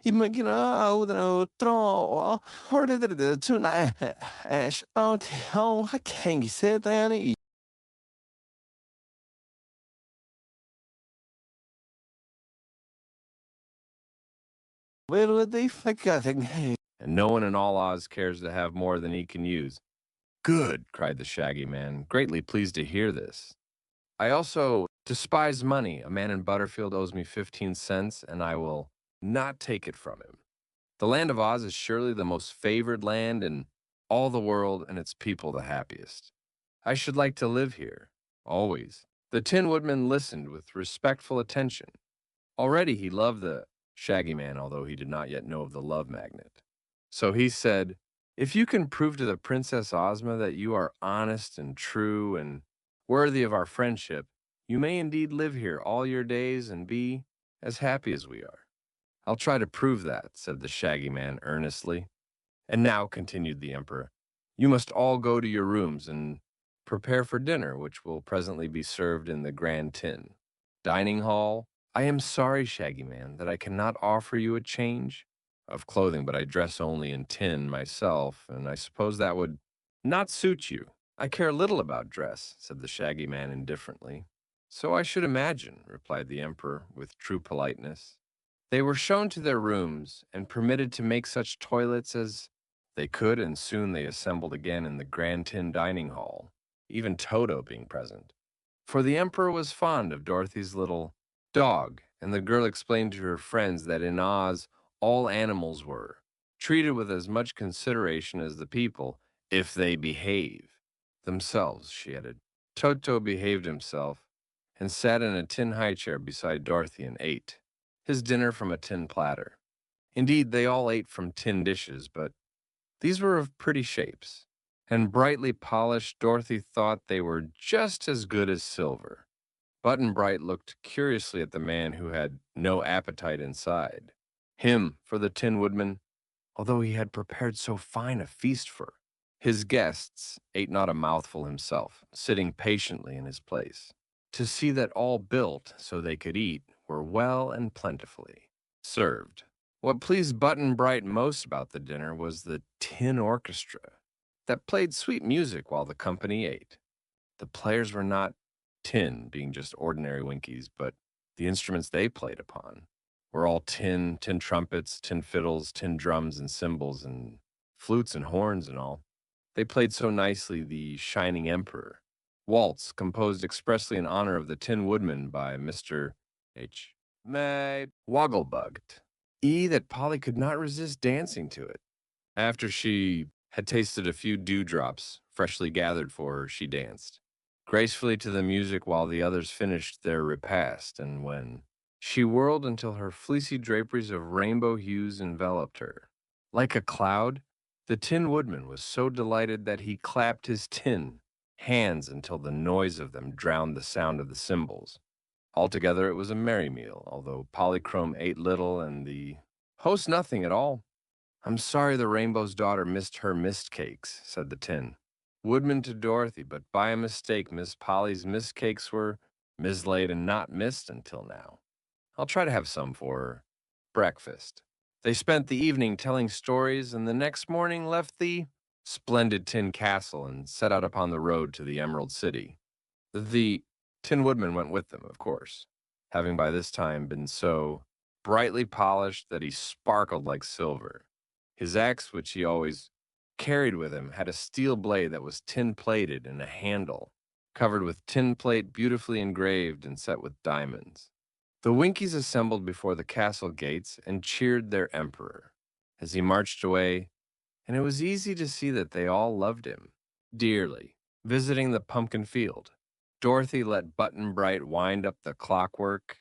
imagine out no draw heard it tonight ash out how I can't say that well they forgetting And no one in all Oz cares to have more than he can use. Good, cried the Shaggy Man, greatly pleased to hear this. I also despise money. A man in Butterfield owes me 15 cents, and I will not take it from him. The Land of Oz is surely the most favored land in all the world, and its people the happiest. I should like to live here, always. The Tin Woodman listened with respectful attention. Already he loved the Shaggy Man, although he did not yet know of the love magnet. So he said, "If you can prove to the Princess Ozma that you are honest and true and worthy of our friendship, you may indeed live here all your days and be as happy as we are." "I'll try to prove that," said the Shaggy Man earnestly. "And now," continued the Emperor, "you must all go to your rooms and prepare for dinner, which will presently be served in the Grand Tin Dining Hall. I am sorry, Shaggy Man, that I cannot offer you a change of clothing, but I dress only in tin myself, and I suppose that would not suit you." "I care little about dress," said the Shaggy Man indifferently. "So I should imagine," replied the Emperor with true politeness. They were shown to their rooms and permitted to make such toilets as they could, and soon they assembled again in the Grand Tin Dining Hall, even Toto being present. For the Emperor was fond of Dorothy's little dog, and the girl explained to her friends that in Oz all animals were treated with as much consideration as the people if they behave themselves, she added. Toto behaved himself and sat in a tin high chair beside Dorothy and ate his dinner from a tin platter. Indeed, they all ate from tin dishes, but these were of pretty shapes, and brightly polished. Dorothy thought they were just as good as silver. Button Bright looked curiously at the man who had no appetite inside. Him for the Tin Woodman, although he had prepared so fine a feast for his guests, ate not a mouthful himself, sitting patiently in his place, to see that all built so they could eat were well and plentifully served. What pleased Button Bright most about the dinner was the tin orchestra that played sweet music while the company ate. The players were not tin, being just ordinary Winkies, but the instruments they played upon were all tin trumpets, tin fiddles, tin drums and cymbals, and flutes and horns and all. They played so nicely the Shining Emperor waltz, composed expressly in honor of the Tin Woodman by Mr. H. May Wogglebugged, that Polly could not resist dancing to it. After she had tasted a few dewdrops freshly gathered for her, she danced gracefully to the music while the others finished their repast, and when she whirled until her fleecy draperies of rainbow hues enveloped her. Like a cloud, the Tin Woodman was so delighted that he clapped his tin hands until the noise of them drowned the sound of the cymbals. Altogether, it was a merry meal, although Polychrome ate little and the host nothing at all. "I'm sorry the Rainbow's Daughter missed her mist cakes," said the Tin Woodman to Dorothy, "but by a mistake Miss Polly's mist cakes were mislaid and not missed until now. I'll try to have some for her breakfast." They spent the evening telling stories, and the next morning left the splendid tin castle and set out upon the road to the Emerald City. The Tin Woodman went with them, of course, having by this time been so brightly polished that he sparkled like silver. His axe, which he always carried with him, had a steel blade that was tin plated and a handle covered with tin plate beautifully engraved and set with diamonds. The Winkies assembled before the castle gates and cheered their emperor as he marched away, and it was easy to see that they all loved him dearly. Visiting the pumpkin field, Dorothy let Button Bright wind up the clockwork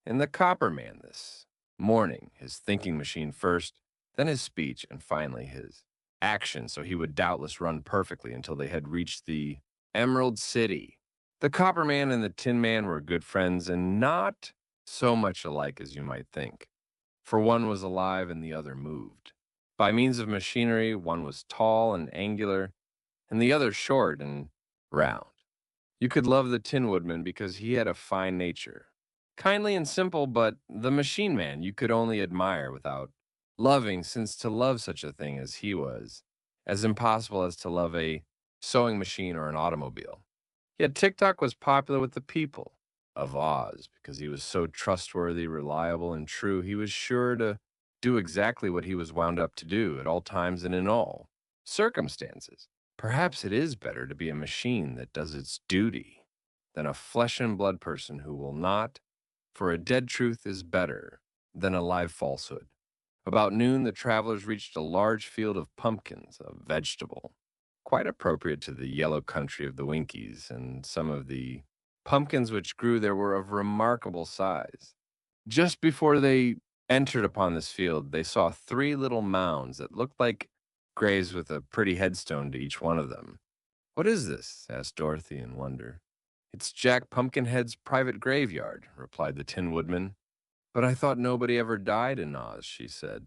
and the Copper Man this morning, his thinking machine first, then his speech, and finally his action, so he would doubtless run perfectly until they had reached the Emerald City. The Copper Man and the Tin Man were good friends and not so much alike as you might think, for one was alive and the other moved. By means of machinery, one was tall and angular, and the other short and round. You could love the Tin Woodman because he had a fine nature, kindly and simple, but the Machine Man you could only admire without loving, since to love such a thing as he was as impossible as to love a sewing machine or an automobile. Yet TikTok was popular with the people of Oz because he was so trustworthy, reliable, and true. He was sure to do exactly what he was wound up to do at all times and in all circumstances. Perhaps it is better to be a machine that does its duty than a flesh and blood person who will not, for a dead truth is better than a live falsehood. About noon, the travelers reached a large field of pumpkins, a vegetable quite appropriate to the yellow country of the Winkies, and some of the pumpkins which grew there were of remarkable size. Just before they entered upon this field, they saw three little mounds that looked like graves with a pretty headstone to each one of them. "What is this?" asked Dorothy in wonder. "It's Jack Pumpkinhead's private graveyard," replied the Tin Woodman. "But I thought nobody ever died in Oz," she said.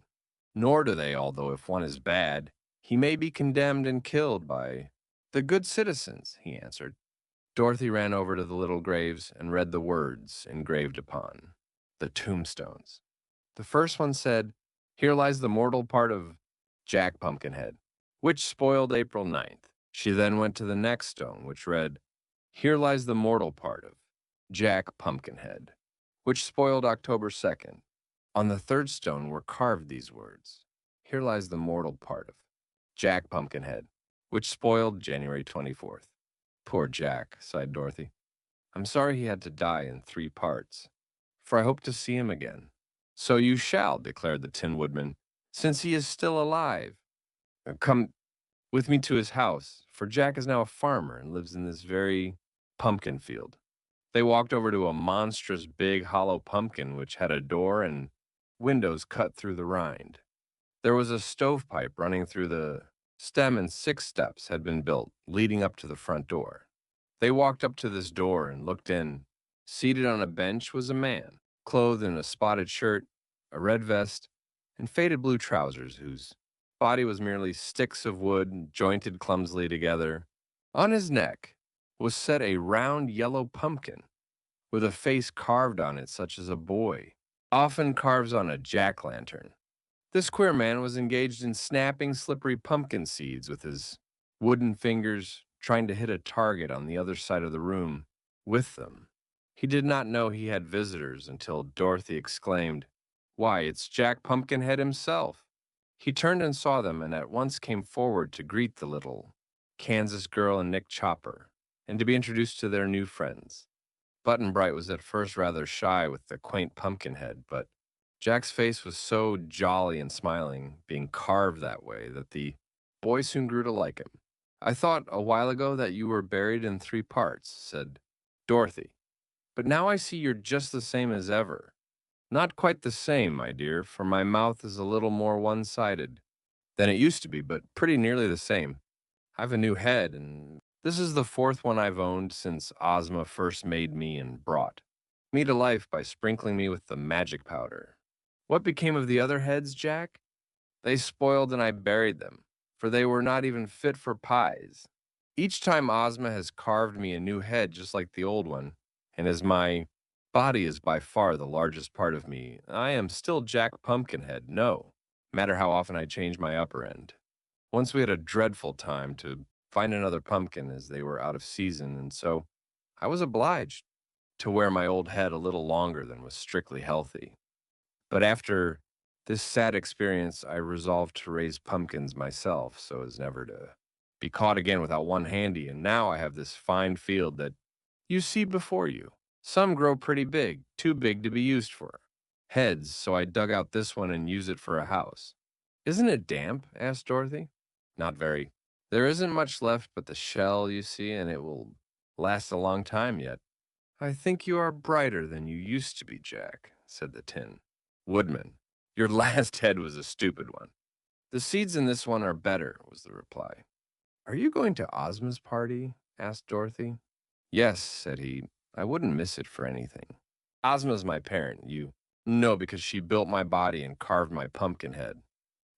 "Nor do they, although if one is bad, he may be condemned and killed by the good citizens," he answered. Dorothy ran over to the little graves and read the words engraved upon the tombstones. The first one said, "Here lies the mortal part of Jack Pumpkinhead, which spoiled April 9th." She then went to the next stone, which read, "Here lies the mortal part of Jack Pumpkinhead, which spoiled October 2nd." On the third stone were carved these words, "Here lies the mortal part of Jack Pumpkinhead, which spoiled January 24th. "Poor Jack," sighed Dorothy. "I'm sorry he had to die in three parts, for I hope to see him again." "So you shall," declared the Tin Woodman, "since he is still alive. Come with me to his house, for Jack is now a farmer and lives in this very pumpkin field." They walked over to a monstrous big hollow pumpkin which had a door and windows cut through the rind. There was a stovepipe running through the stem, and 6 steps had been built, leading up to the front door. They walked up to this door and looked in. Seated on a bench was a man, clothed in a spotted shirt, a red vest, and faded blue trousers, whose body was merely sticks of wood jointed clumsily together. On his neck was set a round yellow pumpkin, with a face carved on it such as a boy often carves on a jack-lantern. This queer man was engaged in snapping slippery pumpkin seeds with his wooden fingers, trying to hit a target on the other side of the room with them. He did not know he had visitors until Dorothy exclaimed, "Why, it's Jack Pumpkinhead himself." He turned and saw them and at once came forward to greet the little Kansas girl and Nick Chopper, and to be introduced to their new friends. Button Bright was at first rather shy with the quaint Pumpkinhead, but Jack's face was so jolly and smiling, being carved that way, that the boy soon grew to like him. "I thought a while ago that you were buried in three parts," said Dorothy, "but now I see you're just the same as ever." "Not quite the same, my dear, for my mouth is a little more one-sided than it used to be, but pretty nearly the same. I've a new head, and this is the fourth one I've owned since Ozma first made me and brought me to life by sprinkling me with the magic powder." "What became of the other heads, Jack?" "They spoiled and I buried them, for they were not even fit for pies. Each time Ozma has carved me a new head just like the old one, and as my body is by far the largest part of me, I am still Jack Pumpkinhead, no matter how often I change my upper end. Once we had a dreadful time to find another pumpkin as they were out of season, and so I was obliged to wear my old head a little longer than was strictly healthy. But after this sad experience, I resolved to raise pumpkins myself so as never to be caught again without one handy, and now I have this fine field that you see before you. Some grow pretty big, too big to be used for heads, so I dug out this one and use it for a house." "Isn't it damp?" asked Dorothy. "Not very. There isn't much left but the shell, you see, and it will last a long time yet." "I think you are brighter than you used to be, Jack," said the Tin Woodman. "Your last head was a stupid one. The seeds in this one are better," was the reply. "Are you going to Ozma's party?" asked Dorothy. "Yes," said he. "I wouldn't miss it for anything. Ozma's my parent, you know, because she built my body and carved my pumpkin head.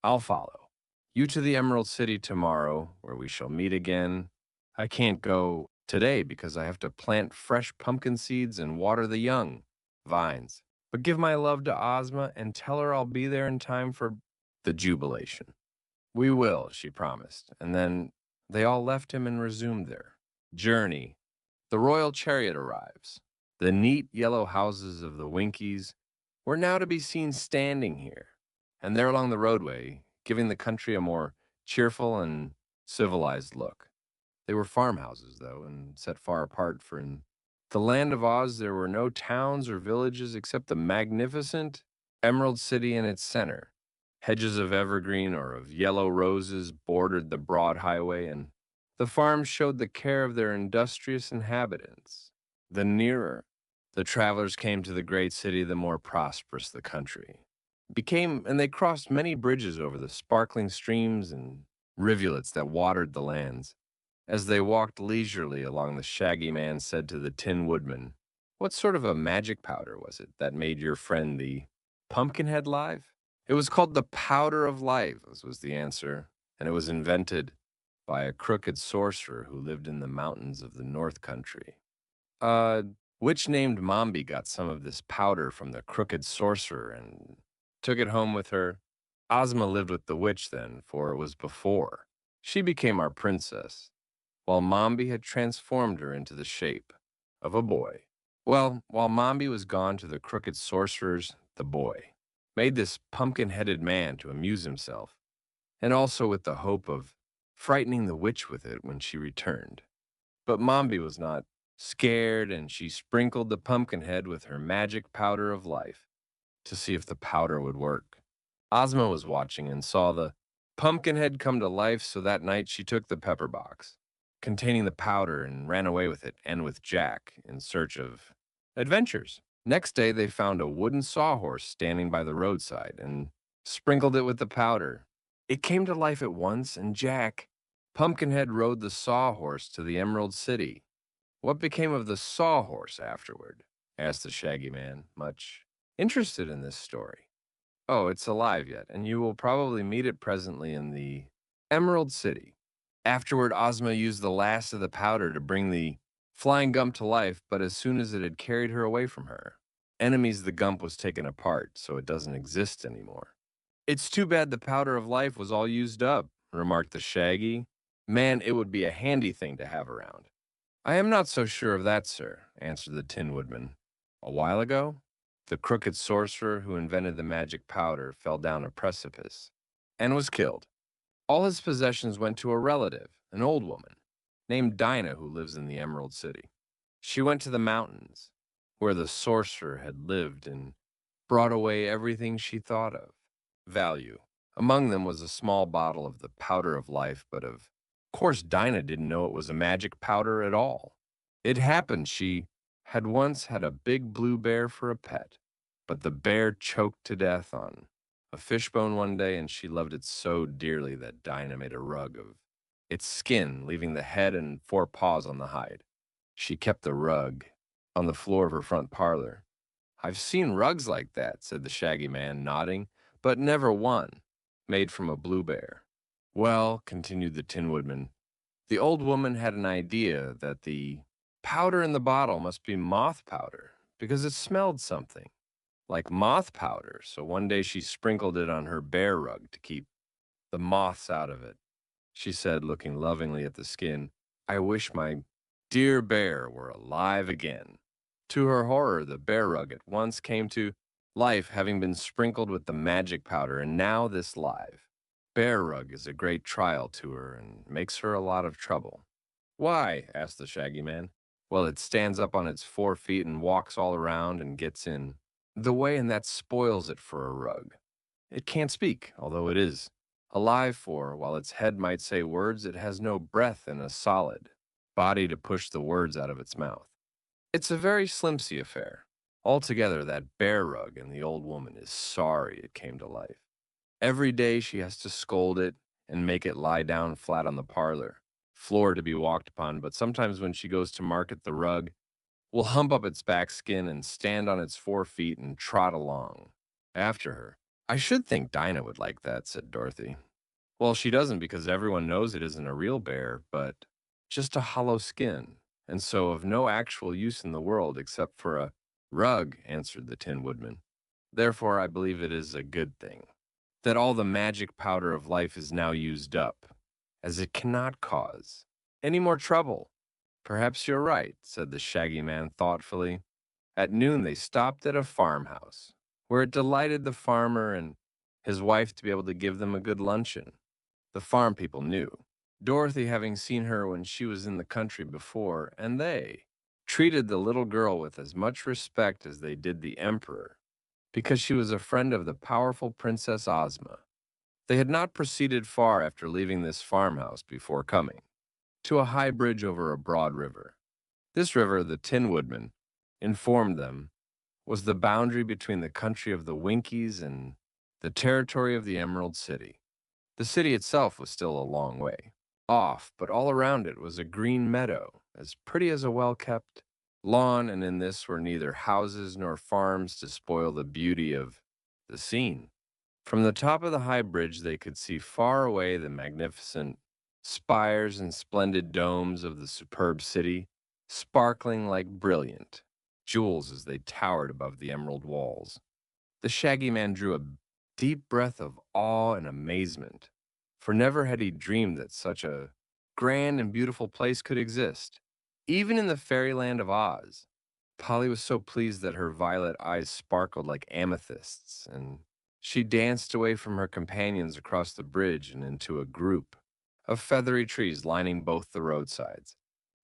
I'll follow you to the Emerald City tomorrow, where we shall meet again. I can't go today because I have to plant fresh pumpkin seeds and water the young vines. But give my love to Ozma and tell her I'll be there in time for the jubilation." "We will," she promised, and then they all left him and resumed their journey. The royal chariot arrives. The neat yellow houses of the Winkies were now to be seen standing here and there along the roadway, giving the country a more cheerful and civilized look. They were farmhouses, though, and set far apart, for in the land of Oz there were no towns or villages except the magnificent Emerald City in its center. Hedges of evergreen or of yellow roses bordered the broad highway, and the farms showed the care of their industrious inhabitants. The nearer the travelers came to the great city, the more prosperous the country. And they crossed many bridges over the sparkling streams and rivulets that watered the lands. As they walked leisurely along, the Shaggy Man said to the Tin Woodman, "What sort of a magic powder was it that made your friend the Pumpkinhead live?" "It was called the Powder of Life," was the answer, "and it was invented by a crooked sorcerer who lived in the mountains of the North Country." Uh, Witch named Mombi got some of this powder from the crooked sorcerer and took it home with her. Ozma lived with the witch then, for it was before she became our princess, while Mombi had transformed her into the shape of a boy. Well, while Mombi was gone to the crooked sorcerers, the boy made this pumpkin-headed man to amuse himself, and also with the hope of frightening the witch with it when she returned. But Mombi was not scared, and she sprinkled the pumpkin head with her magic powder of life to see if the powder would work. Ozma was watching and saw the pumpkin head come to life, so that night she took the pepper box containing the powder and ran away with it and with Jack in search of adventures. Next day, they found a wooden sawhorse standing by the roadside and sprinkled it with the powder. It came to life at once, and Jack, Pumpkinhead, rode the sawhorse to the Emerald City. "What became of the sawhorse afterward?" asked the Shaggy Man, much interested in this story. "Oh, it's alive yet, and you will probably meet it presently in the Emerald City." Afterward, Ozma used the last of the powder to bring the flying gump to life, but as soon as it had carried her away from her enemies, the gump was taken apart, so it doesn't exist anymore. "It's too bad the powder of life was all used up," remarked the Shaggy Man. "It would be a handy thing to have around." "I am not so sure of that, sir," answered the Tin Woodman. "A while ago, the crooked sorcerer who invented the magic powder fell down a precipice and was killed. All his possessions went to a relative, an old woman, named Dinah, who lives in the Emerald City. She went to the mountains, where the sorcerer had lived, and brought away everything she thought of value. Among them was a small bottle of the powder of life, but of course Dinah didn't know it was a magic powder at all. It happened she had once had a big blue bear for a pet, but the bear choked to death on a fishbone one day, and she loved it so dearly that Dinah made a rug of its skin, leaving the head and four paws on the hide. She kept the rug on the floor of her front parlor. "I've seen rugs like that," said the Shaggy Man, nodding, "but never one made from a blue bear." "Well," continued the Tin Woodman, "the old woman had an idea that the powder in the bottle must be moth powder because it smelled something like moth powder, so one day she sprinkled it on her bear rug to keep the moths out of it. She said, looking lovingly at the skin, 'I wish my dear bear were alive again.' To her horror, the bear rug at once came to life, having been sprinkled with the magic powder, and now this live bear rug is a great trial to her and makes her a lot of trouble." "Why?" asked the Shaggy Man. "Well, it stands up on its 4 feet and walks all around and gets in the way, and that spoils it for a rug. It can't speak, although it is alive, for while its head might say words, it has no breath and a solid body to push the words out of its mouth. It's a very slimsy affair. Altogether, that bear rug, and the old woman is sorry it came to life. Every day she has to scold it and make it lie down flat on the parlor floor to be walked upon, but sometimes when she goes to market, the rug will hump up its back skin and stand on its 4 feet and trot along after her." "I should think Dinah would like that," said Dorothy. "Well, she doesn't, because everyone knows it isn't a real bear, but just a hollow skin, and so of no actual use in the world except for a rug," answered the Tin Woodman. "Therefore, I believe it is a good thing that all the magic powder of life is now used up, as it cannot cause any more trouble." "Perhaps you're right," said the Shaggy Man thoughtfully. At noon, they stopped at a farmhouse, where it delighted the farmer and his wife to be able to give them a good luncheon. The farm people knew Dorothy, having seen her when she was in the country before, and they treated the little girl with as much respect as they did the Emperor, because she was a friend of the powerful Princess Ozma. They had not proceeded far after leaving this farmhouse before coming to a high bridge over a broad river. This river, the Tin Woodman informed them, was the boundary between the country of the Winkies and the territory of the Emerald City. The city itself was still a long way off, but all around it was a green meadow, as pretty as a well-kept lawn, and in this were neither houses nor farms to spoil the beauty of the scene. From the top of the high bridge, they could see far away the magnificent spires and splendid domes of the superb city, sparkling like brilliant jewels as they towered above the emerald walls. The Shaggy Man drew a deep breath of awe and amazement, for never had he dreamed that such a grand and beautiful place could exist, even in the fairyland of Oz. Polly was so pleased that her violet eyes sparkled like amethysts, and she danced away from her companions across the bridge and into a group of feathery trees lining both the roadsides.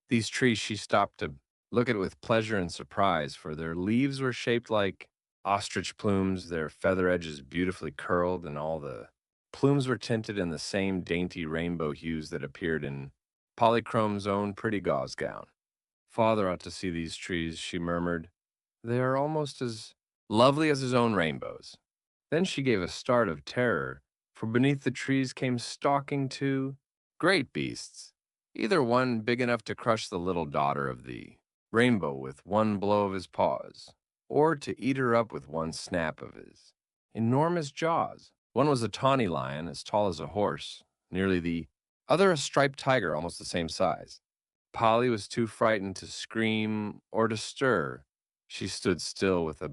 These trees she stopped to look at with pleasure and surprise, for their leaves were shaped like ostrich plumes, their feather edges beautifully curled, and all the plumes were tinted in the same dainty rainbow hues that appeared in Polychrome's own pretty gauze gown. Father ought to see these trees, she murmured. They are almost as lovely as his own rainbows. Then she gave a start of terror, for beneath the trees came stalking two great beasts, either one big enough to crush the little daughter of the rainbow with one blow of his paws, or to eat her up with one snap of his enormous jaws. One was a tawny lion, as tall as a horse, nearly the other a striped tiger, almost the same size. Polly was too frightened to scream or to stir. She stood still with a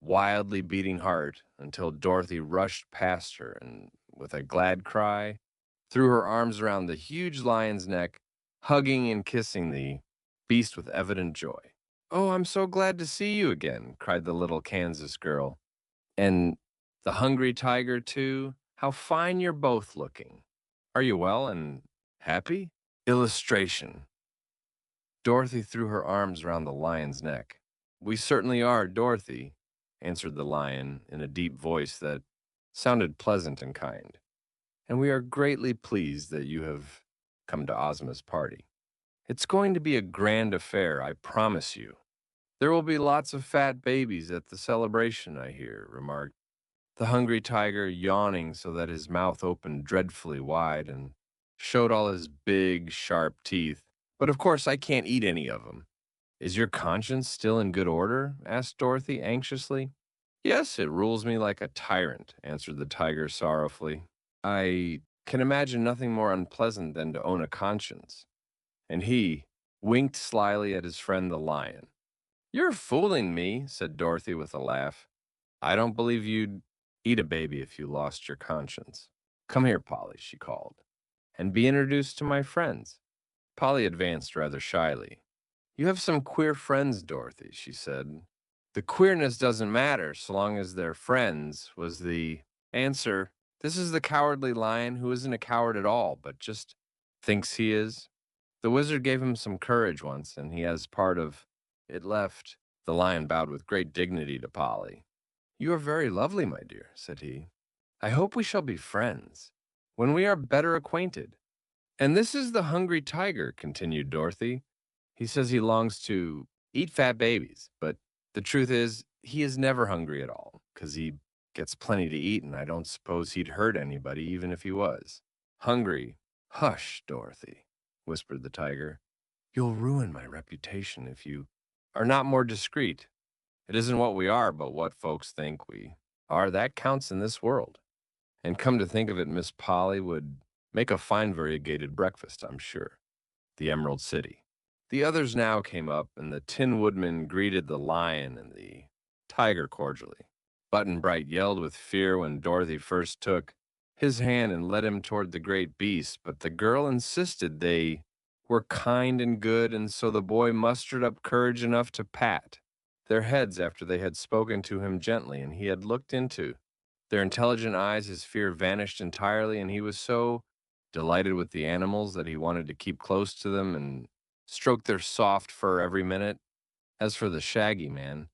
wildly beating heart until Dorothy rushed past her and, with a glad cry, threw her arms around the huge lion's neck, hugging and kissing the beast with evident joy. Oh, I'm so glad to see you again, cried the little Kansas girl. And the hungry tiger, too? How fine you're both looking. Are you well and happy? Illustration. Dorothy threw her arms round the lion's neck. We certainly are, Dorothy, answered the lion in a deep voice that sounded pleasant and kind. And we are greatly pleased that you have come to Ozma's party. It's going to be a grand affair, I promise you. There will be lots of fat babies at the celebration, I hear, remarked the hungry tiger, yawning so that his mouth opened dreadfully wide and showed all his big, sharp teeth. But of course, I can't eat any of them. Is your conscience still in good order? Asked Dorothy anxiously. Yes, it rules me like a tyrant, answered the tiger sorrowfully. I can imagine nothing more unpleasant than to own a conscience. And he winked slyly at his friend the lion. You're fooling me, said Dorothy with a laugh. I don't believe you'd eat a baby if you lost your conscience. Come here, Polly, she called, and be introduced to my friends. Polly advanced rather shyly. You have some queer friends, Dorothy, she said. The queerness doesn't matter so long as they're friends, was the answer. This is the cowardly lion who isn't a coward at all, but just thinks he is. The wizard gave him some courage once, and he has part of it left. The lion bowed with great dignity to Polly. You are very lovely, my dear, said he. I hope we shall be friends when we are better acquainted. And this is the hungry tiger, continued Dorothy. He says he longs to eat fat babies, but the truth is he is never hungry at all, 'cause he gets plenty to eat, and I don't suppose he'd hurt anybody even if he was. Hungry. Hush, Dorothy, whispered the tiger. You'll ruin my reputation if you are not more discreet. It isn't what we are, but what folks think we are. That counts in this world. And come to think of it, Miss Polly would make a fine variegated breakfast, I'm sure. The Emerald City. The others now came up, and the Tin Woodman greeted the lion and the tiger cordially. Button Bright yelled with fear when Dorothy first took his hand and led him toward the great beast, but the girl insisted they were kind and good, and so the boy mustered up courage enough to pat their heads after they had spoken to him gently, and he had looked into their intelligent eyes. His fear vanished entirely, and he was so delighted with the animals that he wanted to keep close to them and stroke their soft fur every minute. As for the Shaggy Man,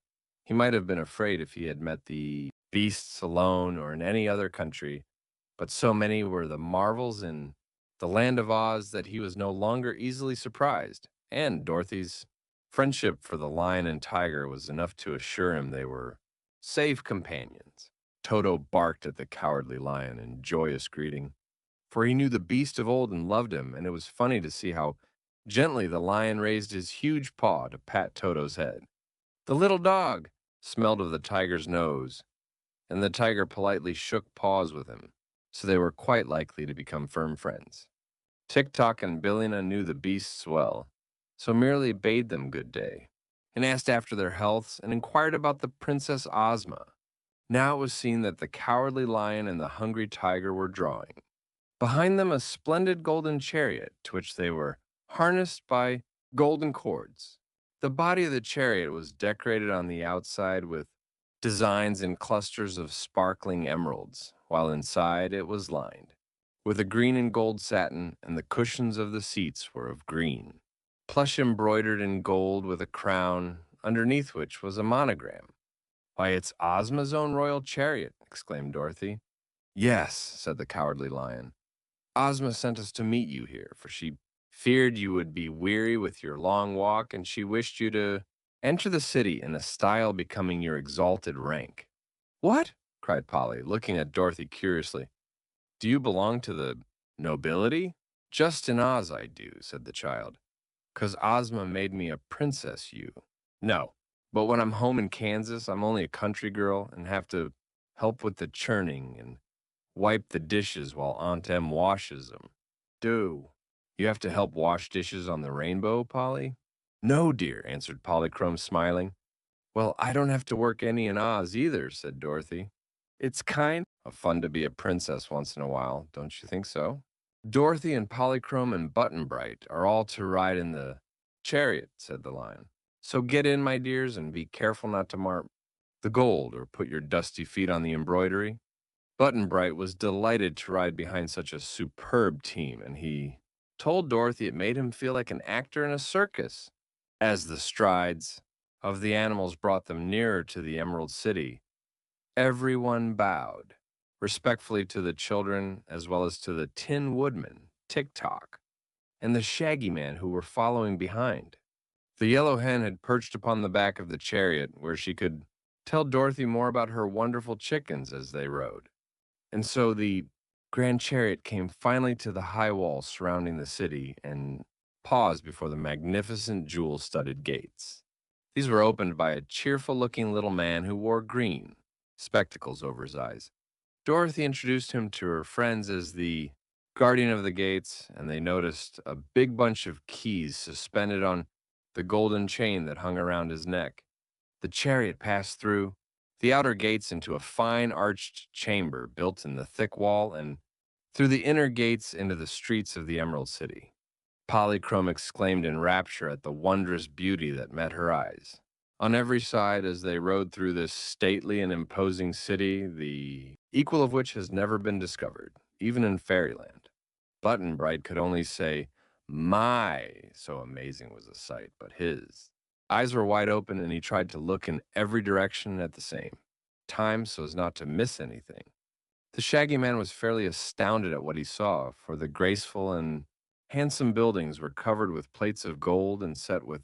he might have been afraid if he had met the beasts alone or in any other country, but so many were the marvels in the land of Oz that he was no longer easily surprised, and Dorothy's friendship for the lion and tiger was enough to assure him they were safe companions. Toto barked at the Cowardly Lion in joyous greeting, for he knew the beast of old and loved him, and it was funny to see how gently the lion raised his huge paw to pat Toto's head. The little dog smelled of the tiger's nose, and the tiger politely shook paws with him, so they were quite likely to become firm friends. Tick-Tock and Billina knew the beasts well, so merely bade them good day, and asked after their healths and inquired about the Princess Ozma. Now it was seen that the Cowardly Lion and the Hungry Tiger were drawing. Behind them a splendid golden chariot, to which they were harnessed by golden cords. The body of the chariot was decorated on the outside with designs in clusters of sparkling emeralds, while inside it was lined with a green and gold satin, and the cushions of the seats were of green. Plush embroidered in gold with a crown, underneath which was a monogram. "Why, it's Ozma's own royal chariot," exclaimed Dorothy. "Yes," said the Cowardly Lion. "Ozma sent us to meet you here, for she feared you would be weary with your long walk, and she wished you to enter the city in a style becoming your exalted rank." "What?" cried Polly, looking at Dorothy curiously. "Do you belong to the nobility?" "Just in Oz I do," said the child, "'cause Ozma made me a princess, you. No, but when I'm home in Kansas, I'm only a country girl and have to help with the churning and wipe the dishes while Aunt Em washes 'em." "Do you have to help wash dishes on the Rainbow, Polly?" "No, dear," answered Polychrome, smiling. "Well, I don't have to work any in Oz either," said Dorothy. "It's kind of fun to be a princess once in a while, don't you think so?" "Dorothy and Polychrome and Button Bright are all to ride in the chariot," said the lion. "So get in, my dears, and be careful not to mark the gold or put your dusty feet on the embroidery." Button Bright was delighted to ride behind such a superb team, and he told Dorothy it made him feel like an actor in a circus. As the strides of the animals brought them nearer to the Emerald City, everyone bowed respectfully to the children as well as to the Tin Woodman, Tick-Tock, and the Shaggy Man who were following behind. The yellow hen had perched upon the back of the chariot where she could tell Dorothy more about her wonderful chickens as they rode. And so the grand chariot came finally to the high wall surrounding the city and paused before the magnificent jewel-studded gates. These were opened by a cheerful-looking little man who wore green, spectacles over his eyes. Dorothy introduced him to her friends as the guardian of the gates, and they noticed a big bunch of keys suspended on the golden chain that hung around his neck. The chariot passed through the outer gates into a fine arched chamber built in the thick wall and through the inner gates into the streets of the Emerald City. Polychrome exclaimed in rapture at the wondrous beauty that met her eyes. On every side, as they rode through this stately and imposing city, the equal of which has never been discovered, even in fairyland, Button Bright could only say, "My," so amazing was the sight, but his eyes were wide open and he tried to look in every direction at the same time so as not to miss anything. The Shaggy Man was fairly astounded at what he saw, for the graceful and handsome buildings were covered with plates of gold and set with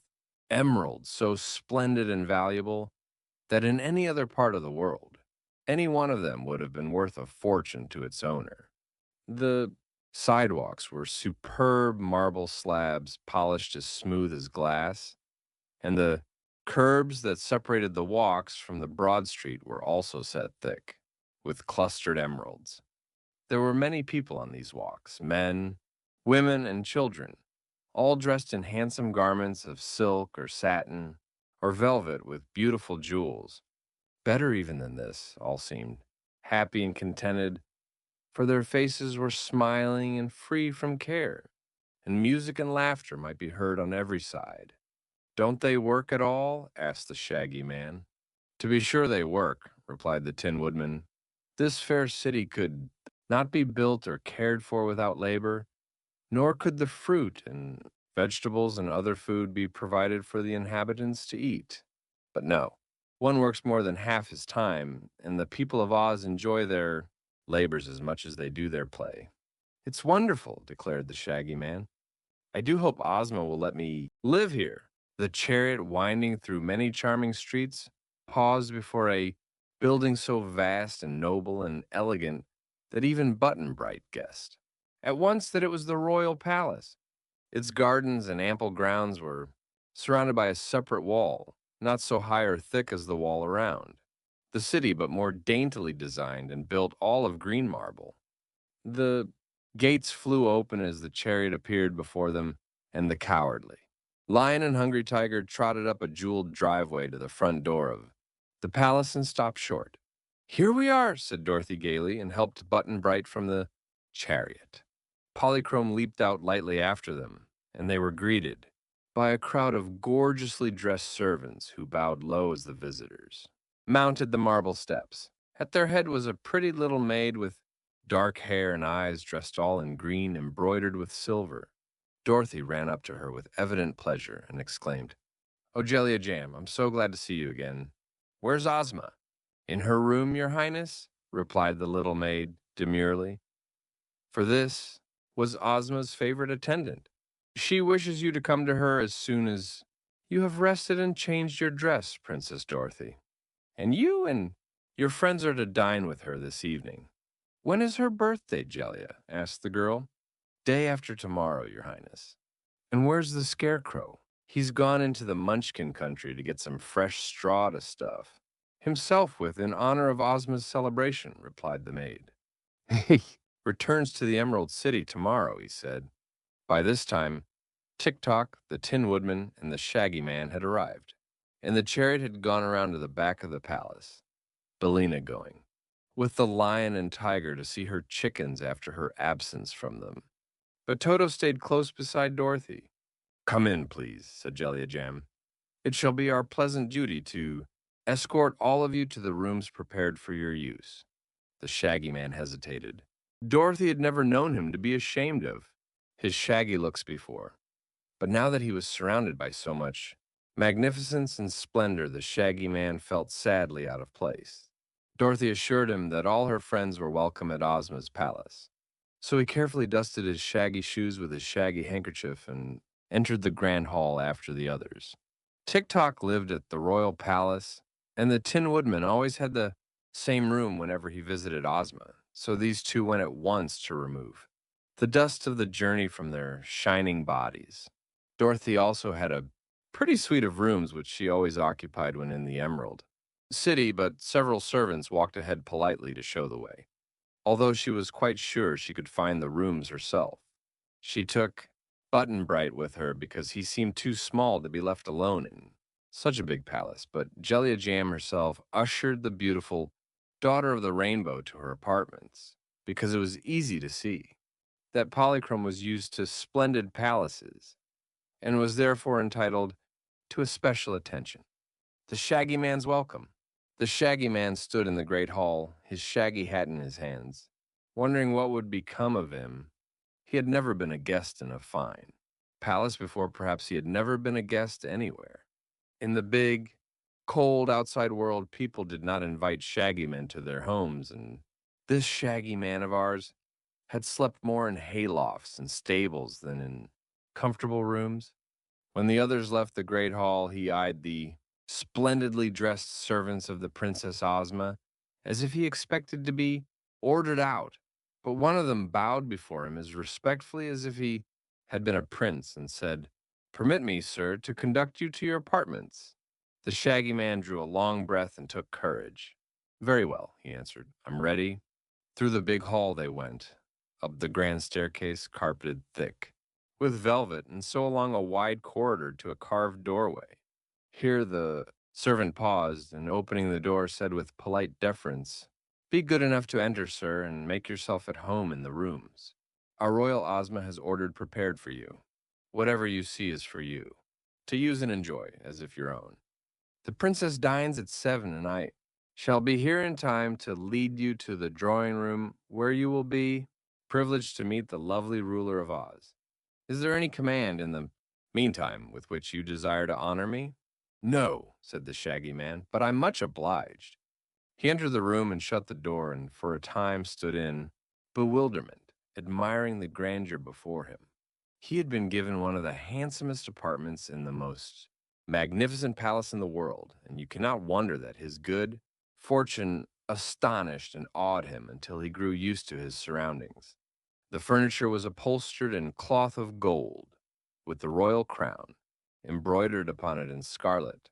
emeralds so splendid and valuable that in any other part of the world, any one of them would have been worth a fortune to its owner. The sidewalks were superb marble slabs polished as smooth as glass, and the curbs that separated the walks from the broad street were also set thick with clustered emeralds. There were many people on these walks, men, women, and children, all dressed in handsome garments of silk or satin or velvet with beautiful jewels. Better even than this, all seemed happy and contented, for their faces were smiling and free from care, and music and laughter might be heard on every side. "Don't they work at all?" asked the Shaggy Man. "To be sure they work," replied the Tin Woodman. "This fair city could not be built or cared for without labor, nor could the fruit and vegetables and other food be provided for the inhabitants to eat. But no, one works more than half his time, and the people of Oz enjoy their labors as much as they do their play." "It's wonderful," declared the Shaggy Man. "I do hope Ozma will let me live here." The chariot, winding through many charming streets, paused before a building so vast and noble and elegant that even Button-Bright guessed at once that it was the royal palace. Its gardens and ample grounds were surrounded by a separate wall, not so high or thick as the wall around. The city, but more daintily designed and built all of green marble. The gates flew open as the chariot appeared before them, and the cowardly Lion and Hungry Tiger trotted up a jeweled driveway to the front door of the palace and stopped short. "Here we are," said Dorothy gaily, and helped Button Bright from the chariot. Polychrome leaped out lightly after them, and they were greeted by a crowd of gorgeously dressed servants who bowed low as the visitors mounted the marble steps. At their head was a pretty little maid with dark hair and eyes dressed all in green embroidered with silver. Dorothy ran up to her with evident pleasure and exclaimed, "Oh, Jellia Jam, I'm so glad to see you again. Where's Ozma?" "In her room, your highness," replied the little maid demurely, for this was Ozma's favorite attendant. "She wishes you to come to her as soon as you have rested and changed your dress, Princess Dorothy. And you and your friends are to dine with her this evening." "When is her birthday, Jellia?" asked the girl. "Day after tomorrow, your highness." "And where's the scarecrow?" "He's gone into the Munchkin country to get some fresh straw to stuff himself with in honor of Ozma's celebration," replied the maid. "He returns to the Emerald City tomorrow," he said. By this time, Tik-Tok, the Tin Woodman, and the Shaggy Man had arrived, and the chariot had gone around to the back of the palace, Billina going, with the Lion and Tiger to see her chickens after her absence from them. But Toto stayed close beside Dorothy. "Come in, please," said Jellia Jam. "It shall be our pleasant duty to escort all of you to the rooms prepared for your use." The Shaggy Man hesitated. Dorothy had never known him to be ashamed of his shaggy looks before. But now that he was surrounded by so much magnificence and splendor, the Shaggy Man felt sadly out of place. Dorothy assured him that all her friends were welcome at Ozma's palace. So he carefully dusted his shaggy shoes with his shaggy handkerchief and entered the grand hall after the others. Tik-Tok lived at the royal palace, and the Tin Woodman always had the same room whenever he visited Ozma, so these two went at once to remove the dust of the journey from their shining bodies. Dorothy also had a pretty suite of rooms which she always occupied when in the Emerald City, but several servants walked ahead politely to show the way, although she was quite sure she could find the rooms herself. She took Button Bright with her because he seemed too small to be left alone in such a big palace, but Jellia Jam herself ushered the beautiful Daughter of the Rainbow to her apartments because it was easy to see that Polychrome was used to splendid palaces and was therefore entitled to a special attention. The Shaggy Man's welcome. The Shaggy Man stood in the great hall, his shaggy hat in his hands, wondering what would become of him. He had never been a guest in a fine palace before, perhaps he had never been a guest anywhere. In the big, cold outside world, people did not invite shaggy men to their homes, and this Shaggy Man of ours had slept more in haylofts and stables than in comfortable rooms. When the others left the great hall, he eyed the splendidly dressed servants of the Princess Ozma as if he expected to be ordered out. But one of them bowed before him as respectfully as if he had been a prince and said, "Permit me, sir, to conduct you to your apartments." The Shaggy Man drew a long breath and took courage. "Very well," he answered. "I'm ready." Through the big hall they went, up the grand staircase carpeted thick with velvet, and so along a wide corridor to a carved doorway. Here the servant paused, and opening the door said with polite deference, "Be good enough to enter, sir, and make yourself at home in the rooms. Our royal Ozma has ordered prepared for you. Whatever you see is for you, to use and enjoy as if your own. The princess dines at 7, and I shall be here in time to lead you to the drawing room where you will be privileged to meet the lovely ruler of Oz. Is there any command in the meantime with which you desire to honor me?" "No," said the Shaggy Man, "but I'm much obliged." He entered the room and shut the door, and for a time stood in bewilderment, admiring the grandeur before him. He had been given one of the handsomest apartments in the most magnificent palace in the world, and you cannot wonder that his good, fortune astonished and awed him until he grew used to his surroundings. The furniture was upholstered in cloth of gold, with the royal crown embroidered upon it in scarlet.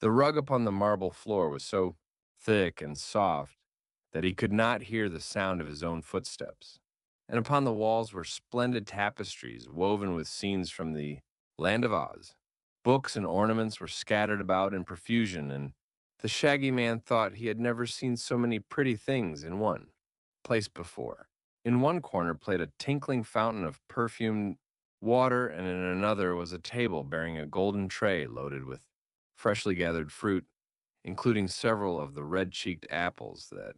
The rug upon the marble floor was so thick and soft that he could not hear the sound of his own footsteps. And upon the walls were splendid tapestries woven with scenes from the Land of Oz. Books and ornaments were scattered about in profusion, and the Shaggy Man thought he had never seen so many pretty things in one place before. In one corner played a tinkling fountain of perfumed water, and in another was a table bearing a golden tray loaded with freshly gathered fruit, including several of the red-cheeked apples that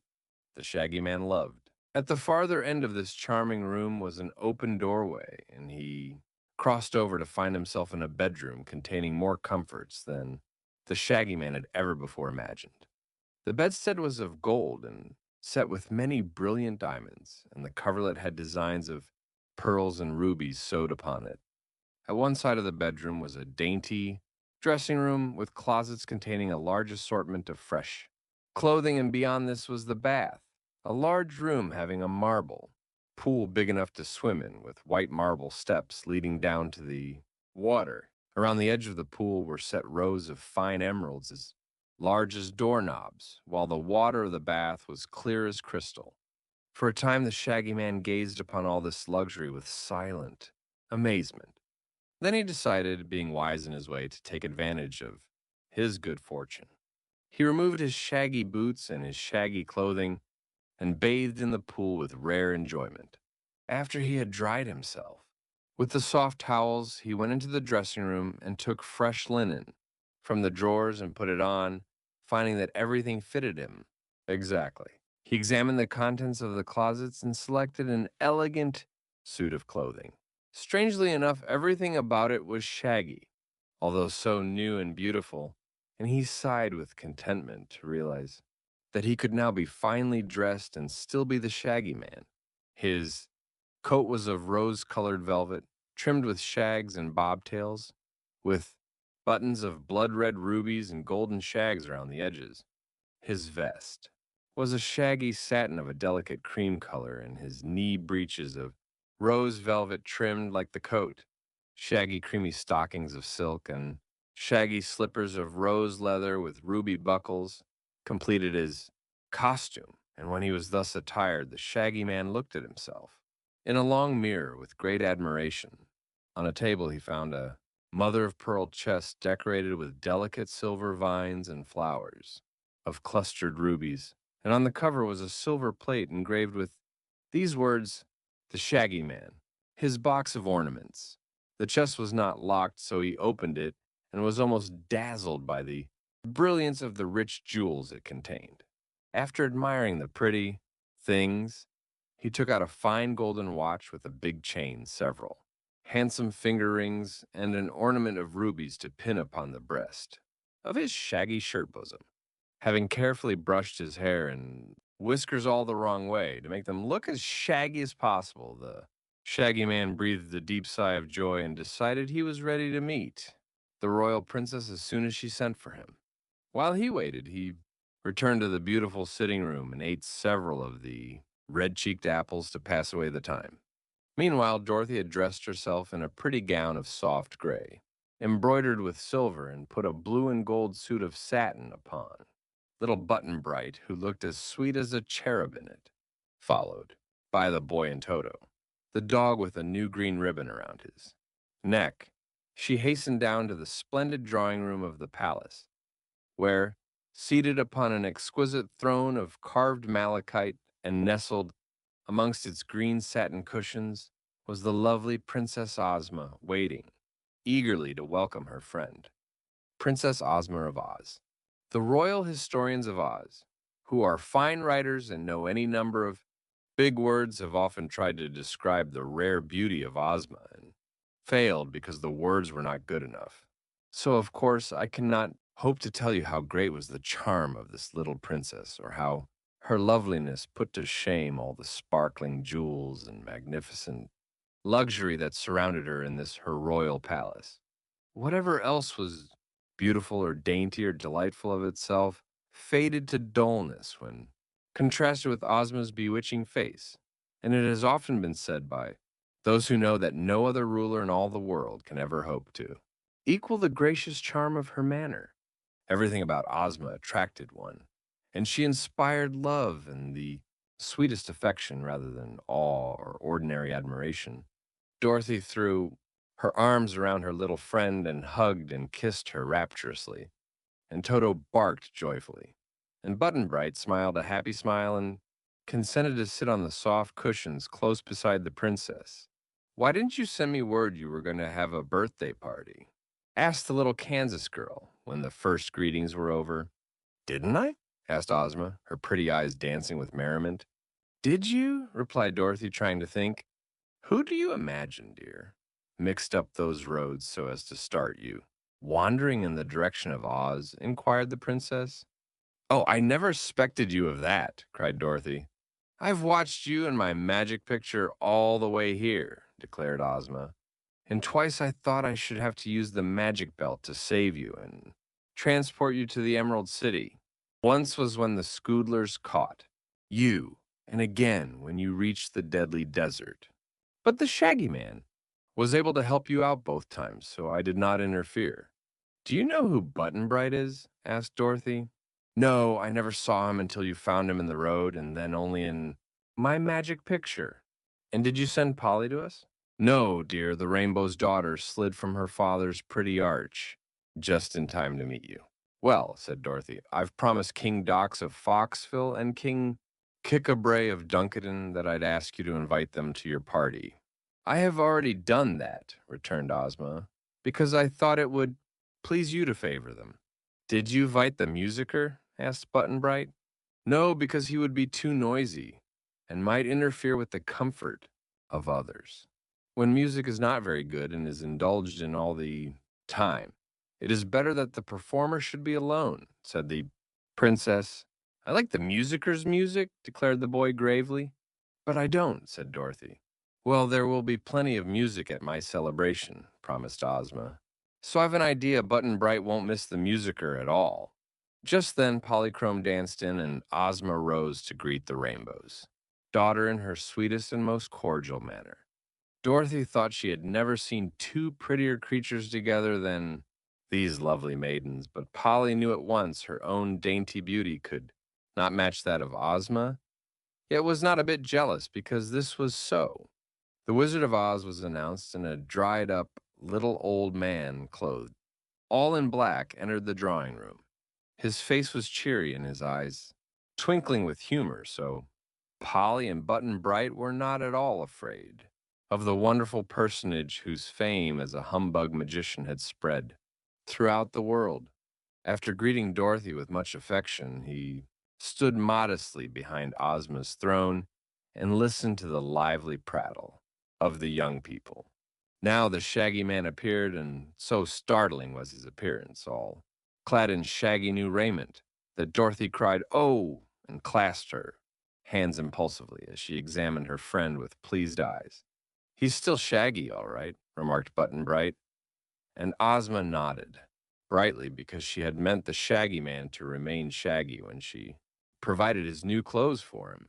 the Shaggy Man loved. At the farther end of this charming room was an open doorway, and he crossed over to find himself in a bedroom containing more comforts than the Shaggy Man had ever before imagined. The bedstead was of gold and set with many brilliant diamonds, and the coverlet had designs of pearls and rubies sewed upon it. At one side of the bedroom was a dainty dressing room with closets containing a large assortment of fresh clothing, and beyond this was the bath, a large room having a marble pool big enough to swim in, with white marble steps leading down to the water. Around the edge of the pool were set rows of fine emeralds as large as doorknobs, while the water of the bath was clear as crystal. For a time, the Shaggy Man gazed upon all this luxury with silent amazement. Then he decided, being wise in his way, to take advantage of his good fortune. He removed his shaggy boots and his shaggy clothing and bathed in the pool with rare enjoyment. After he had dried himself with the soft towels, he went into the dressing room and took fresh linen from the drawers and put it on, finding that everything fitted him exactly. He examined the contents of the closets and selected an elegant suit of clothing. Strangely enough, everything about it was shaggy, although so new and beautiful, and he sighed with contentment to realize that he could now be finely dressed and still be the Shaggy Man. His coat was of rose-colored velvet, trimmed with shags and bobtails, with buttons of blood-red rubies and golden shags around the edges. His vest was a shaggy satin of a delicate cream color, and his knee breeches of rose velvet trimmed like the coat, shaggy creamy stockings of silk, and shaggy slippers of rose leather with ruby buckles completed his costume. And when he was thus attired, the Shaggy Man looked at himself in a long mirror with great admiration. On a table he found a mother of pearl chest decorated with delicate silver vines and flowers of clustered rubies, and on the cover was a silver plate engraved with these words, "The Shaggy Man, his box of ornaments." The chest was not locked, so he opened it and was almost dazzled by the brilliance of the rich jewels it contained. After admiring the pretty things, he took out a fine golden watch with a big chain, several handsome finger rings, and an ornament of rubies to pin upon the breast of his shaggy shirt bosom. Having carefully brushed his hair and whiskers all the wrong way to make them look as shaggy as possible, the Shaggy Man breathed a deep sigh of joy and decided he was ready to meet the royal princess as soon as she sent for him. While he waited, he returned to the beautiful sitting room and ate several of the red-cheeked apples to pass away the time. Meanwhile, Dorothy had dressed herself in a pretty gown of soft gray, embroidered with silver, and put a blue and gold suit of satin upon. Little Button Bright, who looked as sweet as a cherub in it, followed by the boy and Toto, the dog with a new green ribbon around his neck. She hastened down to the splendid drawing room of the palace, where, seated upon an exquisite throne of carved malachite and nestled amongst its green satin cushions, was the lovely Princess Ozma waiting eagerly to welcome her friend. Princess Ozma of Oz. The royal historians of Oz, who are fine writers and know any number of big words, have often tried to describe the rare beauty of Ozma and failed because the words were not good enough. So, of course, I cannot hope to tell you how great was the charm of this little princess, or how her loveliness put to shame all the sparkling jewels and magnificent luxury that surrounded her in this her royal palace. Whatever else was beautiful or dainty or delightful of itself faded to dullness when contrasted with Ozma's bewitching face, and it has often been said by those who know that no other ruler in all the world can ever hope to equal the gracious charm of her manner. Everything about Ozma attracted one, and she inspired love and the sweetest affection rather than awe or ordinary admiration. Dorothy threw her arms around her little friend and hugged and kissed her rapturously, and Toto barked joyfully. And Button Bright smiled a happy smile and consented to sit on the soft cushions close beside the princess. "Why didn't you send me word you were going to have a birthday party?" asked the little Kansas girl when the first greetings were over. "Didn't I?" asked Ozma, her pretty eyes dancing with merriment. "Did you?" replied Dorothy, trying to think. "Who do you imagine, dear, mixed up those roads so as to start you wandering in the direction of Oz?" inquired the princess. "Oh, I never suspected you of that," cried Dorothy. "I've watched you in my magic picture all the way here," declared Ozma. "And twice I thought I should have to use the magic belt to save you and transport you to the Emerald City. Once was when the Scoodlers caught you, and again when you reached the deadly desert. But the Shaggy Man was able to help you out both times, so I did not interfere." "Do you know who Button Bright is?" asked Dorothy. "No, I never saw him until you found him in the road, and then only in my magic picture." "And did you send Polly to us?" "No, dear, the Rainbow's Daughter slid from her father's pretty arch just in time to meet you." "Well," said Dorothy, "I've promised King Dox of Foxville and King Kickabray of Dunkedin that I'd ask you to invite them to your party." "I have already done that," returned Ozma, "because I thought it would please you to favor them." "Did you invite the musicer?" asked Button Bright. "No, because he would be too noisy and might interfere with the comfort of others. When music is not very good and is indulged in all the time, it is better that the performer should be alone," said the princess. "I like the musicer's music," declared the boy gravely. "But I don't," said Dorothy. "Well, there will be plenty of music at my celebration," promised Ozma. "So I've an idea Button Bright won't miss the musicer at all." Just then, Polychrome danced in, and Ozma rose to greet the Rainbows daughter in her sweetest and most cordial manner. Dorothy thought she had never seen two prettier creatures together than these lovely maidens, but Polly knew at once her own dainty beauty could not match that of Ozma, yet was not a bit jealous because this was so. The Wizard of Oz was announced, and a dried up little old man, clothed all in black, entered the drawing room. His face was cheery and his eyes twinkling with humor, so Polly and Button Bright were not at all afraid of the wonderful personage whose fame as a humbug magician had spread throughout the world. After greeting Dorothy with much affection, he stood modestly behind Ozma's throne and listened to the lively prattle of the young people. Now the Shaggy Man appeared, and so startling was his appearance, all clad in shaggy new raiment, that Dorothy cried, "Oh!" and clasped her hands impulsively as she examined her friend with pleased eyes. "He's still Shaggy, all right," remarked Button Bright, and Ozma nodded brightly because she had meant the Shaggy Man to remain shaggy when she provided his new clothes for him.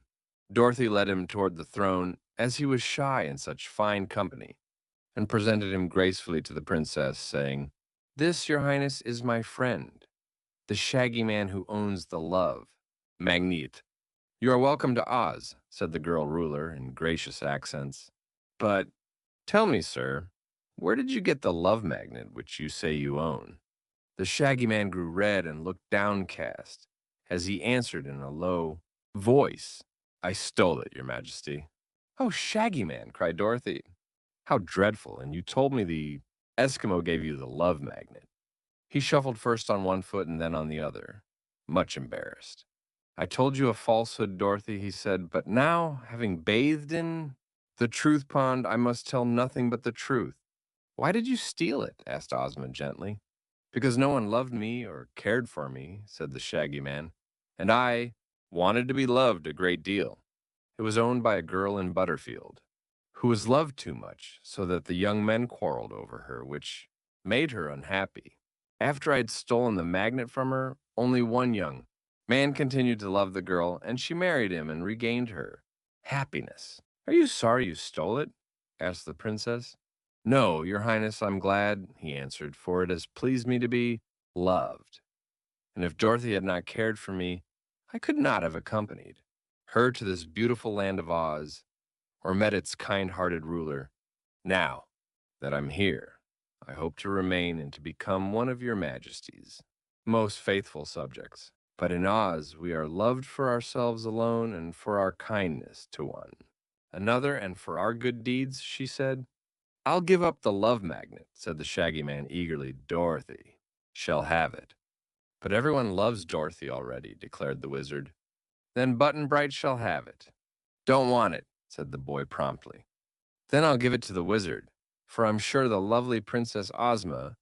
Dorothy led him toward the throne, as he was shy in such fine company, and presented him gracefully to the princess, saying, "This, your highness, is my friend, the Shaggy Man who owns the love Magnet." "You are welcome to Oz," said the girl ruler in gracious accents. "But tell me, sir, where did you get the love magnet which you say you own?" The Shaggy Man grew red and looked downcast as he answered in a low voice, "I stole it, your majesty." "Oh, Shaggy Man," cried Dorothy. "How dreadful, and you told me the Eskimo gave you the love magnet." He shuffled first on one foot and then on the other, much embarrassed. "I told you a falsehood, Dorothy," he said, "but now, having bathed in the truth pond, I must tell nothing but the truth." "Why did you steal it?" asked Ozma gently. "Because no one loved me or cared for me," said the Shaggy Man, "and I wanted to be loved a great deal. It was owned by a girl in Butterfield, who was loved too much, so that the young men quarreled over her, which made her unhappy. After I had stolen the magnet from her, only one young Man continued to love the girl, and she married him and regained her happiness. Are you sorry you stole it? Asked the princess. No, your highness, I'm glad, he answered, for it has pleased me to be loved. And if Dorothy had not cared for me, I could not have accompanied her to this beautiful land of Oz or met its kind hearted ruler. Now that I'm here, I hope to remain and to become one of your majesty's most faithful subjects. But in Oz, we are loved for ourselves alone and for our kindness to one another and for our good deeds, she said. I'll give up the love magnet, said the Shaggy Man eagerly. Dorothy shall have it. But everyone loves Dorothy already, declared the wizard. Then Button Bright shall have it. Don't want it, said the boy promptly. Then I'll give it to the wizard, for I'm sure the lovely Princess Ozma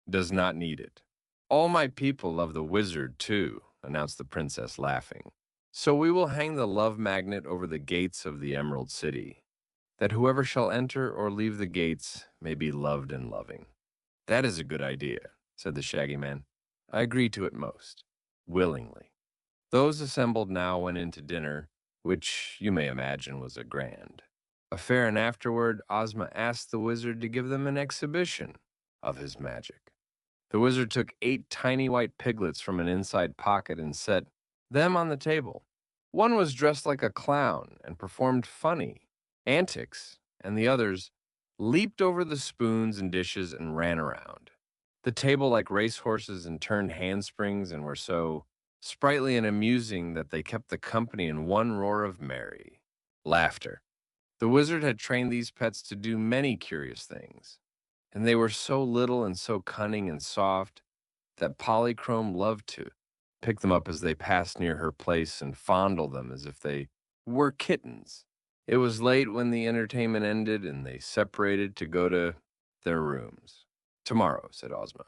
does not need it. All my people love the wizard, too, announced the princess, laughing. So we will hang the love magnet over the gates of the Emerald City, that whoever shall enter or leave the gates may be loved and loving. That is a good idea, said the Shaggy Man. I agree to it most willingly. Those assembled now went into dinner, which you may imagine was a grand affair, and afterward Ozma asked the wizard to give them an exhibition of his magic. The wizard took 8 tiny white piglets from an inside pocket and set them on the table. One was dressed like a clown and performed funny antics, and the others leaped over the spoons and dishes and ran around the table like racehorses and turned handsprings and were so sprightly and amusing that they kept the company in one roar of merry laughter. The wizard had trained these pets to do many curious things, and they were so little and so cunning and soft that Polychrome loved to pick them up as they passed near her place and fondle them as if they were kittens. It was late when the entertainment ended and they separated to go to their rooms. Tomorrow, said Ozma,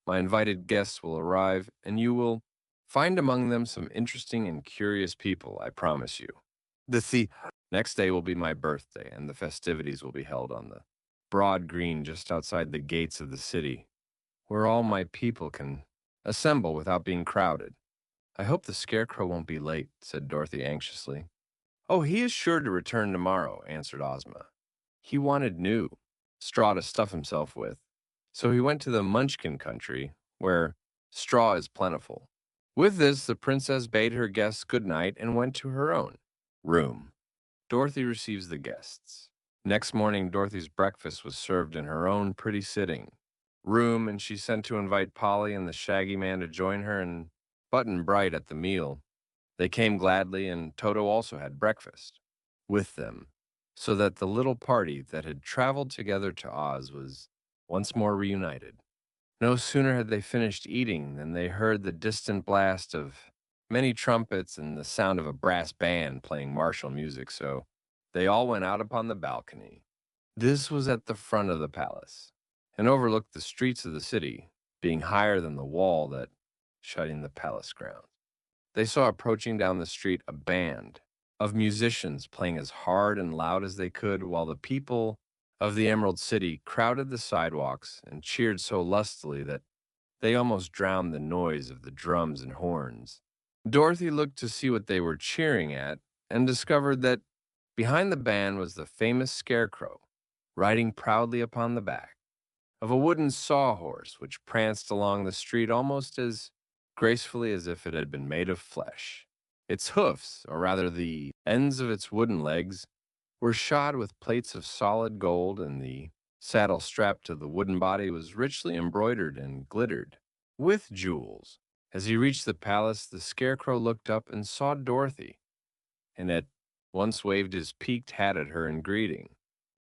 my invited guests will arrive, and you will find among them some interesting and curious people, I promise you. The next day will be my birthday, and the festivities will be held on the broad green just outside the gates of the city, where all my people can assemble without being crowded. I hope the Scarecrow won't be late, said Dorothy anxiously. Oh, he is sure to return tomorrow, answered Ozma. He wanted new straw to stuff himself with, so he went to the Munchkin country, where straw is plentiful. With this, the princess bade her guests good night and went to her own room. Dorothy receives the guests. Next morning, Dorothy's breakfast was served in her own pretty sitting room, and she sent to invite Polly and the Shaggy Man to join her and Button Bright at the meal. They came gladly, and Toto also had breakfast with them, so that the little party that had traveled together to Oz was once more reunited. No sooner had they finished eating than they heard the distant blast of many trumpets and the sound of a brass band playing martial music, so they all went out upon the balcony. This was at the front of the palace and overlooked the streets of the city, being higher than the wall that shut in the palace grounds. They saw approaching down the street a band of musicians playing as hard and loud as they could, while the people of the Emerald City crowded the sidewalks and cheered so lustily that they almost drowned the noise of the drums and horns. Dorothy looked to see what they were cheering at and discovered that behind the band was the famous Scarecrow, riding proudly upon the back of a wooden sawhorse which pranced along the street almost as gracefully as if it had been made of flesh. Its hoofs, or rather the ends of its wooden legs, were shod with plates of solid gold, and the saddle strapped to the wooden body was richly embroidered and glittered with jewels. As he reached the palace, the Scarecrow looked up and saw Dorothy, and at once waved his peaked hat at her in greeting.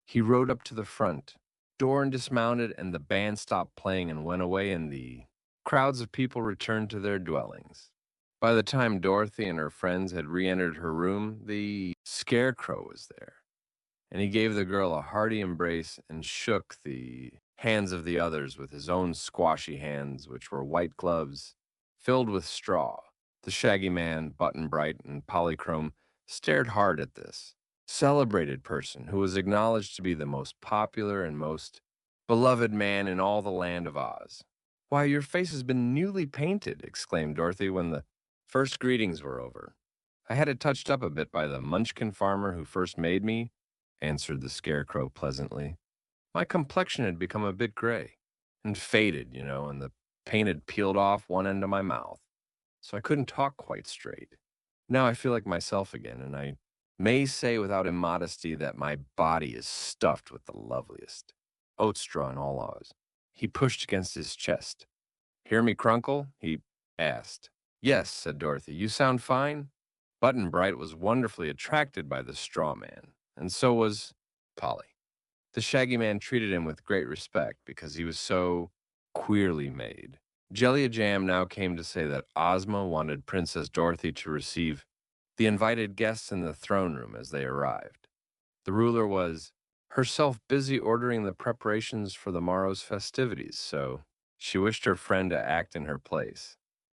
He rode up to the front door and dismounted, and the band stopped playing and went away, and the crowds of people returned to their dwellings. By the time Dorothy and her friends had re-entered her room, the Scarecrow was there, and he gave the girl a hearty embrace and shook the hands of the others with his own squashy hands, which were white gloves filled with straw. The Shaggy Man, Button Bright, and Polychrome stared hard at this celebrated person who was acknowledged to be the most popular and most beloved man in all the land of Oz. Why, your face has been newly painted, exclaimed Dorothy when the First greetings were over. I had it touched up a bit by the Munchkin farmer who first made me, answered the Scarecrow pleasantly. My complexion had become a bit gray and faded, and the paint had peeled off one end of my mouth, so I couldn't talk quite straight. Now I feel like myself again, and I may say without immodesty that my body is stuffed with the loveliest. Oat straw and all ours. He pushed against his chest. Hear me crunkle? He asked. Yes, said Dorothy. You sound fine. Button Bright was wonderfully attracted by the straw man, and so was Polly. The Shaggy Man treated him with great respect because he was so queerly made. Jellia Jam now came to say that Ozma wanted Princess Dorothy to receive the invited guests in the throne room as they arrived. The ruler was herself busy ordering the preparations for the morrow's festivities, so she wished her friend to act in her place.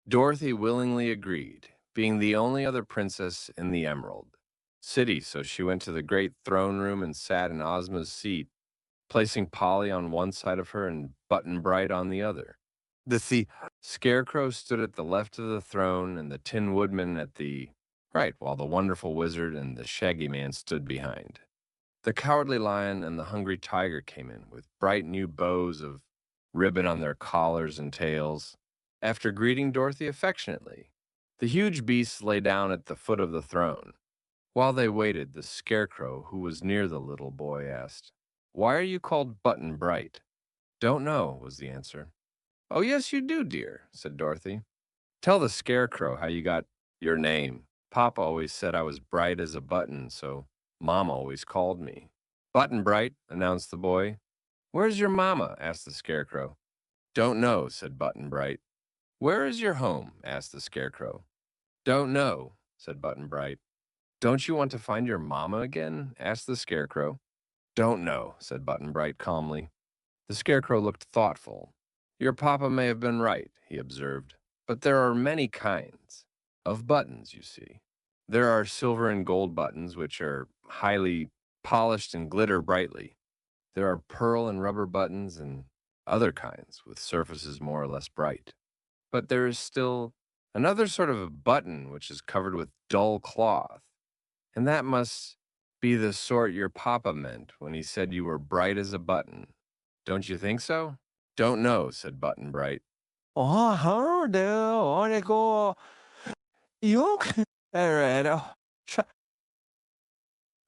Dorothy willingly agreed, being the only other princess in the Emerald City, so she went to the great throne room and sat in Ozma's seat, placing Polly on one side of her and Button Bright on the other. The Scarecrow stood at the left of the throne and the Tin Woodman at the right, while the wonderful wizard and the Shaggy Man stood behind. The Cowardly Lion and the Hungry Tiger came in with bright new bows of ribbon on their collars and tails. After greeting Dorothy affectionately, the huge beasts lay down at the foot of the throne. While they waited, the Scarecrow, who was near the little boy, asked, "Why are you called Button Bright?" "Don't know," was the answer. "Oh, yes, you do, dear," said Dorothy. "Tell the Scarecrow how you got your name. Papa always said I was bright as a button, so Mom always called me." "Button Bright," announced the boy. "Where's your mama?" asked the Scarecrow. "Don't know," said Button Bright. "Where is your home?" asked the Scarecrow. "Don't know," said Button Bright. "Don't you want to find your mama again?" asked the Scarecrow. "Don't know," said Button Bright calmly. The Scarecrow looked thoughtful. "Your papa may have been right," he observed, "but there are many kinds of buttons, you see. There are silver and gold buttons, which are highly polished and glitter brightly. There are pearl and rubber buttons and other kinds with surfaces more or less bright. But there is still another sort of a button which is covered with dull cloth, and that must be the sort your papa meant when he said you were bright as a button. Don't you think so?" "Don't know," said Button Bright. Oh, hello there. I want to go. You can. All right.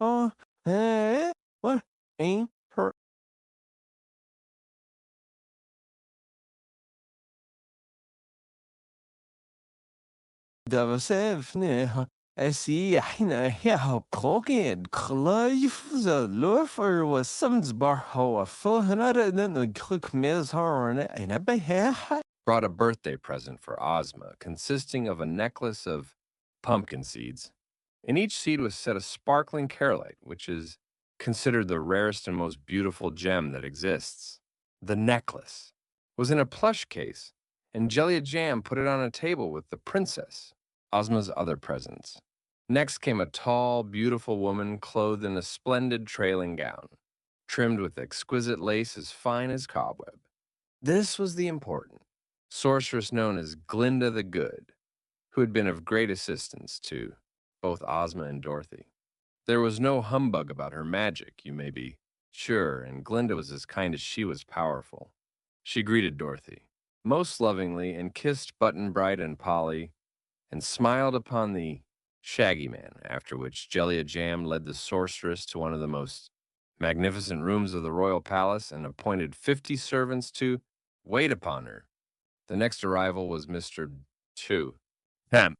Oh, hey, what? Ain't her. ده سيفني أسي حين هي بروكين كلايف ذا لوفر والسمزبار هو فهنا لأنه كل ميزهار أنا بها. Brought a birthday present for Ozma, consisting of a necklace of pumpkin seeds. In each seed was set a sparkling carolite, which is considered the rarest and most beautiful gem that exists. The necklace was in a plush case, and Jellia Jam put it on a table with the princess, Ozma's other presents. Next came a tall, beautiful woman clothed in a splendid trailing gown, trimmed with exquisite lace as fine as cobweb. This was the important sorceress known as Glinda the Good, who had been of great assistance to both Ozma and Dorothy. There was no humbug about her magic, you may be sure, and Glinda was as kind as she was powerful. She greeted Dorothy most lovingly and kissed Button Bright and Polly and smiled upon the Shaggy Man, after which Jellia Jam led the sorceress to one of the most magnificent rooms of the royal palace and appointed 50 servants to wait upon her. The next arrival was Mr. 2. Hemp.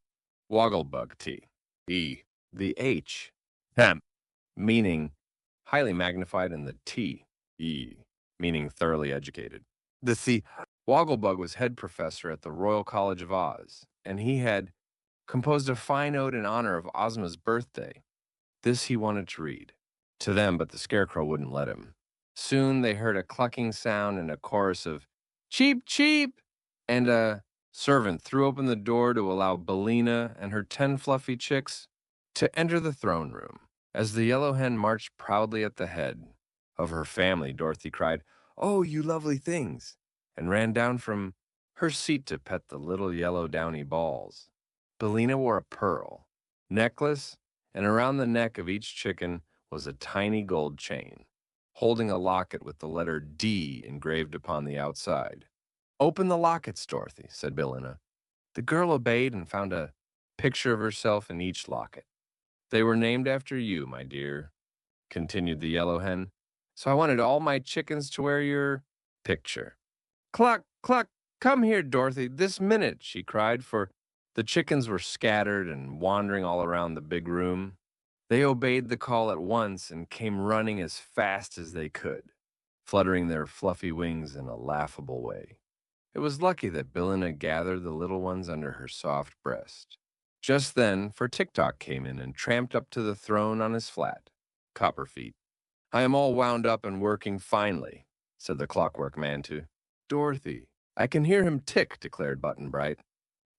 Wogglebug tea. E. The H. Hemp. Meaning highly magnified, and the T. E. Meaning thoroughly educated. The Wogglebug was head professor at the Royal College of Oz, and he had composed a fine ode in honor of Ozma's birthday. This he wanted to read to them, but the Scarecrow wouldn't let him. Soon they heard a clucking sound and a chorus of cheep, cheep, and a servant threw open the door to allow Bellina and her 10 fluffy chicks to enter the throne room. As the yellow hen marched proudly at the head of her family, Dorothy cried, "Oh, you lovely things," and ran down from her seat to pet the little yellow downy balls. Bellina wore a pearl necklace, and around the neck of each chicken was a tiny gold chain, holding a locket with the letter D engraved upon the outside. Open the lockets, Dorothy, said Bellina. The girl obeyed and found a picture of herself in each locket. They were named after you, my dear, continued the yellow hen. So I wanted all my chickens to wear your picture. Cluck, cluck, come here, Dorothy, this minute, she cried, for the chickens were scattered and wandering all around the big room. They obeyed the call at once and came running as fast as they could, fluttering their fluffy wings in a laughable way. It was lucky that Billina gathered the little ones under her soft breast. Just then, for Tick-Tock came in and tramped up to the throne on his flat, copper feet. I am all wound up and working finely, said the Clockwork Man to Dorothy. I can hear him tick, declared Button Bright.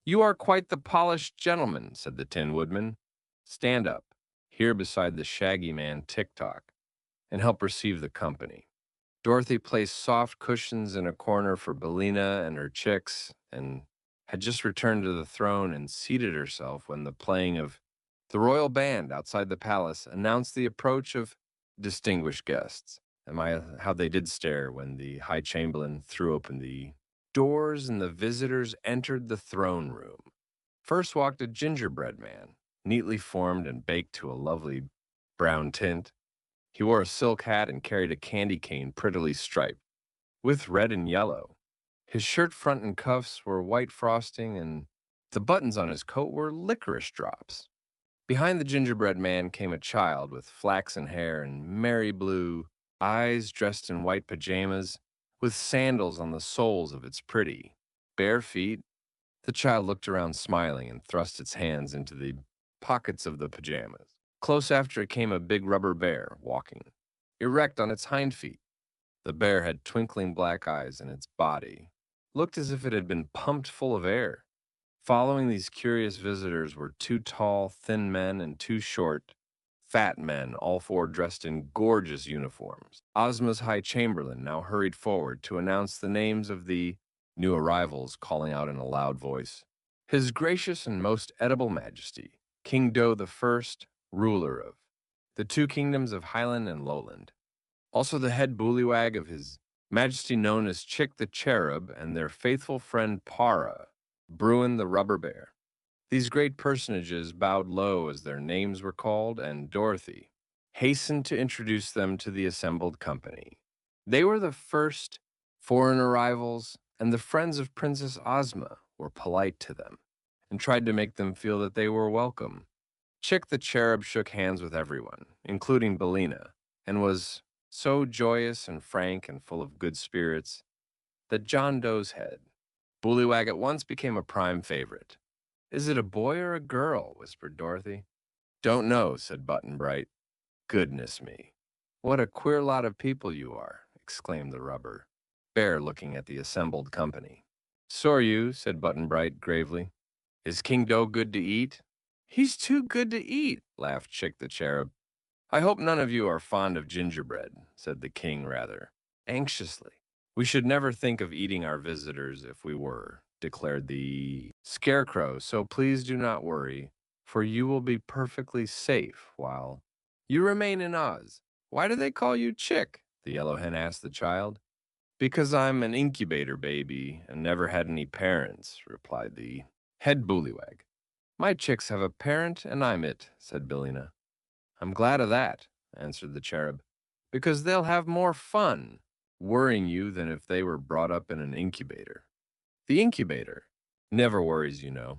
You are quite the polished gentleman, said the Tin Woodman. Stand up, here beside the Shaggy Man Tick-Tock, and help receive the company. Dorothy placed soft cushions in a corner for Bellina and her chicks, and had just returned to the throne and seated herself when the playing of the royal band outside the palace announced the approach of distinguished guests. How they did stare when the High Chamberlain threw open the doors and the visitors entered the throne room. First walked a gingerbread man, neatly formed and baked to a lovely brown tint. He wore a silk hat and carried a candy cane prettily striped, with red and yellow. His shirt front and cuffs were white frosting, and the buttons on his coat were licorice drops. Behind the gingerbread man came a child with flaxen hair and merry blue eyes, dressed in white pajamas, with sandals on the soles of its pretty, bare feet. The child looked around smiling and thrust its hands into the pockets of the pajamas. Close after it came a big rubber bear, walking, erect on its hind feet. The bear had twinkling black eyes, and its body looked as if it had been pumped full of air. Following these curious visitors were two tall, thin men and two short, fat men, all four dressed in gorgeous uniforms. Ozma's High Chamberlain now hurried forward to announce the names of the new arrivals, calling out in a loud voice, His Gracious and Most Edible Majesty, King Dough the First, ruler of the two kingdoms of Highland and Lowland. Also the head bullywag of His Majesty known as Chick the Cherub and their faithful friend Para, Bruin the Rubber Bear. These great personages bowed low as their names were called, and Dorothy hastened to introduce them to the assembled company. They were the first foreign arrivals, and the friends of Princess Ozma were polite to them and tried to make them feel that they were welcome. Chick the Cherub shook hands with everyone, including Bellina, and was so joyous and frank and full of good spirits that John Dough's head, Bullywag, at once became a prime favorite. Is it a boy or a girl? Whispered Dorothy. Don't know, said Button Bright. Goodness me. What a queer lot of people you are, exclaimed the rubber bear, looking at the assembled company. So are you, said Button Bright gravely. Is King Dough good to eat? He's too good to eat, laughed Chick the Cherub. I hope none of you are fond of gingerbread, said the king rather anxiously. We should never think of eating our visitors if we were, declared the Scarecrow, so please do not worry, for you will be perfectly safe while you remain in Oz. Why do they call you Chick? The yellow hen asked the child. Because I'm an incubator baby and never had any parents, replied the head bullywag. My chicks have a parent and I'm it, said Billina. I'm glad of that, answered the cherub, because they'll have more fun worrying you than if they were brought up in an incubator. The incubator never worries, you know.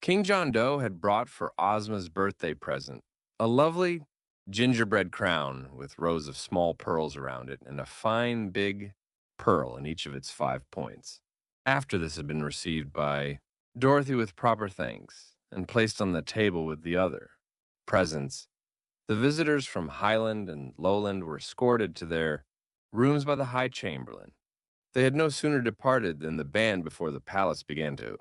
King John Doe had brought for Ozma's birthday present a lovely gingerbread crown with rows of small pearls around it and a fine big pearl in each of its 5 points. After this had been received by Dorothy with proper thanks and placed on the table with the other presents, the visitors from Highland and Lowland were escorted to their rooms by the High Chamberlain. They had no sooner departed than the band before the palace began to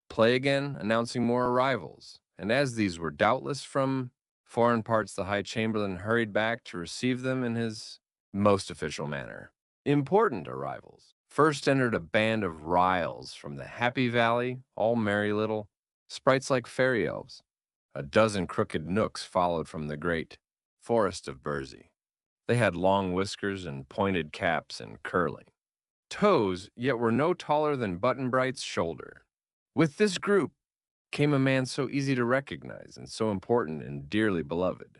play again, announcing more arrivals. And as these were doubtless from foreign parts, the High Chamberlain hurried back to receive them in his most official manner. Important arrivals. First entered a band of Riles from the Happy Valley, all merry little sprites like fairy elves. A dozen crooked nooks followed from the great forest of Bursey. They had long whiskers and pointed caps and curling toes, yet were no taller than Button Bright's shoulder. With this group came a man so easy to recognize and so important and dearly beloved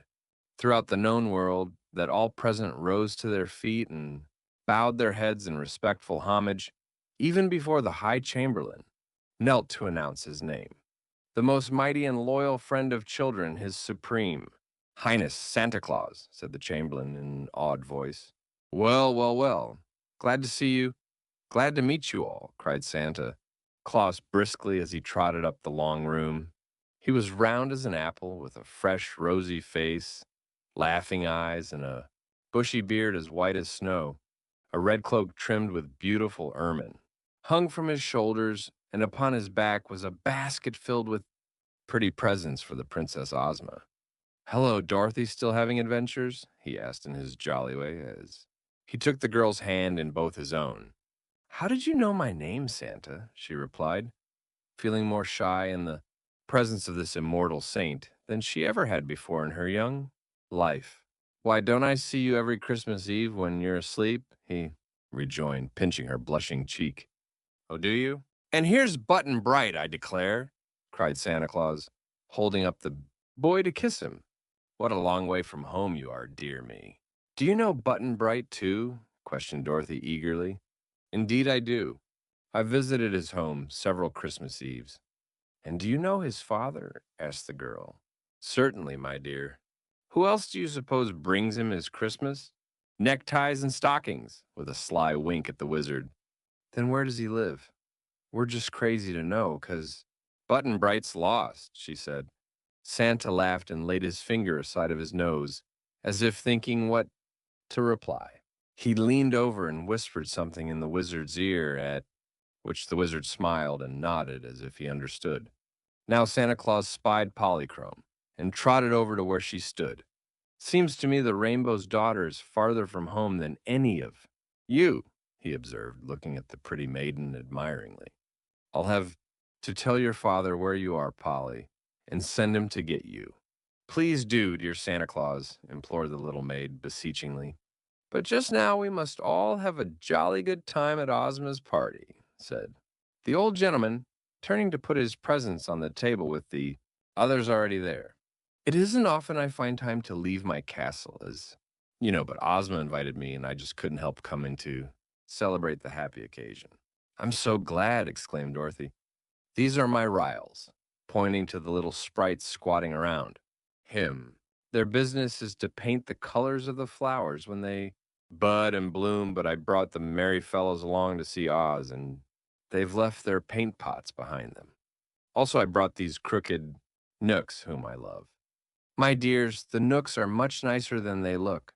throughout the known world that all present rose to their feet and bowed their heads in respectful homage, even before the High Chamberlain knelt to announce his name. The most mighty and loyal friend of children, his supreme Highness Santa Claus, said the Chamberlain in an awed voice. Well, well, well. Glad to see you. Glad to meet you all, cried Santa Claus briskly as he trotted up the long room. He was round as an apple, with a fresh, rosy face, laughing eyes, and a bushy beard as white as snow. A red cloak trimmed with beautiful ermine hung from his shoulders, and upon his back was a basket filled with pretty presents for the Princess Ozma. Hello, Dorothy, still having adventures? He asked in his jolly way as he took the girl's hand in both his own. How did you know my name, Santa? She replied, feeling more shy in the presence of this immortal saint than she ever had before in her young life. Why, don't I see you every Christmas Eve when you're asleep? He rejoined, pinching her blushing cheek. Oh, do you? And here's Button Bright, I declare, cried Santa Claus, holding up the boy to kiss him. What a long way from home you are, dear me. Do you know Button Bright, too? Questioned Dorothy eagerly. Indeed, I do. I've visited his home several Christmas Eves. And do you know his father? Asked the girl. Certainly, my dear. Who else do you suppose brings him his Christmas? Neckties and stockings, with a sly wink at the wizard. Then where does he live? We're just crazy to know, 'cause Button Bright's lost, she said. Santa laughed and laid his finger aside of his nose, as if thinking what to reply. He leaned over and whispered something in the wizard's ear, at which the wizard smiled and nodded as if he understood. Now Santa Claus spied Polychrome and trotted over to where she stood. Seems to me the Rainbow's daughter is farther from home than any of you, he observed, looking at the pretty maiden admiringly. I'll have to tell your father where you are, Polly, and send him to get you. Please do, dear Santa Claus, implored the little maid beseechingly. But just now we must all have a jolly good time at Ozma's party, said the old gentleman, turning to put his presents on the table with the others already there. It isn't often I find time to leave my castle, as you know, but Ozma invited me and I just couldn't help coming to celebrate the happy occasion. I'm so glad, exclaimed Dorothy. These are my Riles, pointing to the little sprites squatting around. Him. Their business is to paint the colors of the flowers when they bud and bloom, but I brought the merry fellows along to see Oz, and they've left their paint pots behind them. Also, I brought these crooked Knooks, whom I love. My dears, the Knooks are much nicer than they look,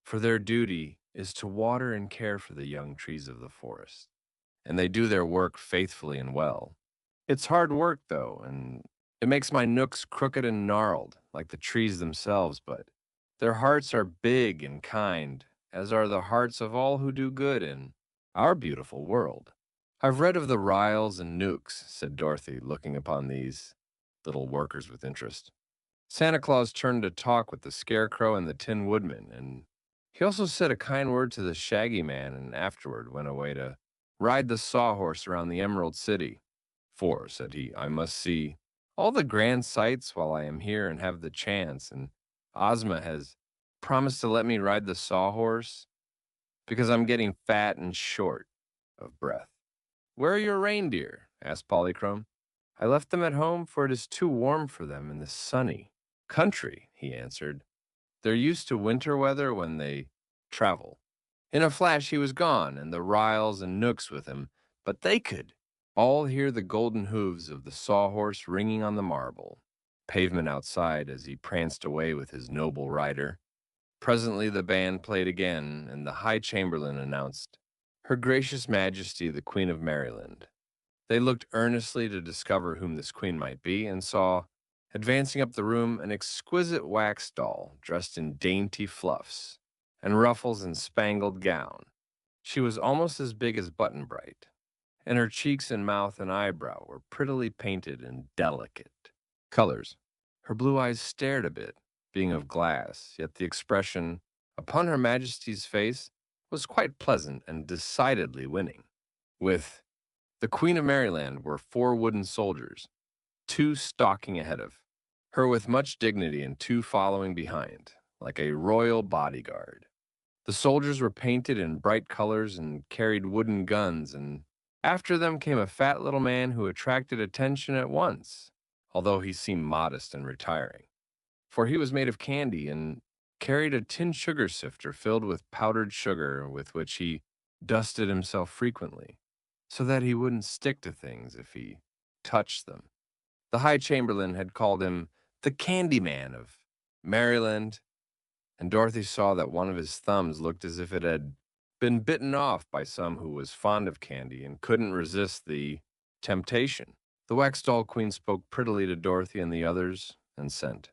for their duty is to water and care for the young trees of the forest, and they do their work faithfully and well. It's hard work, though, and it makes my Knooks crooked and gnarled, like the trees themselves, but their hearts are big and kind, as are the hearts of all who do good in our beautiful world. I've read of the Riles and Nooks, said Dorothy, looking upon these little workers with interest. Santa Claus turned to talk with the Scarecrow and the Tin Woodman, and he also said a kind word to the Shaggy Man and afterward went away to ride the Sawhorse around the Emerald City. For, said he, I must see all the grand sights while I am here and have the chance, and Ozma has promised to let me ride the Sawhorse because I'm getting fat and short of breath. Where are your reindeer? Asked Polychrome. I left them at home, for it is too warm for them in this sunny country, he answered. They're used to winter weather when they travel. In a flash he was gone, and the Riles and Knooks with him, but they could all hear the golden hooves of the Sawhorse ringing on the marble pavement outside as he pranced away with his noble rider. Presently the band played again, and the High Chamberlain announced, Her Gracious Majesty the Queen of Maryland. They looked earnestly to discover whom this queen might be, and saw, advancing up the room, an exquisite wax doll dressed in dainty fluffs and ruffles and spangled gown. She was almost as big as Button Bright, and her cheeks and mouth and eyebrow were prettily painted in delicate colors. Her blue eyes stared a bit, being of glass, yet the expression upon Her Majesty's face was quite pleasant and decidedly winning. With the Queen of Maryland were 4 wooden soldiers, 2 stalking ahead of her with much dignity and 2 following behind, like a royal bodyguard. The soldiers were painted in bright colors and carried wooden guns, and after them came a fat little man who attracted attention at once, although he seemed modest and retiring. For he was made of candy and carried a tin sugar sifter filled with powdered sugar with which he dusted himself frequently, so that he wouldn't stick to things if he touched them. The High Chamberlain had called him the Candy Man of Maryland, and Dorothy saw that one of his thumbs looked as if it had been bitten off by some who was fond of candy and couldn't resist the temptation. The wax doll queen spoke prettily to Dorothy and the others and sent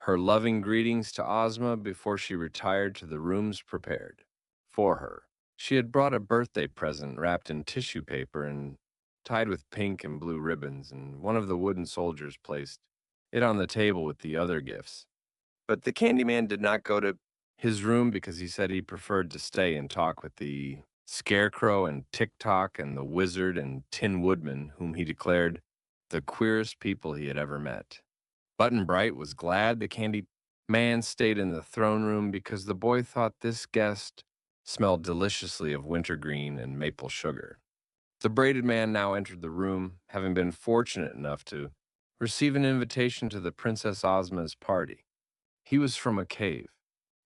her loving greetings to Ozma before she retired to the rooms prepared for her. She had brought a birthday present wrapped in tissue paper and tied with pink and blue ribbons, and one of the wooden soldiers placed it on the table with the other gifts. But the Candyman did not go to his room because he said he preferred to stay and talk with the Scarecrow and Tick Tock and the Wizard and Tin Woodman, whom he declared the queerest people he had ever met. Button Bright was glad the Candy Man stayed in the throne room because the boy thought this guest smelled deliciously of wintergreen and maple sugar. The braided man now entered the room, having been fortunate enough to receive an invitation to the Princess Ozma's party. He was from a cave,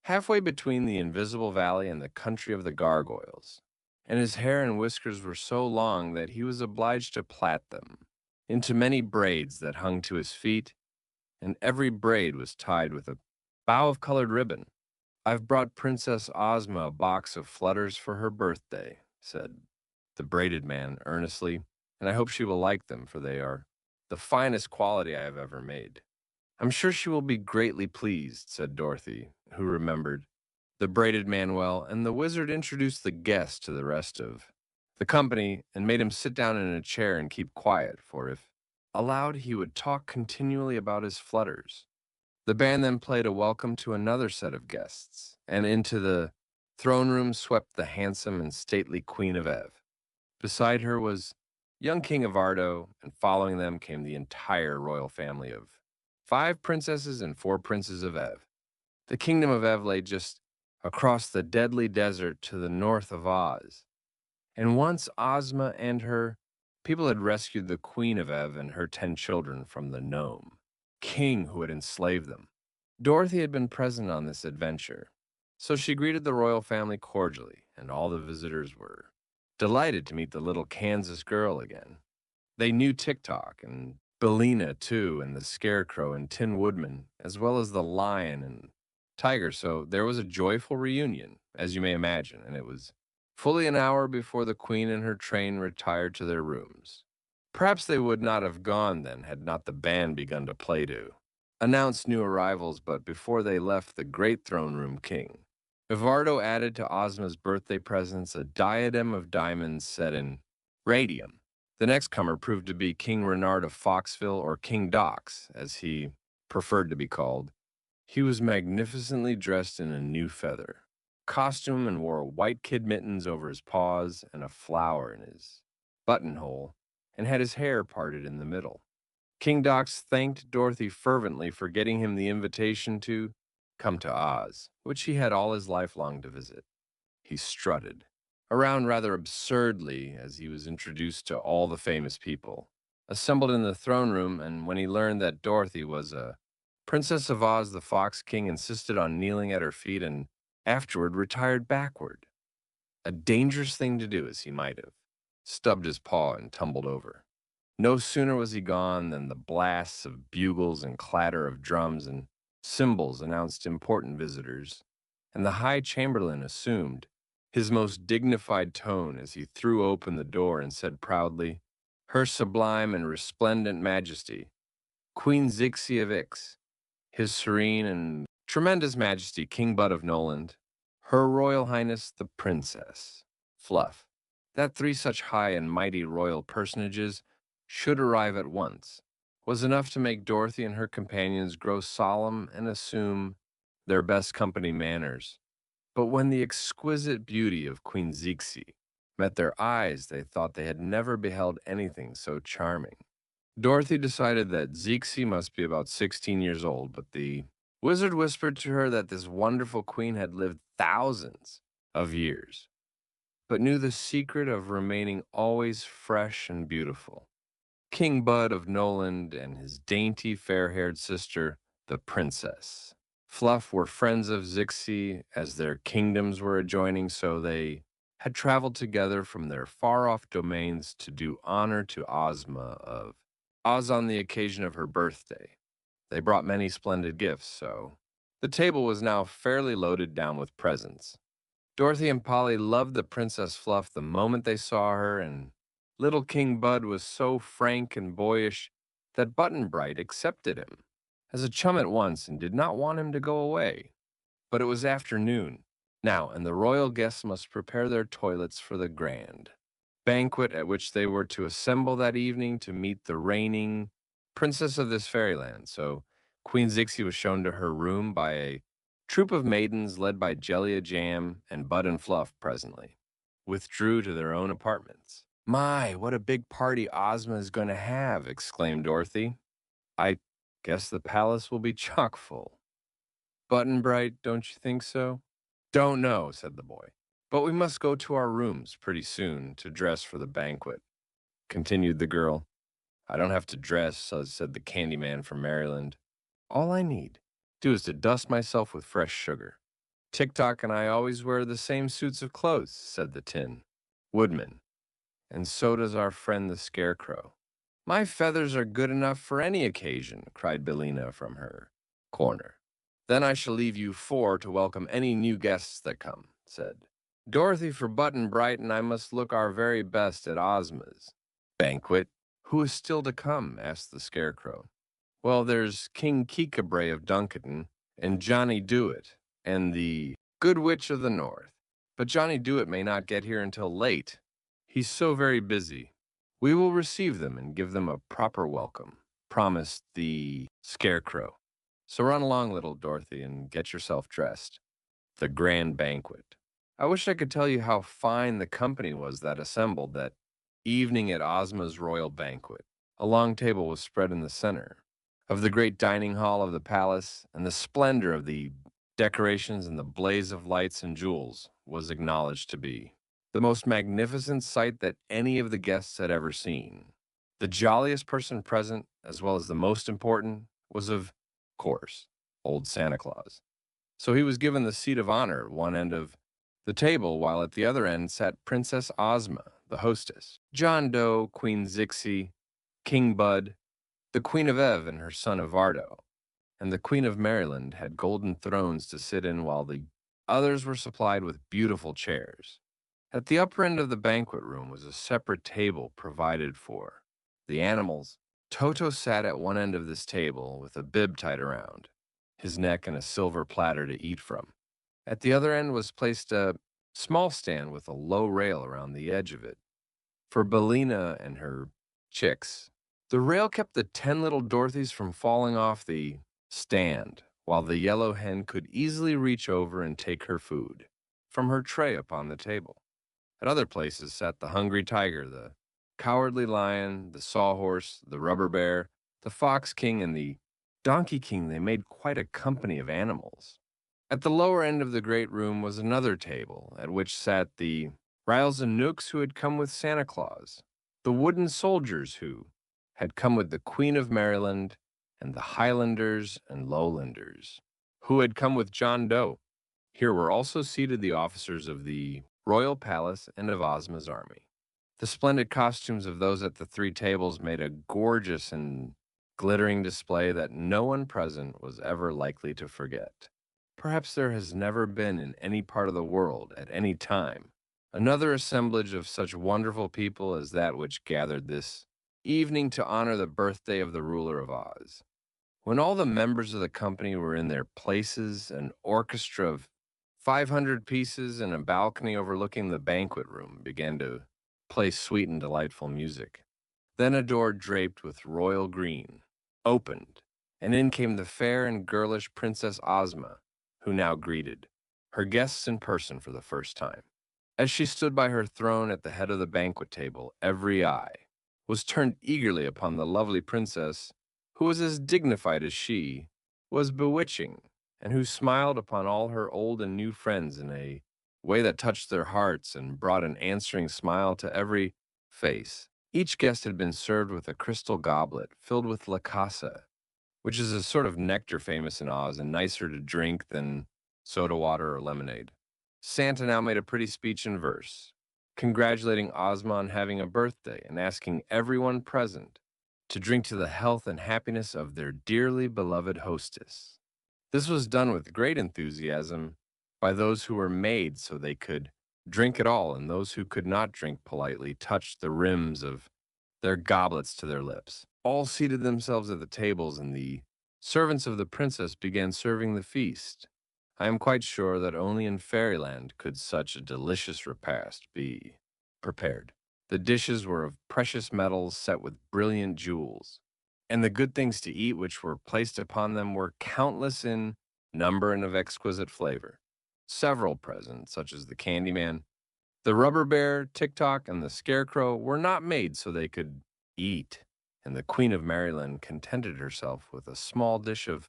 halfway between the Invisible Valley and the country of the gargoyles, and his hair and whiskers were so long that he was obliged to plait them into many braids that hung to his feet, and every braid was tied with a bow of colored ribbon. "I've brought Princess Ozma a box of flutters for her birthday," said the braided man earnestly, "and I hope she will like them, for they are the finest quality I have ever made." "I'm sure she will be greatly pleased," said Dorothy, who remembered the braided man well, and the wizard introduced the guest to the rest of the company and made him sit down in a chair and keep quiet, for if allowed he would talk continually about his flutters. The band then played a welcome to another set of guests, and into the throne room swept the handsome and stately Queen of Ev. Beside her was young King of Ardo, and following them came the entire royal family of 5 princesses and 4 princes of Ev. The kingdom of Ev lay just across the deadly desert to the north of Oz, and once Ozma and her people had rescued the Queen of Ev and her 10 children from the gnome king who had enslaved them. Dorothy had been present on this adventure, so she greeted the royal family cordially, and all the visitors were delighted to meet the little Kansas girl again. They knew Tick-Tock and Billina, too, and the Scarecrow and Tin Woodman, as well as the Lion and Tiger, so there was a joyful reunion, as you may imagine, and it was fully an hour before the Queen and her train retired to their rooms. Perhaps they would not have gone then had not the band begun to play to announce new arrivals, but before they left the great throne room king, Vivardo added to Ozma's birthday presents a diadem of diamonds set in radium. The next comer proved to be King Renard of Foxville, or King Dox, as he preferred to be called. He was magnificently dressed in a new feather costume and wore white kid mittens over his paws and a flower in his buttonhole, and had his hair parted in the middle. King Dox thanked Dorothy fervently for getting him the invitation to come to Oz, which he had all his life longed to visit. He strutted around rather absurdly as he was introduced to all the famous people assembled in the throne room, and when he learned that Dorothy was a Princess of Oz, the Fox King insisted on kneeling at her feet and afterward retired backward. A dangerous thing to do, as he might have stubbed his paw and tumbled over. No sooner was he gone than the blasts of bugles and clatter of drums and cymbals announced important visitors, and the High Chamberlain assumed his most dignified tone as he threw open the door and said proudly, "Her Sublime and Resplendent Majesty, Queen Zixie of Ix, His Serene and Tremendous Majesty, King Bud of Noland, Her Royal Highness the Princess Fluff." That three such high and mighty royal personages should arrive at once was enough to make Dorothy and her companions grow solemn and assume their best company manners. But when the exquisite beauty of Queen Zixi met their eyes, they thought they had never beheld anything so charming. Dorothy decided that Zixi must be about 16 years old, but the wizard whispered to her that this wonderful queen had lived thousands of years, but knew the secret of remaining always fresh and beautiful. King Bud of Noland and his dainty fair-haired sister, the princess. Fluff were friends of Zixi as their kingdoms were adjoining, so they had traveled together from their far-off domains to do honor to Ozma of Oz on the occasion of her birthday. They brought many splendid gifts, so the table was now fairly loaded down with presents. Dorothy and Polly loved the Princess Fluff the moment they saw her, and little King Bud was so frank and boyish that Button Bright accepted him as a chum at once and did not want him to go away. But it was afternoon now, and the royal guests must prepare their toilets for the grand banquet at which they were to assemble that evening to meet the reigning princess of this fairyland. So Queen Zixi was shown to her room by a troop of maidens led by Jellia Jam and Bud and Fluff presently withdrew to their own apartments. My, what a big party Ozma is going to have, exclaimed Dorothy. I guess the palace will be chock full. Button Bright, don't you think so? Don't know, said the boy. But we must go to our rooms pretty soon to dress for the banquet, continued the girl. I don't have to dress, said the candy man from Maryland. All I need do is to dust myself with fresh sugar. Tick-Tock and I always wear the same suits of clothes, said the Tin Woodman. And so does our friend the Scarecrow. My feathers are good enough for any occasion, cried Billina from her corner. Then I shall leave you four to welcome any new guests that come, said Dorothy. For Button Bright and I must look our very best at Ozma's banquet. Who is still to come? Asked the Scarecrow. Well, there's King Kikabray of Duncanton, and Johnny Dewett, and the Good Witch of the North. But Johnny Dewett may not get here until late. He's so very busy. We will receive them and give them a proper welcome, promised the Scarecrow. So run along, little Dorothy, and get yourself dressed. The grand banquet. I wish I could tell you how fine the company was that assembled that evening at Ozma's royal banquet. A long table was spread in the center of the great dining hall of the palace, and the splendor of the decorations and the blaze of lights and jewels was acknowledged to be the most magnificent sight that any of the guests had ever seen. The jolliest person present, as well as the most important, was of course old Santa Claus. So he was given the seat of honor at one end of the table, while at the other end sat Princess Ozma, the hostess, John Doe, Queen Zixi, King Bud, the Queen of Ev and her son Ivardo, and the Queen of Maryland had golden thrones to sit in while the others were supplied with beautiful chairs. At the upper end of the banquet room was a separate table provided for the animals. Toto sat at one end of this table with a bib tied around his neck and a silver platter to eat from. At the other end was placed a small stand with a low rail around the edge of it for Bellina and her chicks. The rail kept the 10 little Dorothys from falling off the stand, while the yellow hen could easily reach over and take her food from her tray upon the table. At other places sat the hungry tiger, the cowardly lion, the sawhorse, the rubber bear, the fox king, and the donkey king. They made quite a company of animals. At the lower end of the great room was another table, at which sat the Riles and Nooks who had come with Santa Claus, the wooden soldiers who had come with the Queen of Maryland, and the Highlanders and Lowlanders who had come with John Doe. Here were also seated the officers of the royal palace and of Ozma's army. The splendid costumes of those at the three tables made a gorgeous and glittering display that no one present was ever likely to forget. Perhaps there has never been in any part of the world at any time another assemblage of such wonderful people as that which gathered this evening to honor the birthday of the ruler of Oz. When all the members of the company were in their places, an orchestra of 500 pieces and a balcony overlooking the banquet room began to play sweet and delightful music. Then a door draped with royal green opened, and in came the fair and girlish Princess Ozma, who now greeted her guests in person for the first time. As she stood by her throne at the head of the banquet table, every eye was turned eagerly upon the lovely princess, who was as dignified as she was bewitching, and who smiled upon all her old and new friends in a way that touched their hearts and brought an answering smile to every face. Each guest had been served with a crystal goblet filled with La Casa, which is a sort of nectar famous in Oz and nicer to drink than soda water or lemonade. Santa now made a pretty speech in verse, congratulating Ozma on having a birthday and asking everyone present to drink to the health and happiness of their dearly beloved hostess. This was done with great enthusiasm by those who were made so they could drink it all, and those who could not drink politely touched the rims of their goblets to their lips. All seated themselves at the tables, and the servants of the princess began serving the feast. I am quite sure that only in fairyland could such a delicious repast be prepared. The dishes were of precious metals set with brilliant jewels, and the good things to eat which were placed upon them were countless in number and of exquisite flavor. Several presents, such as the Candyman, the Rubber Bear, Tick-Tock, and the Scarecrow, were not made so they could eat, and the Queen of Maryland contented herself with a small dish of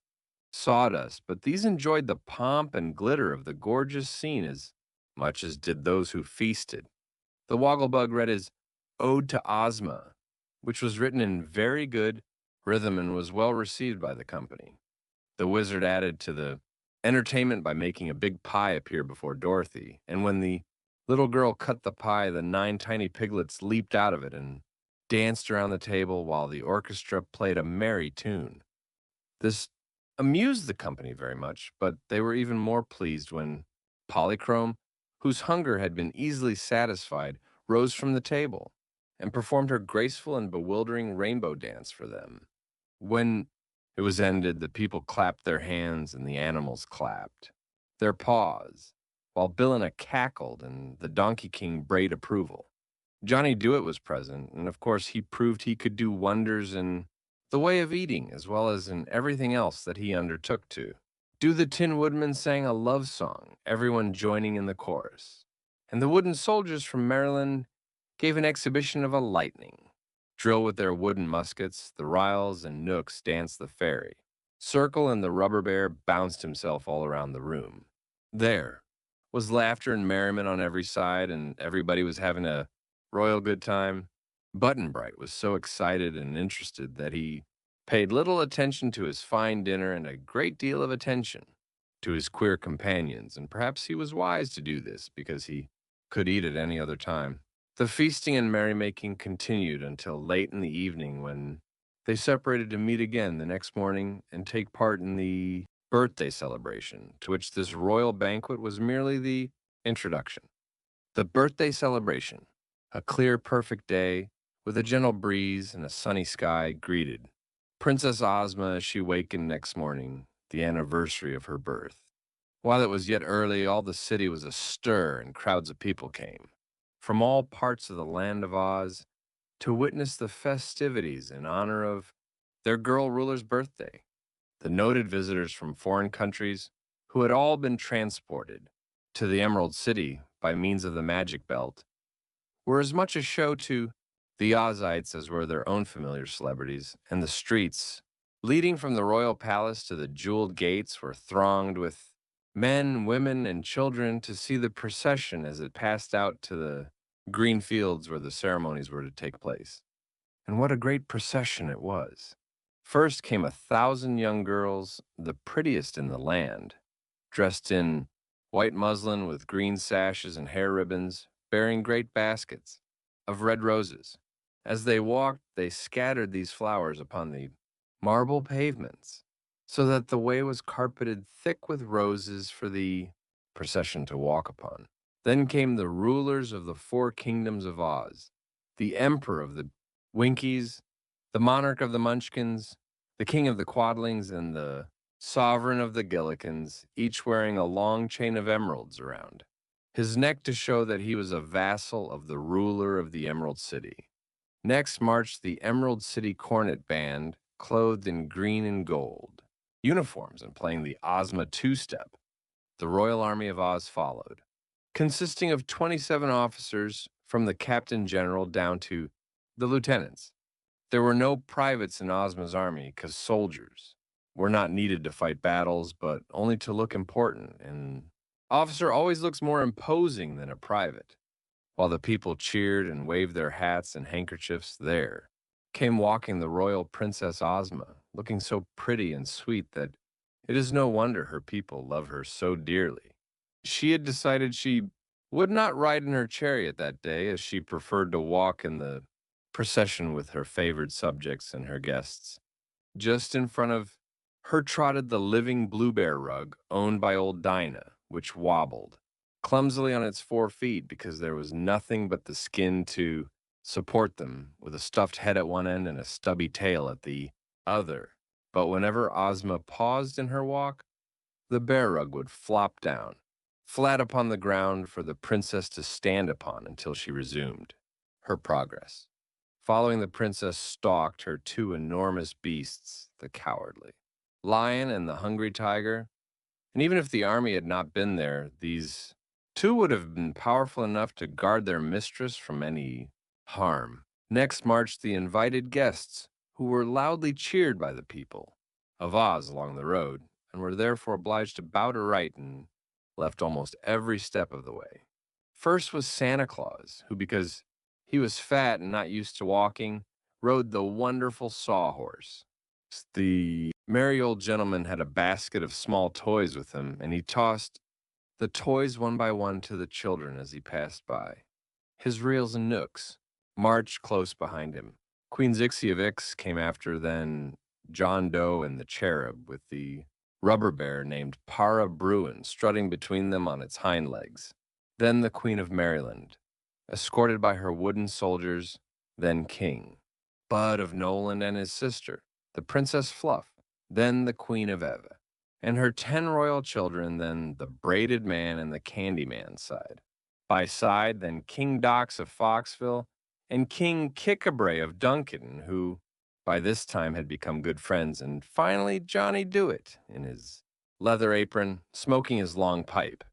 sawdust, but these enjoyed the pomp and glitter of the gorgeous scene as much as did those who feasted. The Wogglebug read his Ode to Ozma, which was written in very good rhythm and was well received by the company. The wizard added to the entertainment by making a big pie appear before Dorothy, and when the little girl cut the pie, the 9 tiny piglets leaped out of it and danced around the table while the orchestra played a merry tune. This amused the company very much, but they were even more pleased when Polychrome, whose hunger had been easily satisfied, rose from the table and performed her graceful and bewildering rainbow dance for them. When it was ended, the people clapped their hands and the animals clapped their paws, while Billina cackled and the Donkey King brayed approval. Johnny Dewett was present, and of course he proved he could do wonders in the way of eating as well as in everything else that he undertook to do. The Tin Woodman sang a love song, everyone joining in the chorus, and the wooden soldiers from Maryland gave an exhibition of a lightning drill with their wooden muskets. The Riles and Nooks danced the fairy. Circle and the Rubber Bear bounced himself all around the room. There was laughter and merriment on every side, and everybody was having a royal good time. Button Bright was so excited and interested that he paid little attention to his fine dinner and a great deal of attention to his queer companions, and perhaps he was wise to do this because he could eat at any other time. The feasting and merrymaking continued until late in the evening, when they separated to meet again the next morning and take part in the birthday celebration, to which this royal banquet was merely the introduction. The birthday celebration, a clear, perfect day with a gentle breeze and a sunny sky, greeted Princess Ozma as she wakened next morning, the anniversary of her birth. While it was yet early, all the city was astir and crowds of people came from all parts of the land of Oz to witness the festivities in honor of their girl ruler's birthday. The noted visitors from foreign countries, who had all been transported to the Emerald City by means of the magic belt, were as much a show to the Ozites as were their own familiar celebrities, and the streets leading from the royal palace to the jeweled gates were thronged with men, women, and children to see the procession as it passed out to the green fields where the ceremonies were to take place. And what a great procession it was! First came 1,000 young girls, the prettiest in the land, dressed in white muslin with green sashes and hair ribbons, bearing great baskets of red roses. As they walked, they scattered these flowers upon the marble pavements, so that the way was carpeted thick with roses for the procession to walk upon. Then came the rulers of the 4 kingdoms of Oz, the emperor of the Winkies, the monarch of the Munchkins, the king of the Quadlings, and the sovereign of the Gillikins, each wearing a long chain of emeralds around his neck to show that he was a vassal of the ruler of the Emerald City. Next marched the Emerald City Cornet Band, clothed in green and gold, uniforms and playing the Ozma two-step. The Royal Army of Oz followed, consisting of 27 officers from the Captain General down to the lieutenants. There were no privates in Ozma's army because soldiers were not needed to fight battles, but only to look important, and officer always looks more imposing than a private. While the people cheered and waved their hats and handkerchiefs, there came walking the royal Princess Ozma, looking so pretty and sweet that it is no wonder her people love her so dearly. She had decided she would not ride in her chariot that day, as she preferred to walk in the procession with her favored subjects and her guests. Just in front of her trotted the living blue bear rug owned by old Dinah, which wobbled clumsily on its 4 feet because there was nothing but the skin to support them, with a stuffed head at one end and a stubby tail at the other. But whenever Ozma paused in her walk, the bear rug would flop down, flat upon the ground for the princess to stand upon until she resumed her progress. Following the princess stalked her two enormous beasts, the cowardly lion and the hungry tiger. And even if the army had not been there, these two would have been powerful enough to guard their mistress from any harm. Next marched the invited guests, who were loudly cheered by the people of Oz along the road, and were therefore obliged to bow to right and left almost every step of the way. First was Santa Claus, who, because he was fat and not used to walking, rode the wonderful sawhorse. The merry old gentleman had a basket of small toys with him, and he tossed the toys one by one to the children as he passed by. His reals and nooks marched close behind him. Queen Zixie of Ix came after, then John Doe and the cherub, with the rubber bear named Para Bruin strutting between them on its hind legs. Then the Queen of Maryland, escorted by her wooden soldiers, then King Bud of Noland and his sister, the Princess Fluff, then the Queen of Eva, and her 10 royal children, then the Braided Man and the Candy Man side. By side, then King Dox of Foxville and King Kickabray of Duncan, who by this time had become good friends, and finally Johnny Dewett in his leather apron, smoking his long pipe.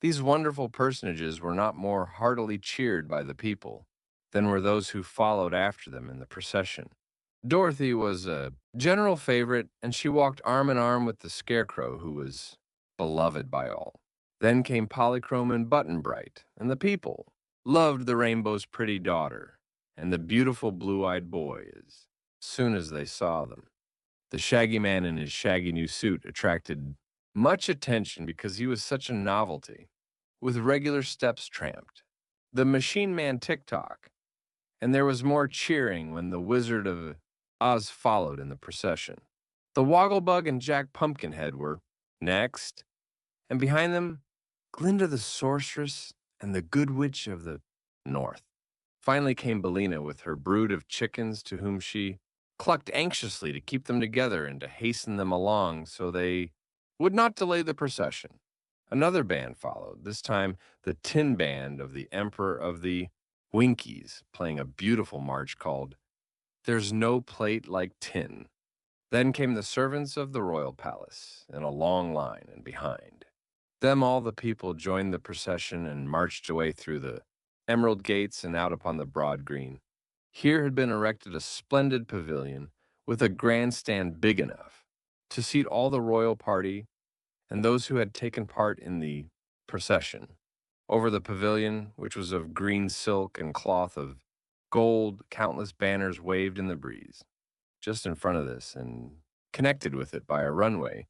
These wonderful personages were not more heartily cheered by the people than were those who followed after them in the procession. Dorothy was a general favorite, and she walked arm in arm with the Scarecrow, who was beloved by all. Then came Polychrome and Button Bright, and the people loved the Rainbow's pretty daughter and the beautiful blue-eyed boy as soon as they saw them. The Shaggy Man in his shaggy new suit attracted much attention because he was such a novelty, with regular steps tramped. The Machine Man tick-tock, and there was more cheering when the Wizard of Oz followed in the procession. The Wogglebug and Jack Pumpkinhead were next, and behind them, Glinda the Sorceress and the Good Witch of the North. Finally came Billina with her brood of chickens, to whom she clucked anxiously to keep them together and to hasten them along so they would not delay the procession. Another band followed, this time the Tin Band of the Emperor of the Winkies, playing a beautiful march called There's No Plate Like Tin. Then came the servants of the royal palace in a long line and behind them all the people joined the procession and marched away through the emerald gates and out upon the broad green. Here had been erected a splendid pavilion with a grandstand big enough to seat all the royal party and those who had taken part in the procession. Over the pavilion, which was of green silk and cloth of gold, countless banners waved in the breeze. Just in front of this, and connected with it by a runway,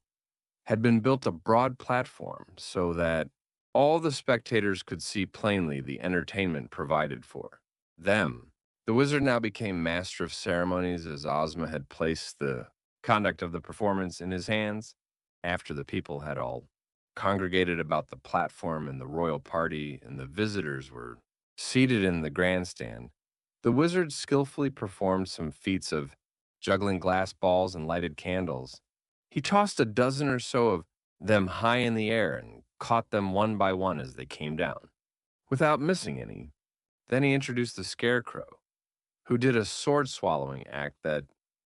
had been built a broad platform so that all the spectators could see plainly the entertainment provided for them. The wizard now became master of ceremonies, as Ozma had placed the conduct of the performance in his hands. After the people had all congregated about the platform and the royal party and the visitors were seated in the grandstand, the wizard skillfully performed some feats of juggling glass balls and lighted candles. He tossed a dozen or so of them high in the air and caught them one by one as they came down, without missing any. Then he introduced the Scarecrow, who did a sword swallowing act that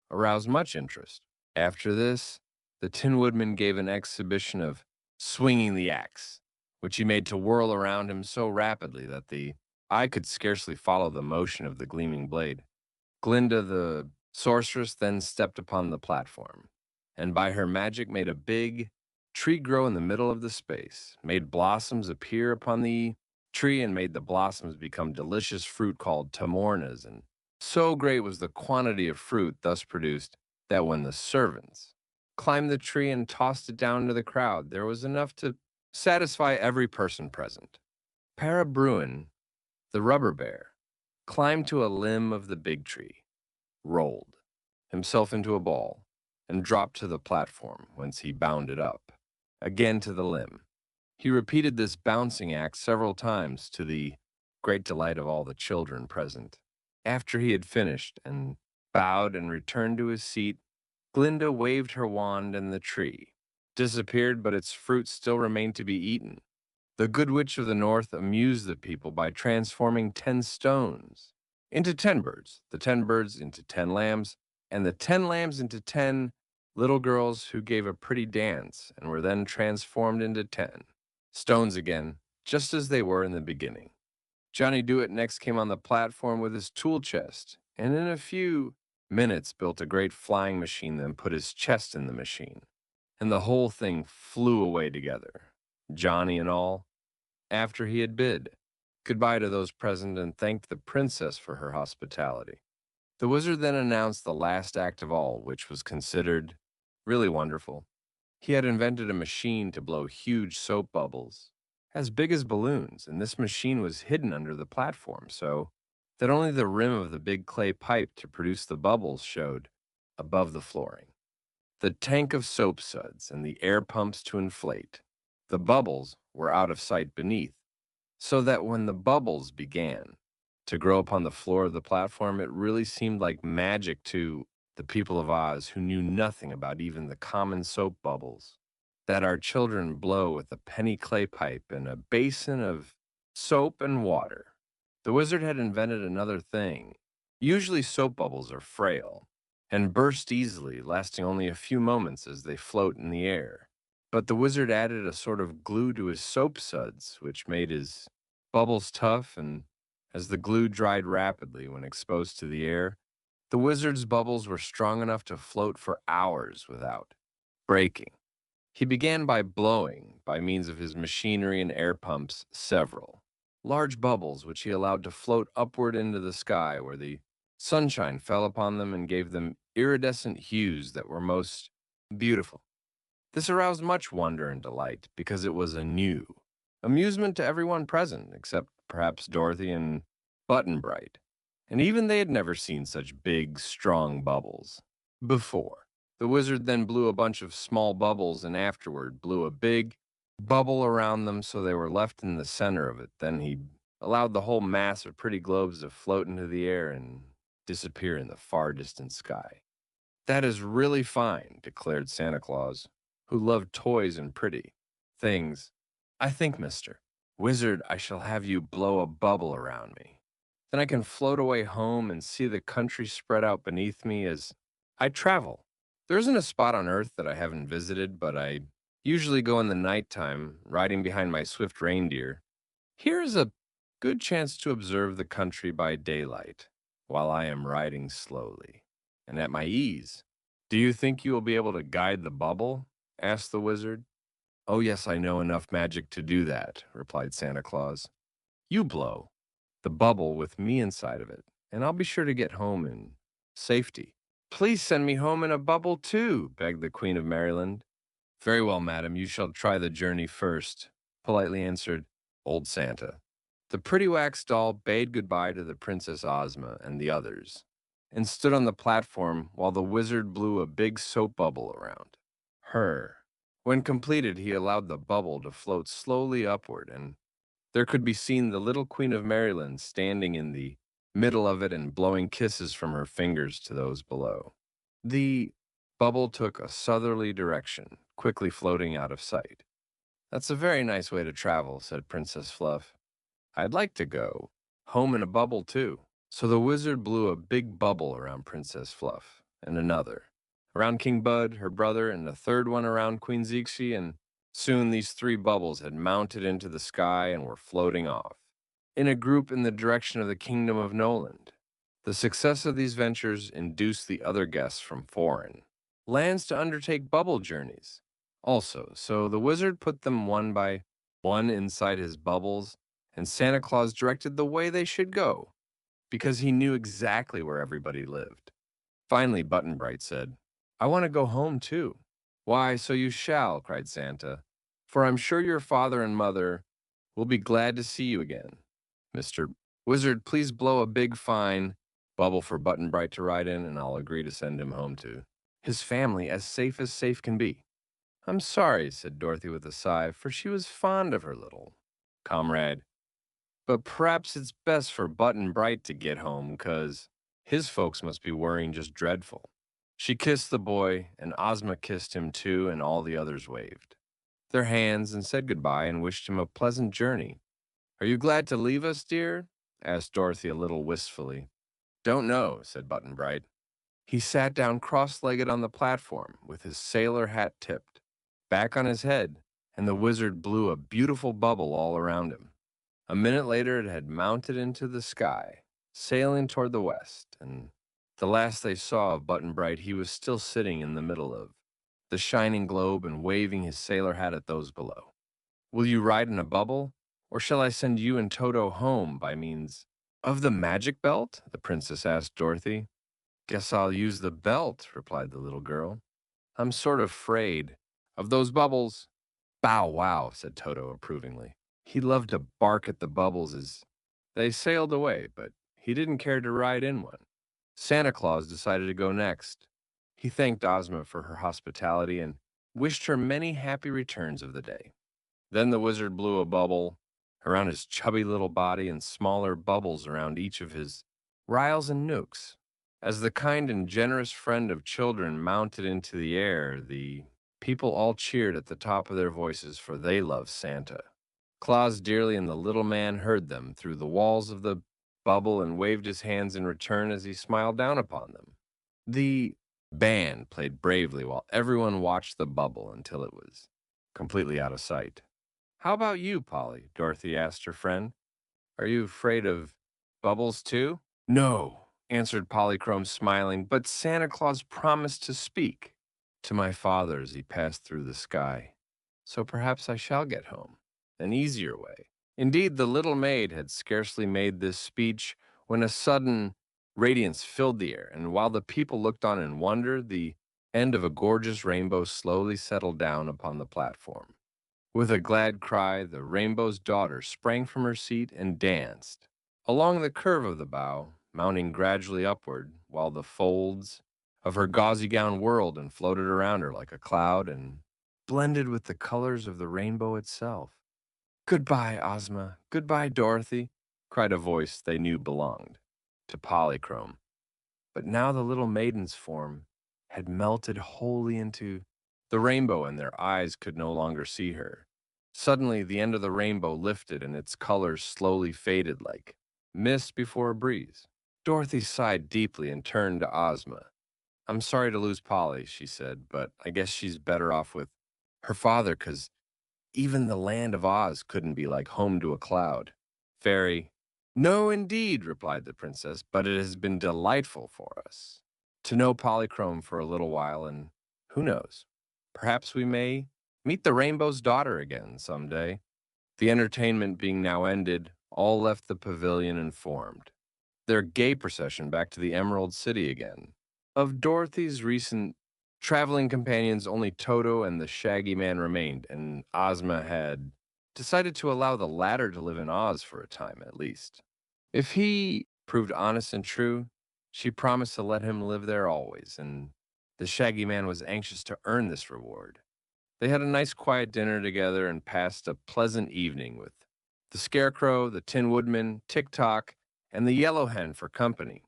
aroused much interest. After this, the Tin Woodman gave an exhibition of swinging the axe, which he made to whirl around him so rapidly that the eye could scarcely follow the motion of the gleaming blade. Glinda the sorceress then stepped upon the platform, and by her magic made a big tree grow in the middle of the space, made blossoms appear upon the tree, and made the blossoms become delicious fruit called tamornas. And so great was the quantity of fruit thus produced that when the servants climbed the tree and tossed it down to the crowd, there was enough to satisfy every person present. Para Bruin, the rubber bear, climbed to a limb of the big tree, rolled himself into a ball, and dropped to the platform, whence he bounded up, again to the limb. He repeated this bouncing act several times to the great delight of all the children present. After he had finished and bowed and returned to his seat, Glinda waved her wand and the tree disappeared, but its fruit still remained to be eaten. The Good Witch of the North amused the people by transforming 10 stones into 10 birds, the 10 birds into 10 lambs, and the 10 lambs into 10 little girls who gave a pretty dance and were then transformed into 10 stones again, just as they were in the beginning. Johnny Dewett next came on the platform with his tool chest, and in a few minutes built a great flying machine, then put his chest in the machine, and the whole thing flew away together, Johnny and all, after he had bid goodbye to those present and thanked the princess for her hospitality. The wizard then announced the last act of all, which was considered really wonderful. He had invented a machine to blow huge soap bubbles, as big as balloons, and this machine was hidden under the platform so that only the rim of the big clay pipe to produce the bubbles showed above the flooring. The tank of soap suds and the air pumps to inflate. The bubbles were out of sight beneath, so that when the bubbles began to grow upon the floor of the platform, it really seemed like magic to the people of Oz who knew nothing about even the common soap bubbles that our children blow with a penny clay pipe and a basin of soap and water. The wizard had invented another thing. Usually soap bubbles are frail and burst easily, lasting only a few moments as they float in the air. But the wizard added a sort of glue to his soap suds, which made his bubbles tough, and as the glue dried rapidly when exposed to the air, the wizard's bubbles were strong enough to float for hours without breaking. He began by blowing, by means of his machinery and air pumps, several large bubbles which he allowed to float upward into the sky, where the sunshine fell upon them and gave them iridescent hues that were most beautiful. This aroused much wonder and delight, because it was a new amusement to everyone present, except perhaps Dorothy and Button Bright, and even they had never seen such big, strong bubbles before. The wizard then blew a bunch of small bubbles and afterward blew a big bubble around them so they were left in the center of it. Then he allowed the whole mass of pretty globes to float into the air and disappear in the far distant sky. "That is really fine," declared Santa Claus, who loved toys and pretty things. "I think, Mr. Wizard, I shall have you blow a bubble around me. Then I can float away home and see the country spread out beneath me as I travel. There isn't a spot on Earth that I haven't visited, but I usually go in the nighttime, riding behind my swift reindeer. Here is a good chance to observe the country by daylight, while I am riding slowly and at my ease." "Do you think you will be able to guide the bubble?" asked the wizard. "Oh, yes, I know enough magic to do that," replied Santa Claus. "You blow the bubble with me inside of it, and I'll be sure to get home in safety." "Please send me home in a bubble, too," begged the Queen of Maryland. "Very well, madam, you shall try the journey first," politely answered old Santa. The pretty wax doll bade goodbye to the Princess Ozma and the others, and stood on the platform while the wizard blew a big soap bubble around her. When completed, he allowed the bubble to float slowly upward, and there could be seen the little Queen of Maryland standing in the middle of it and blowing kisses from her fingers to those below. The bubble took a southerly direction, quickly floating out of sight. That's a very nice way to travel, said Princess Fluff. I'd like to go home in a bubble, too. So the wizard blew a big bubble around Princess Fluff, and another around King Bud, her brother, and a third one around Queen Zixi, and soon these three bubbles had mounted into the sky and were floating off, in a group in the direction of the kingdom of Noland. The success of these ventures induced the other guests from foreign lands to undertake bubble journeys also, so the wizard put them one by one inside his bubbles, and Santa Claus directed the way they should go, because he knew exactly where everybody lived. Finally, Button Bright said, I want to go home too. Why, so you shall, cried Santa, for I'm sure your father and mother will be glad to see you again. Mr. Wizard, please blow a big fine bubble for Button Bright to ride in, and I'll agree to send him home to his family as safe can be. I'm sorry, said Dorothy with a sigh, for she was fond of her little comrade. But perhaps it's best for Button Bright to get home, 'cause his folks must be worrying just dreadful. She kissed the boy, and Ozma kissed him too, and all the others waved their hands and said goodbye and wished him a pleasant journey. Are you glad to leave us, dear? Asked Dorothy a little wistfully. Don't know, said Button Bright. He sat down cross-legged on the platform, with his sailor hat tipped back on his head, and the wizard blew a beautiful bubble all around him. A minute later, it had mounted into the sky, sailing toward the west, and the last they saw of Button Bright, he was still sitting in the middle of the shining globe and waving his sailor hat at those below. Will you ride in a bubble, or shall I send you and Toto home by means of the magic belt? The princess asked Dorothy. Guess I'll use the belt, replied the little girl. I'm sort of afraid of those bubbles. Bow wow, said Toto approvingly. He loved to bark at the bubbles as they sailed away, but he didn't care to ride in one. Santa Claus decided to go next. He thanked Ozma for her hospitality and wished her many happy returns of the day. Then the wizard blew a bubble around his chubby little body and smaller bubbles around each of his riles and nooks. As the kind and generous friend of children mounted into the air, the people all cheered at the top of their voices, for they loved Santa Claus dearly, and the little man heard them through the walls of the bubble and waved his hands in return as he smiled down upon them. The band played bravely while everyone watched the bubble until it was completely out of sight. How about you, Polly? Dorothy asked her friend. Are you afraid of bubbles too? No, answered Polychrome, smiling, but Santa Claus promised to speak to my father as he passed through the sky. So perhaps I shall get home an easier way. Indeed, the little maid had scarcely made this speech when a sudden radiance filled the air, and while the people looked on in wonder, the end of a gorgeous rainbow slowly settled down upon the platform. With a glad cry, the rainbow's daughter sprang from her seat and danced along the curve of the bow, mounting gradually upward, while the folds of her gauzy gown whirled and floated around her like a cloud and blended with the colors of the rainbow itself. Goodbye, Ozma. Goodbye, Dorothy, cried a voice they knew belonged to Polychrome. But now the little maiden's form had melted wholly into the rainbow, and their eyes could no longer see her. Suddenly, the end of the rainbow lifted, and its colors slowly faded like mist before a breeze. Dorothy sighed deeply and turned to Ozma. I'm sorry to lose Polly, she said, but I guess she's better off with her father, 'cause even the land of Oz couldn't be like home to a cloud. Fairy, no, indeed, replied the princess, but it has been delightful for us to know Polychrome for a little while, and who knows, perhaps we may meet the rainbow's daughter again some day. The entertainment being now ended, all left the pavilion and formed their gay procession back to the Emerald City again. Of Dorothy's recent traveling companions, only Toto and the Shaggy Man remained, and Ozma had decided to allow the latter to live in Oz for a time at least. If he proved honest and true, she promised to let him live there always, and the Shaggy Man was anxious to earn this reward. They had a nice quiet dinner together and passed a pleasant evening with the Scarecrow, the Tin Woodman, Tick-Tock, and the Yellow Hen for company.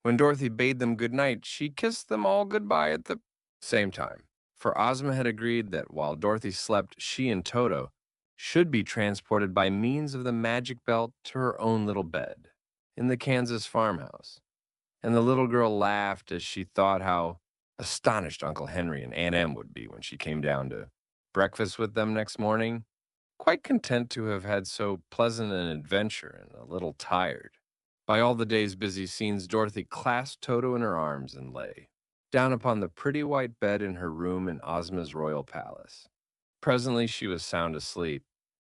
When Dorothy bade them good night, she kissed them all goodbye at the same time, for Ozma had agreed that while Dorothy slept, she and Toto should be transported by means of the magic belt to her own little bed in the Kansas farmhouse. And the little girl laughed as she thought how astonished Uncle Henry and Aunt Em would be when she came down to breakfast with them next morning, quite content to have had so pleasant an adventure and a little tired. By all the day's busy scenes, Dorothy clasped Toto in her arms and lay down upon the pretty white bed in her room in Ozma's royal palace. Presently she was sound asleep,